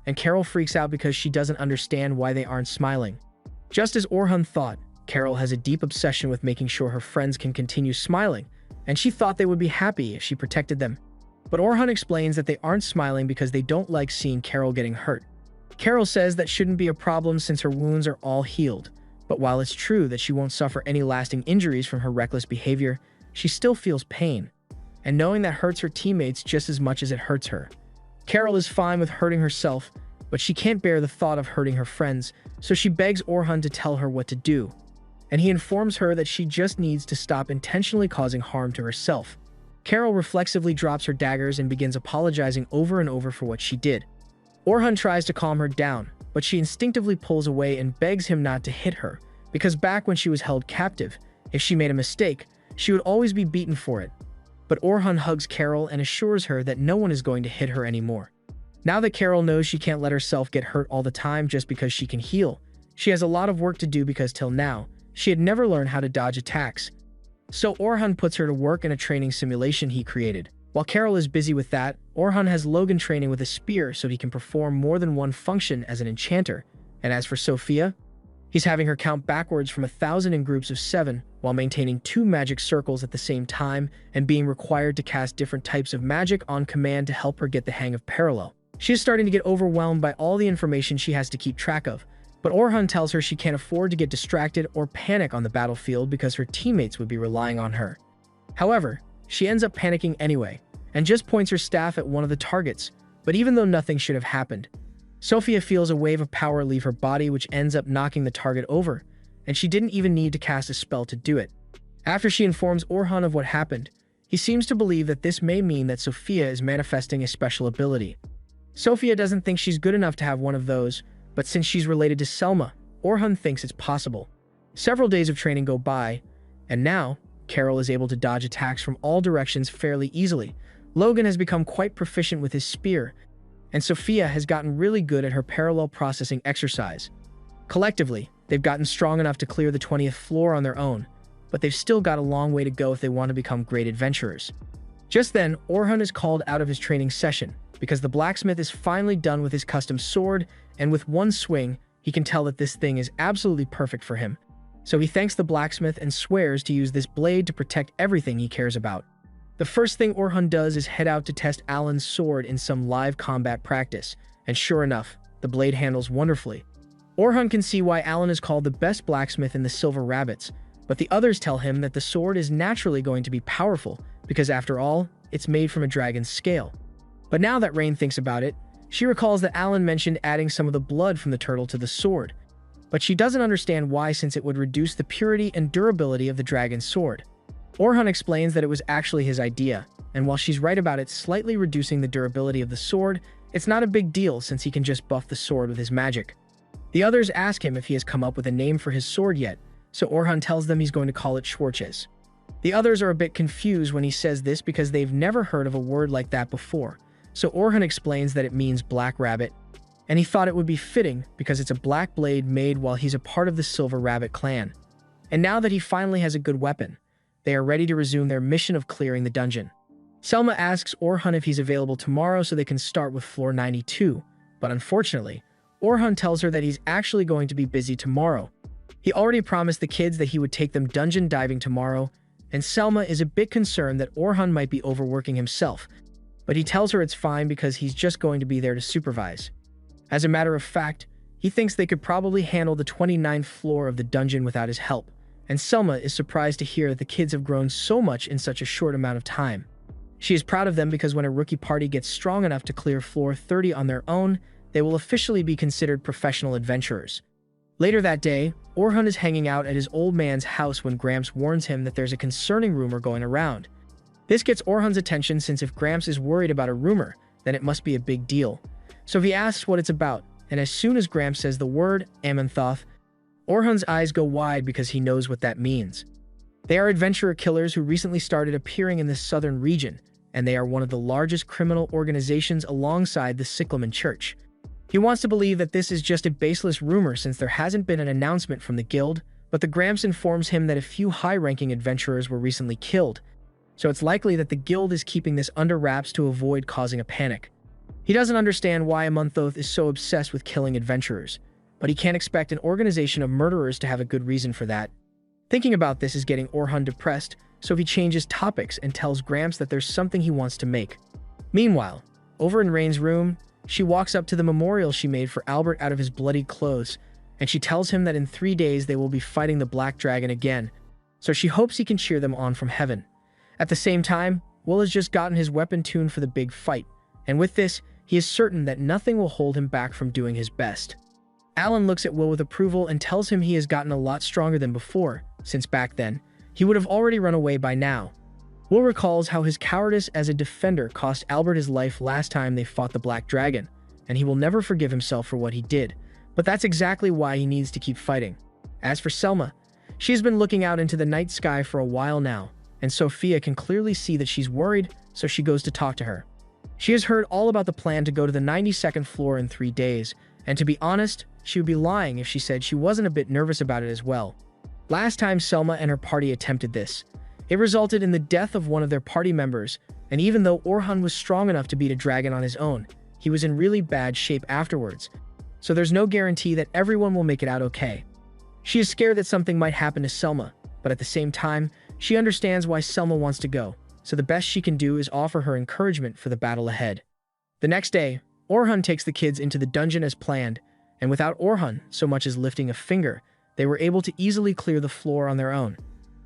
and Carol freaks out because she doesn't understand why they aren't smiling. Just as Orhun thought, Carol has a deep obsession with making sure her friends can continue smiling, and she thought they would be happy if she protected them. But Orhun explains that they aren't smiling because they don't like seeing Carol getting hurt. Carol says that shouldn't be a problem since her wounds are all healed, but while it's true that she won't suffer any lasting injuries from her reckless behavior, she still feels pain, and knowing that hurts her teammates just as much as it hurts her. Carol is fine with hurting herself, but she can't bear the thought of hurting her friends, so she begs Orhun to tell her what to do, and he informs her that she just needs to stop intentionally causing harm to herself. Carol reflexively drops her daggers and begins apologizing over and over for what she did. Orhun tries to calm her down, but she instinctively pulls away and begs him not to hit her, because back when she was held captive, if she made a mistake, she would always be beaten for it. But Orhun hugs Carol and assures her that no one is going to hit her anymore. Now that Carol knows she can't let herself get hurt all the time just because she can heal, she has a lot of work to do because till now, she had never learned how to dodge attacks. So Orhun puts her to work in a training simulation he created. While Carol is busy with that, Orhun has Logan training with a spear so he can perform more than one function as an enchanter. And as for Sophia, he's having her count backwards from 1,000 in groups of 7 while maintaining 2 magic circles at the same time and being required to cast different types of magic on command to help her get the hang of parallel. She is starting to get overwhelmed by all the information she has to keep track of, but Orhun tells her she can't afford to get distracted or panic on the battlefield because her teammates would be relying on her. However, she ends up panicking anyway, and just points her staff at one of the targets, but even though nothing should have happened, Sophia feels a wave of power leave her body which ends up knocking the target over, and she didn't even need to cast a spell to do it. After she informs Orhun of what happened, he seems to believe that this may mean that Sophia is manifesting a special ability. Sophia doesn't think she's good enough to have one of those, but since she's related to Selma, Orhun thinks it's possible. Several days of training go by, and now, Carol is able to dodge attacks from all directions fairly easily. Logan has become quite proficient with his spear, and Sophia has gotten really good at her parallel processing exercise. Collectively, they've gotten strong enough to clear the 20th floor on their own, but they've still got a long way to go if they want to become great adventurers. Just then, Orhun is called out of his training session, because the blacksmith is finally done with his custom sword, and with one swing, he can tell that this thing is absolutely perfect for him. So he thanks the blacksmith and swears to use this blade to protect everything he cares about. The first thing Orhun does is head out to test Alan's sword in some live combat practice, and sure enough, the blade handles wonderfully. Orhun can see why Alan is called the best blacksmith in the Silver Rabbits, but the others tell him that the sword is naturally going to be powerful, because after all, it's made from a dragon's scale. But now that Rain thinks about it, She recalls that Alan mentioned adding some of the blood from the turtle to the sword, but she doesn't understand why, since it would reduce the purity and durability of the dragon's sword. Orhan explains that it was actually his idea, and while she's right about it slightly reducing the durability of the sword, it's not a big deal since he can just buff the sword with his magic. The others ask him if he has come up with a name for his sword yet, so Orhan tells them he's going to call it Schwarzes. The others are a bit confused when he says this because they've never heard of a word like that before, so Orhan explains that it means black rabbit, and he thought it would be fitting because it's a black blade made while he's a part of the Silver Rabbit clan. And now that he finally has a good weapon, they are ready to resume their mission of clearing the dungeon. Selma asks Orhan if he's available tomorrow so they can start with floor 92, but unfortunately, Orhan tells her that he's actually going to be busy tomorrow. He already promised the kids that he would take them dungeon diving tomorrow, and Selma is a bit concerned that Orhan might be overworking himself, but he tells her it's fine because he's just going to be there to supervise. As a matter of fact, he thinks they could probably handle the 29th floor of the dungeon without his help, and Selma is surprised to hear that the kids have grown so much in such a short amount of time. She is proud of them because when a rookie party gets strong enough to clear floor 30 on their own, they will officially be considered professional adventurers. Later that day, Orhan is hanging out at his old man's house when Gramps warns him that there's a concerning rumor going around. This gets Orhan's attention since if Gramps is worried about a rumor, then it must be a big deal. So he asks what it's about, and as soon as Gramps says the word Amanthoth, Orhan's eyes go wide because he knows what that means. They are adventurer killers who recently started appearing in this southern region, and they are one of the largest criminal organizations alongside the Cyclamen Church. He wants to believe that this is just a baseless rumor since there hasn't been an announcement from the guild, but the Gramps informs him that a few high-ranking adventurers were recently killed, so it's likely that the guild is keeping this under wraps to avoid causing a panic. He doesn't understand why Amanthoth is so obsessed with killing adventurers, but he can't expect an organization of murderers to have a good reason for that. Thinking about this is getting Orhan depressed, so he changes topics and tells Gramps that there's something he wants to make. Meanwhile, over in Rain's room, she walks up to the memorial she made for Albert out of his bloodied clothes, and she tells him that in 3 days they will be fighting the Black Dragon again, so she hopes he can cheer them on from heaven. At the same time, Will has just gotten his weapon tuned for the big fight, and with this, he is certain that nothing will hold him back from doing his best. Alan looks at Will with approval and tells him he has gotten a lot stronger than before, since back then, he would have already run away by now. Will recalls how his cowardice as a defender cost Albert his life last time they fought the Black Dragon, and he will never forgive himself for what he did, but that's exactly why he needs to keep fighting. As for Selma, she has been looking out into the night sky for a while now, and Sophia can clearly see that she's worried, so she goes to talk to her. She has heard all about the plan to go to the 92nd floor in 3 days, and to be honest, she would be lying if she said she wasn't a bit nervous about it as well. Last time Selma and her party attempted this, it resulted in the death of one of their party members, and even though Orhan was strong enough to beat a dragon on his own, he was in really bad shape afterwards, so there's no guarantee that everyone will make it out okay. She is scared that something might happen to Selma, but at the same time, she understands why Selma wants to go, so the best she can do is offer her encouragement for the battle ahead. The next day, Orhan takes the kids into the dungeon as planned, and without Orhan so much as lifting a finger, they were able to easily clear the floor on their own.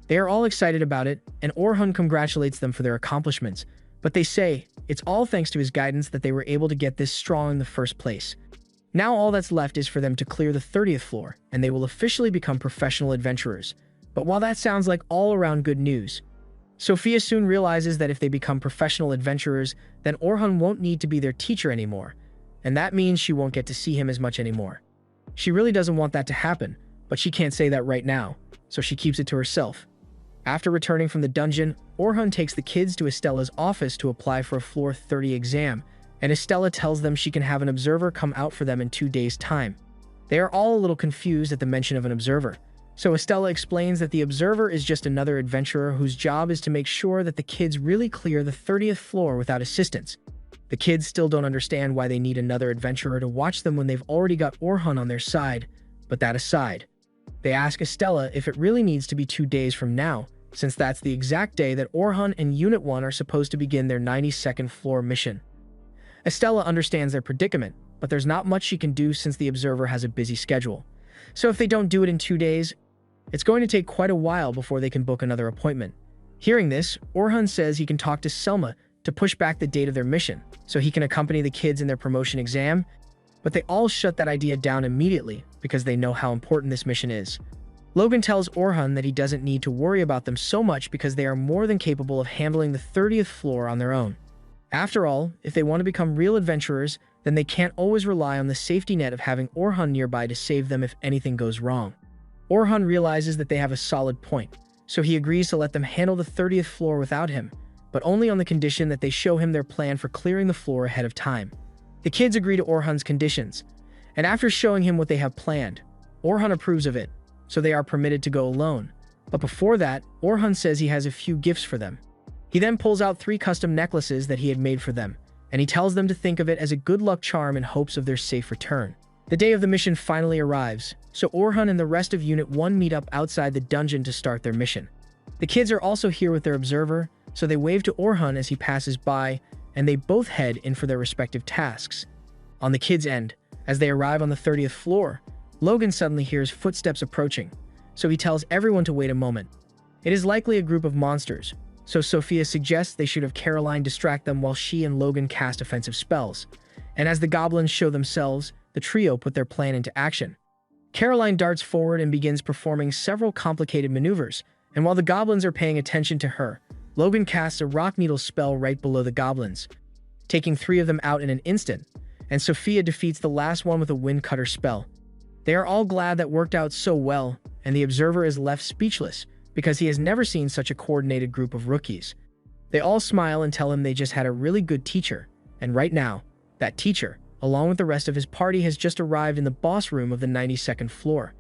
They are all excited about it, and Orhan congratulates them for their accomplishments, but they say it's all thanks to his guidance that they were able to get this strong in the first place. Now all that's left is for them to clear the 30th floor, and they will officially become professional adventurers. But while that sounds like all-around good news, Sophia soon realizes that if they become professional adventurers, then Orhan won't need to be their teacher anymore, and that means she won't get to see him as much anymore. She really doesn't want that to happen, but she can't say that right now, so she keeps it to herself. After returning from the dungeon, Orhan takes the kids to Estella's office to apply for a floor 30 exam, and Estella tells them she can have an observer come out for them in 2 days' time. They are all a little confused at the mention of an observer, so Estella explains that the observer is just another adventurer whose job is to make sure that the kids really clear the 30th floor without assistance. The kids still don't understand why they need another adventurer to watch them when they've already got Orhan on their side, but that aside, they ask Estella if it really needs to be 2 days from now, since that's the exact day that Orhan and Unit 1 are supposed to begin their 92nd floor mission. Estella understands their predicament, but there's not much she can do since the observer has a busy schedule. So if they don't do it in 2 days, it's going to take quite a while before they can book another appointment. Hearing this, Orhan says he can talk to Selma to push back the date of their mission so he can accompany the kids in their promotion exam, but they all shut that idea down immediately because they know how important this mission is. Logan tells Orhan that he doesn't need to worry about them so much because they are more than capable of handling the 30th floor on their own. After all, if they want to become real adventurers, then they can't always rely on the safety net of having Orhan nearby to save them if anything goes wrong. Orhan realizes that they have a solid point, so he agrees to let them handle the 30th floor without him, but only on the condition that they show him their plan for clearing the floor ahead of time. The kids agree to Orhan's conditions, and after showing him what they have planned, Orhan approves of it, so they are permitted to go alone. But before that, Orhan says he has a few gifts for them. He then pulls out 3 custom necklaces that he had made for them, and he tells them to think of it as a good luck charm in hopes of their safe return. The day of the mission finally arrives, so Orhan and the rest of Unit 1 meet up outside the dungeon to start their mission. The kids are also here with their observer, so they wave to Orhan as he passes by, and they both head in for their respective tasks. On the kids' end, as they arrive on the 30th floor, Logan suddenly hears footsteps approaching, so he tells everyone to wait a moment. It is likely a group of monsters, so Sophia suggests they should have Caroline distract them while she and Logan cast offensive spells. And as the goblins show themselves, the trio put their plan into action. Caroline darts forward and begins performing several complicated maneuvers, and while the goblins are paying attention to her, Logan casts a rock needle spell right below the goblins, taking 3 of them out in an instant, and Sophia defeats the last one with a wind cutter spell. They are all glad that worked out so well, and the observer is left speechless because he has never seen such a coordinated group of rookies. They all smile and tell him they just had a really good teacher, and right now, that teacher, along with the rest of his party, has just arrived in the boss room of the 92nd floor.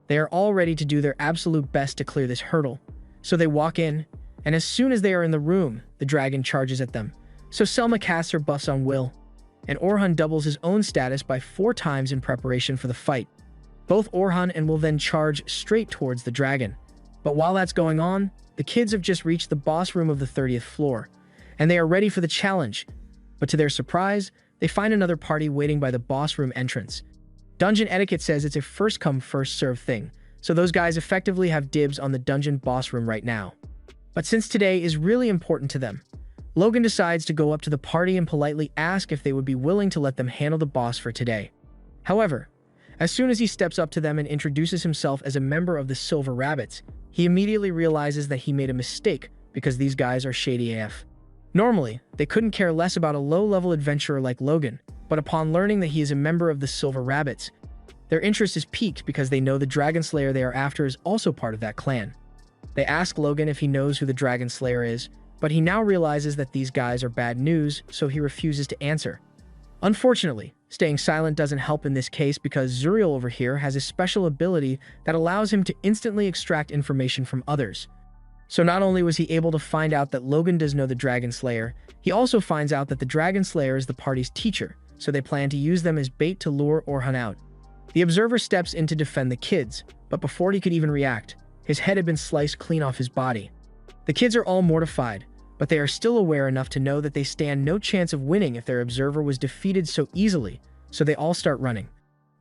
They are all ready to do their absolute best to clear this hurdle, so they walk in, and as soon as they are in the room, the dragon charges at them. So Selma casts her buffs on Will, and Orhan doubles his own status by 4 times in preparation for the fight. Both Orhan and Will then charge straight towards the dragon. But while that's going on, the kids have just reached the boss room of the 30th floor, and they are ready for the challenge. But to their surprise, they find another party waiting by the boss room entrance. Dungeon etiquette says it's a first-come, first-served thing, so those guys effectively have dibs on the dungeon boss room right now. But since today is really important to them, Logan decides to go up to the party and politely ask if they would be willing to let them handle the boss for today. However, as soon as he steps up to them and introduces himself as a member of the Silver Rabbits, he immediately realizes that he made a mistake because these guys are shady AF. Normally, they couldn't care less about a low-level adventurer like Logan, but upon learning that he is a member of the Silver Rabbits, their interest is piqued because they know the Dragon Slayer they are after is also part of that clan. They ask Logan if he knows who the Dragon Slayer is, but he now realizes that these guys are bad news, so he refuses to answer. Unfortunately, staying silent doesn't help in this case because Zuriel over here has a special ability that allows him to instantly extract information from others. So not only was he able to find out that Logan does know the Dragon Slayer, he also finds out that the Dragon Slayer is the party's teacher, so they plan to use them as bait to lure Orhan out. The observer steps in to defend the kids, but before he could even react, his head had been sliced clean off his body. The kids are all mortified, but they are still aware enough to know that they stand no chance of winning if their observer was defeated so easily, so they all start running.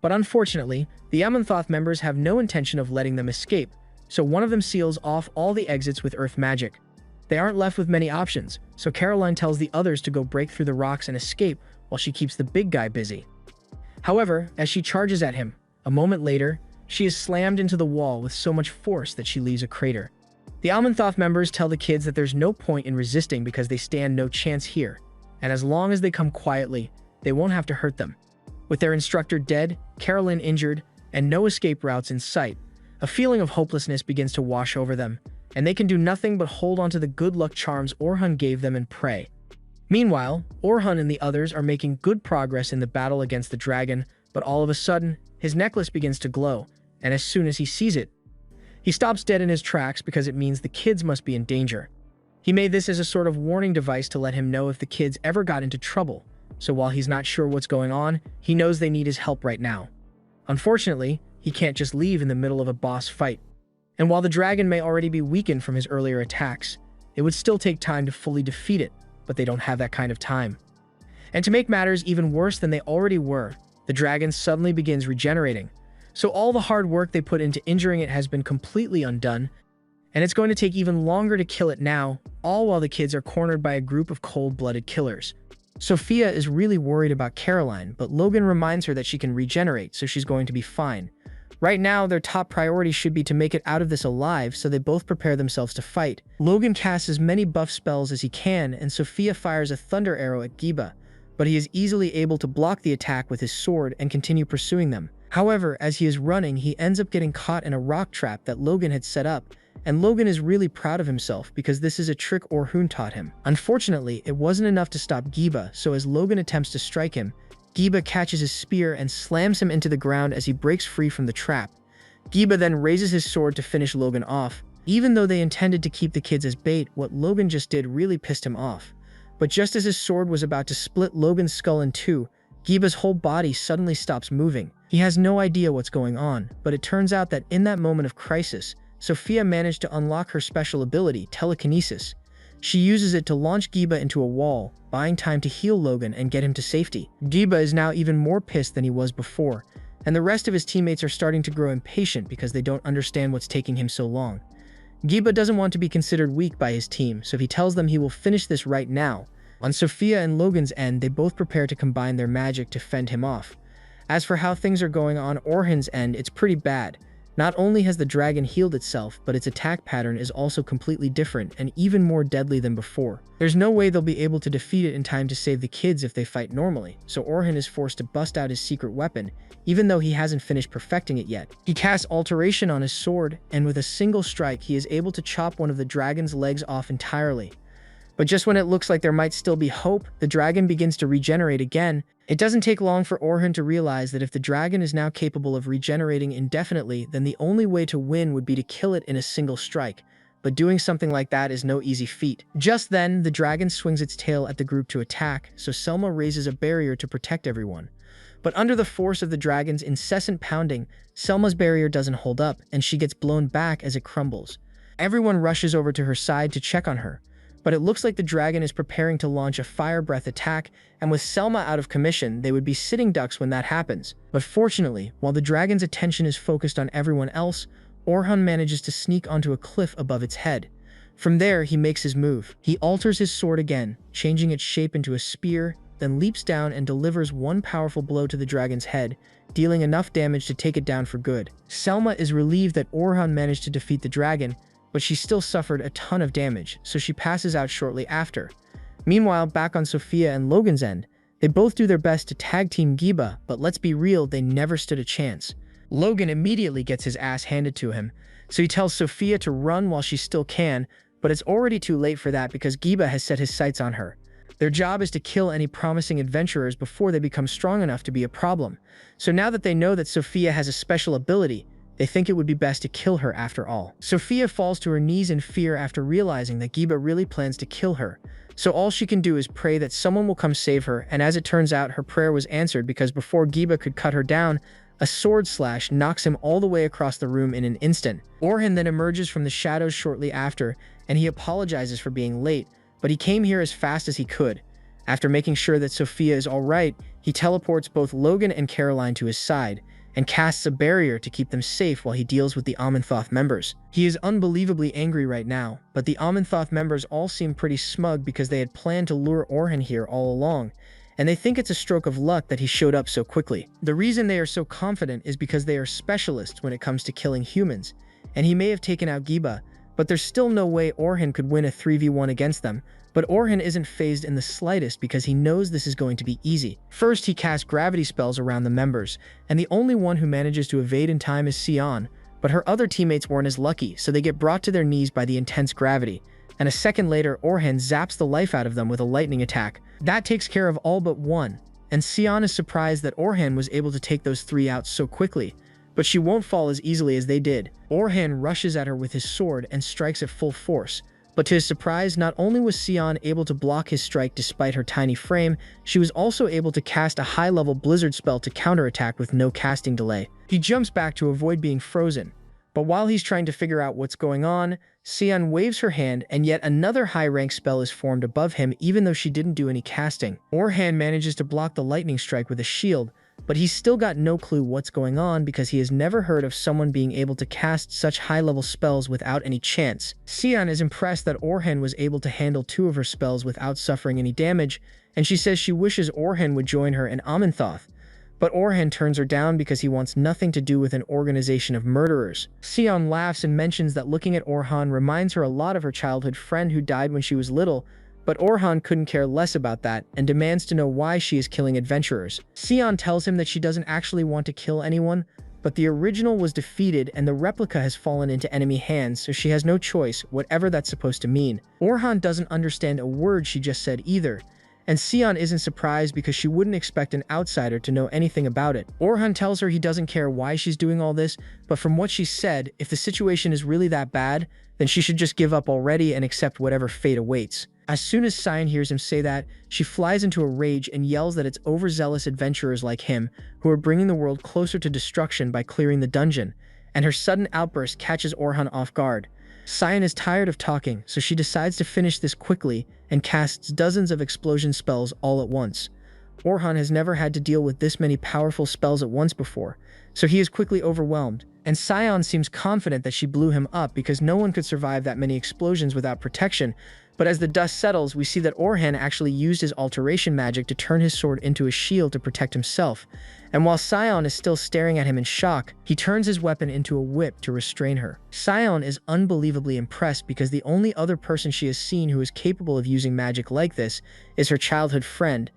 But unfortunately, the Amenthotep members have no intention of letting them escape, so one of them seals off all the exits with earth magic. They aren't left with many options, so Caroline tells the others to go break through the rocks and escape while she keeps the big guy busy. However, as she charges at him, a moment later, she is slammed into the wall with so much force that she leaves a crater. The Amenthotep members tell the kids that there's no point in resisting because they stand no chance here, and as long as they come quietly, they won't have to hurt them. With their instructor dead, Caroline injured, and no escape routes in sight, a feeling of hopelessness begins to wash over them, and they can do nothing but hold on to the good luck charms Orhan gave them and pray. Meanwhile, Orhan and the others are making good progress in the battle against the dragon, but all of a sudden, his necklace begins to glow, and as soon as he sees it, he stops dead in his tracks because it means the kids must be in danger. He made this as a sort of warning device to let him know if the kids ever got into trouble, so while he's not sure what's going on, he knows they need his help right now. Unfortunately, he can't just leave in the middle of a boss fight. And while the dragon may already be weakened from his earlier attacks, it would still take time to fully defeat it, but they don't have that kind of time. And to make matters even worse than they already were, the dragon suddenly begins regenerating, so all the hard work they put into injuring it has been completely undone, and it's going to take even longer to kill it now, all while the kids are cornered by a group of cold-blooded killers. Sophia is really worried about Caroline, but Logan reminds her that she can regenerate, so she's going to be fine. Right now, their top priority should be to make it out of this alive, so they both prepare themselves to fight. Logan casts as many buff spells as he can, and Sophia fires a thunder arrow at Giba, but he is easily able to block the attack with his sword and continue pursuing them. However, as he is running, he ends up getting caught in a rock trap that Logan had set up, and Logan is really proud of himself because this is a trick Orhun taught him. Unfortunately, it wasn't enough to stop Giba, so as Logan attempts to strike him, Giba catches his spear and slams him into the ground as he breaks free from the trap. Giba then raises his sword to finish Logan off. Even though they intended to keep the kids as bait, what Logan just did really pissed him off. But just as his sword was about to split Logan's skull in two, Giba's whole body suddenly stops moving. He has no idea what's going on, but it turns out that in that moment of crisis, Sophia managed to unlock her special ability, telekinesis. She uses it to launch Giba into a wall, buying time to heal Logan and get him to safety. Giba is now even more pissed than he was before, and the rest of his teammates are starting to grow impatient because they don't understand what's taking him so long. Giba doesn't want to be considered weak by his team, so he tells them he will finish this right now. On Sophia and Logan's end, they both prepare to combine their magic to fend him off. As for how things are going on Orhun's end, it's pretty bad. Not only has the dragon healed itself, but its attack pattern is also completely different and even more deadly than before. There's no way they'll be able to defeat it in time to save the kids if they fight normally, so Orhun is forced to bust out his secret weapon, even though he hasn't finished perfecting it yet. He casts Alteration on his sword, and with a single strike he is able to chop one of the dragon's legs off entirely. But just when it looks like there might still be hope, the dragon begins to regenerate again. It doesn't take long for Orhun to realize that if the dragon is now capable of regenerating indefinitely, then the only way to win would be to kill it in a single strike. But doing something like that is no easy feat. Just then, the dragon swings its tail at the group to attack, so Selma raises a barrier to protect everyone. But under the force of the dragon's incessant pounding, Selma's barrier doesn't hold up, and she gets blown back as it crumbles. Everyone rushes over to her side to check on her. But it looks like the dragon is preparing to launch a fire breath attack, and with Selma out of commission, they would be sitting ducks when that happens. But fortunately, while the dragon's attention is focused on everyone else, Orhun manages to sneak onto a cliff above its head. From there, he makes his move. He alters his sword again, changing its shape into a spear, then leaps down and delivers one powerful blow to the dragon's head, dealing enough damage to take it down for good. Selma is relieved that Orhun managed to defeat the dragon, but she still suffered a ton of damage, so she passes out shortly after. Meanwhile, back on Sophia and Logan's end, they both do their best to tag team Giba, but let's be real, they never stood a chance. Logan immediately gets his ass handed to him, so he tells Sophia to run while she still can, but it's already too late for that because Giba has set his sights on her. Their job is to kill any promising adventurers before they become strong enough to be a problem. So now that they know that Sophia has a special ability, they think it would be best to kill her after all. Sophia falls to her knees in fear after realizing that Giba really plans to kill her. So all she can do is pray that someone will come save her, and as it turns out, her prayer was answered because before Giba could cut her down, a sword slash knocks him all the way across the room in an instant. Orhun then emerges from the shadows shortly after, and he apologizes for being late, but he came here as fast as he could. After making sure that Sophia is alright, he teleports both Logan and Caroline to his side, and casts a barrier to keep them safe while he deals with the Amenthotep members. He is unbelievably angry right now, but the Amenthotep members all seem pretty smug because they had planned to lure Orhun here all along, and they think it's a stroke of luck that he showed up so quickly. The reason they are so confident is because they are specialists when it comes to killing humans, and he may have taken out Giba, but there's still no way Orhun could win a 3v1 against them. But Orhun isn't fazed in the slightest because he knows this is going to be easy. First, he casts gravity spells around the members, and the only one who manages to evade in time is Sion, but her other teammates weren't as lucky, so they get brought to their knees by the intense gravity. And a second later, Orhun zaps the life out of them with a lightning attack. That takes care of all but one, and Sion is surprised that Orhun was able to take those three out so quickly. But she won't fall as easily as they did. Orhun rushes at her with his sword and strikes at full force. But to his surprise, not only was Sion able to block his strike despite her tiny frame, she was also able to cast a high-level blizzard spell to counterattack with no casting delay. He jumps back to avoid being frozen, but while he's trying to figure out what's going on, Sion waves her hand and yet another high-rank spell is formed above him even though she didn't do any casting. Orhun manages to block the lightning strike with a shield, but he's still got no clue what's going on because he has never heard of someone being able to cast such high-level spells without any chance. Sion is impressed that Orhan was able to handle 2 of her spells without suffering any damage, and she says she wishes Orhan would join her in Amenthotep. But Orhan turns her down because he wants nothing to do with an organization of murderers. Sion laughs and mentions that looking at Orhan reminds her a lot of her childhood friend who died when she was little, but Orhan couldn't care less about that and demands to know why she is killing adventurers. Sion tells him that she doesn't actually want to kill anyone, but the original was defeated and the replica has fallen into enemy hands, so she has no choice, whatever that's supposed to mean. Orhan doesn't understand a word she just said either, and Sion isn't surprised because she wouldn't expect an outsider to know anything about it. Orhan tells her he doesn't care why she's doing all this, but from what she said, if the situation is really that bad, then she should just give up already and accept whatever fate awaits. As soon as Sion hears him say that, she flies into a rage and yells that it's overzealous adventurers like him who are bringing the world closer to destruction by clearing the dungeon, and her sudden outburst catches Orhan off guard. Sion is tired of talking, so she decides to finish this quickly and casts dozens of explosion spells all at once. Orhan has never had to deal with this many powerful spells at once before, so he is quickly overwhelmed, and Sion seems confident that she blew him up because no one could survive that many explosions without protection. But as the dust settles, we see that Orhan actually used his alteration magic to turn his sword into a shield to protect himself. And while Sion is still staring at him in shock, he turns his weapon into a whip to restrain her. Sion is unbelievably impressed because the only other person she has seen who is capable of using magic like this is her childhood friend.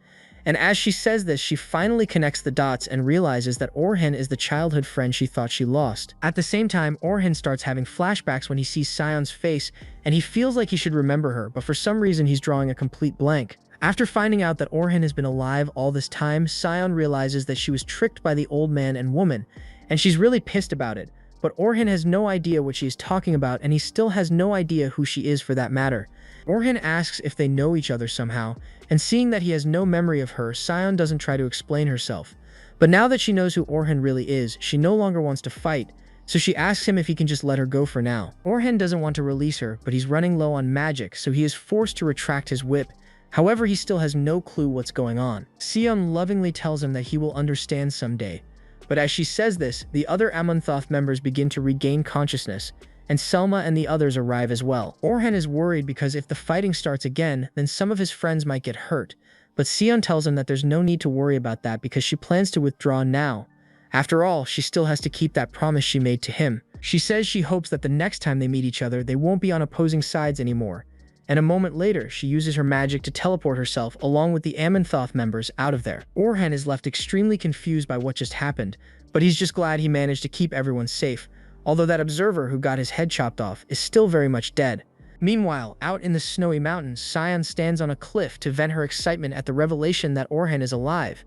And as she says this, she finally connects the dots and realizes that Orhan is the childhood friend she thought she lost. At the same time, Orhan starts having flashbacks when he sees Sion's face, and he feels like he should remember her, but for some reason he's drawing a complete blank. After finding out that Orhan has been alive all this time, Sion realizes that she was tricked by the old man and woman, and she's really pissed about it. But Orhan has no idea what she is talking about, and he still has no idea who she is for that matter. Orhan asks if they know each other somehow, and seeing that he has no memory of her, Sion doesn't try to explain herself. But now that she knows who Orhan really is, she no longer wants to fight, so she asks him if he can just let her go for now. Orhan doesn't want to release her, but he's running low on magic, so he is forced to retract his whip. However, he still has no clue what's going on. Sion lovingly tells him that he will understand someday. But as she says this, the other Amenthotep members begin to regain consciousness, and Selma and the others arrive as well. Orhan is worried because if the fighting starts again, then some of his friends might get hurt, but Sion tells him that there's no need to worry about that because she plans to withdraw now. After all, she still has to keep that promise she made to him. She says she hopes that the next time they meet each other, they won't be on opposing sides anymore. And a moment later, she uses her magic to teleport herself along with the Amenthotep members out of there. Orhan is left extremely confused by what just happened, but he's just glad he managed to keep everyone safe, although that observer who got his head chopped off is still very much dead. Meanwhile, out in the snowy mountains, Sion stands on a cliff to vent her excitement at the revelation that Orhan is alive.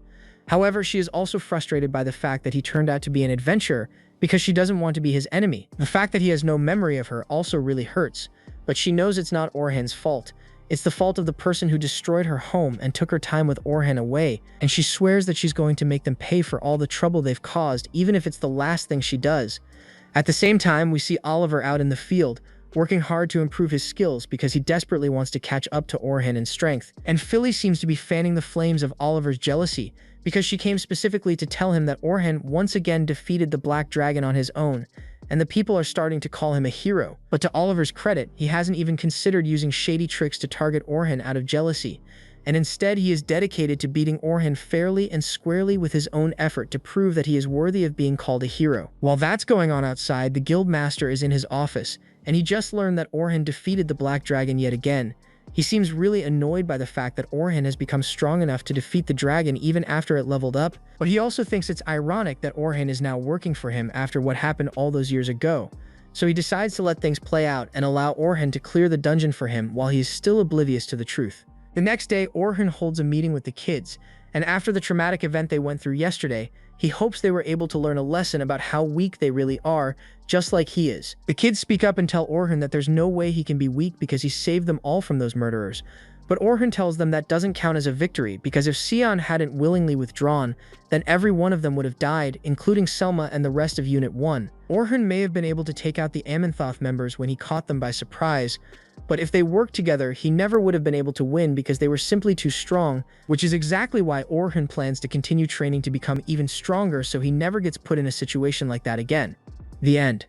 However, she is also frustrated by the fact that he turned out to be an adventurer because she doesn't want to be his enemy. The fact that he has no memory of her also really hurts, but she knows it's not Orhan's fault. It's the fault of the person who destroyed her home and took her time with Orhan away, and she swears that she's going to make them pay for all the trouble they've caused, even if it's the last thing she does. At the same time, we see Oliver out in the field, working hard to improve his skills because he desperately wants to catch up to Orhan in strength. And Philly seems to be fanning the flames of Oliver's jealousy because she came specifically to tell him that Orhan once again defeated the Black Dragon on his own, and the people are starting to call him a hero. But to Oliver's credit, he hasn't even considered using shady tricks to target Orhan out of jealousy, and instead he is dedicated to beating Orhan fairly and squarely with his own effort to prove that he is worthy of being called a hero. While that's going on outside, the Guildmaster is in his office, and he just learned that Orhan defeated the Black Dragon yet again. He seems really annoyed by the fact that Orhan has become strong enough to defeat the dragon even after it leveled up, but he also thinks it's ironic that Orhan is now working for him after what happened all those years ago. So he decides to let things play out and allow Orhan to clear the dungeon for him while he is still oblivious to the truth. The next day, Orhan holds a meeting with the kids, and after the traumatic event they went through yesterday, he hopes they were able to learn a lesson about how weak they really are, just like he is. The kids speak up and tell Orhan that there's no way he can be weak because he saved them all from those murderers, But Orhun tells them that doesn't count as a victory because if Sion hadn't willingly withdrawn, then every one of them would have died, including Selma and the rest of Unit 1. Orhun may have been able to take out the Amenthoth members when he caught them by surprise, but if they worked together, he never would have been able to win because they were simply too strong, which is exactly why Orhun plans to continue training to become even stronger so he never gets put in a situation like that again. The end.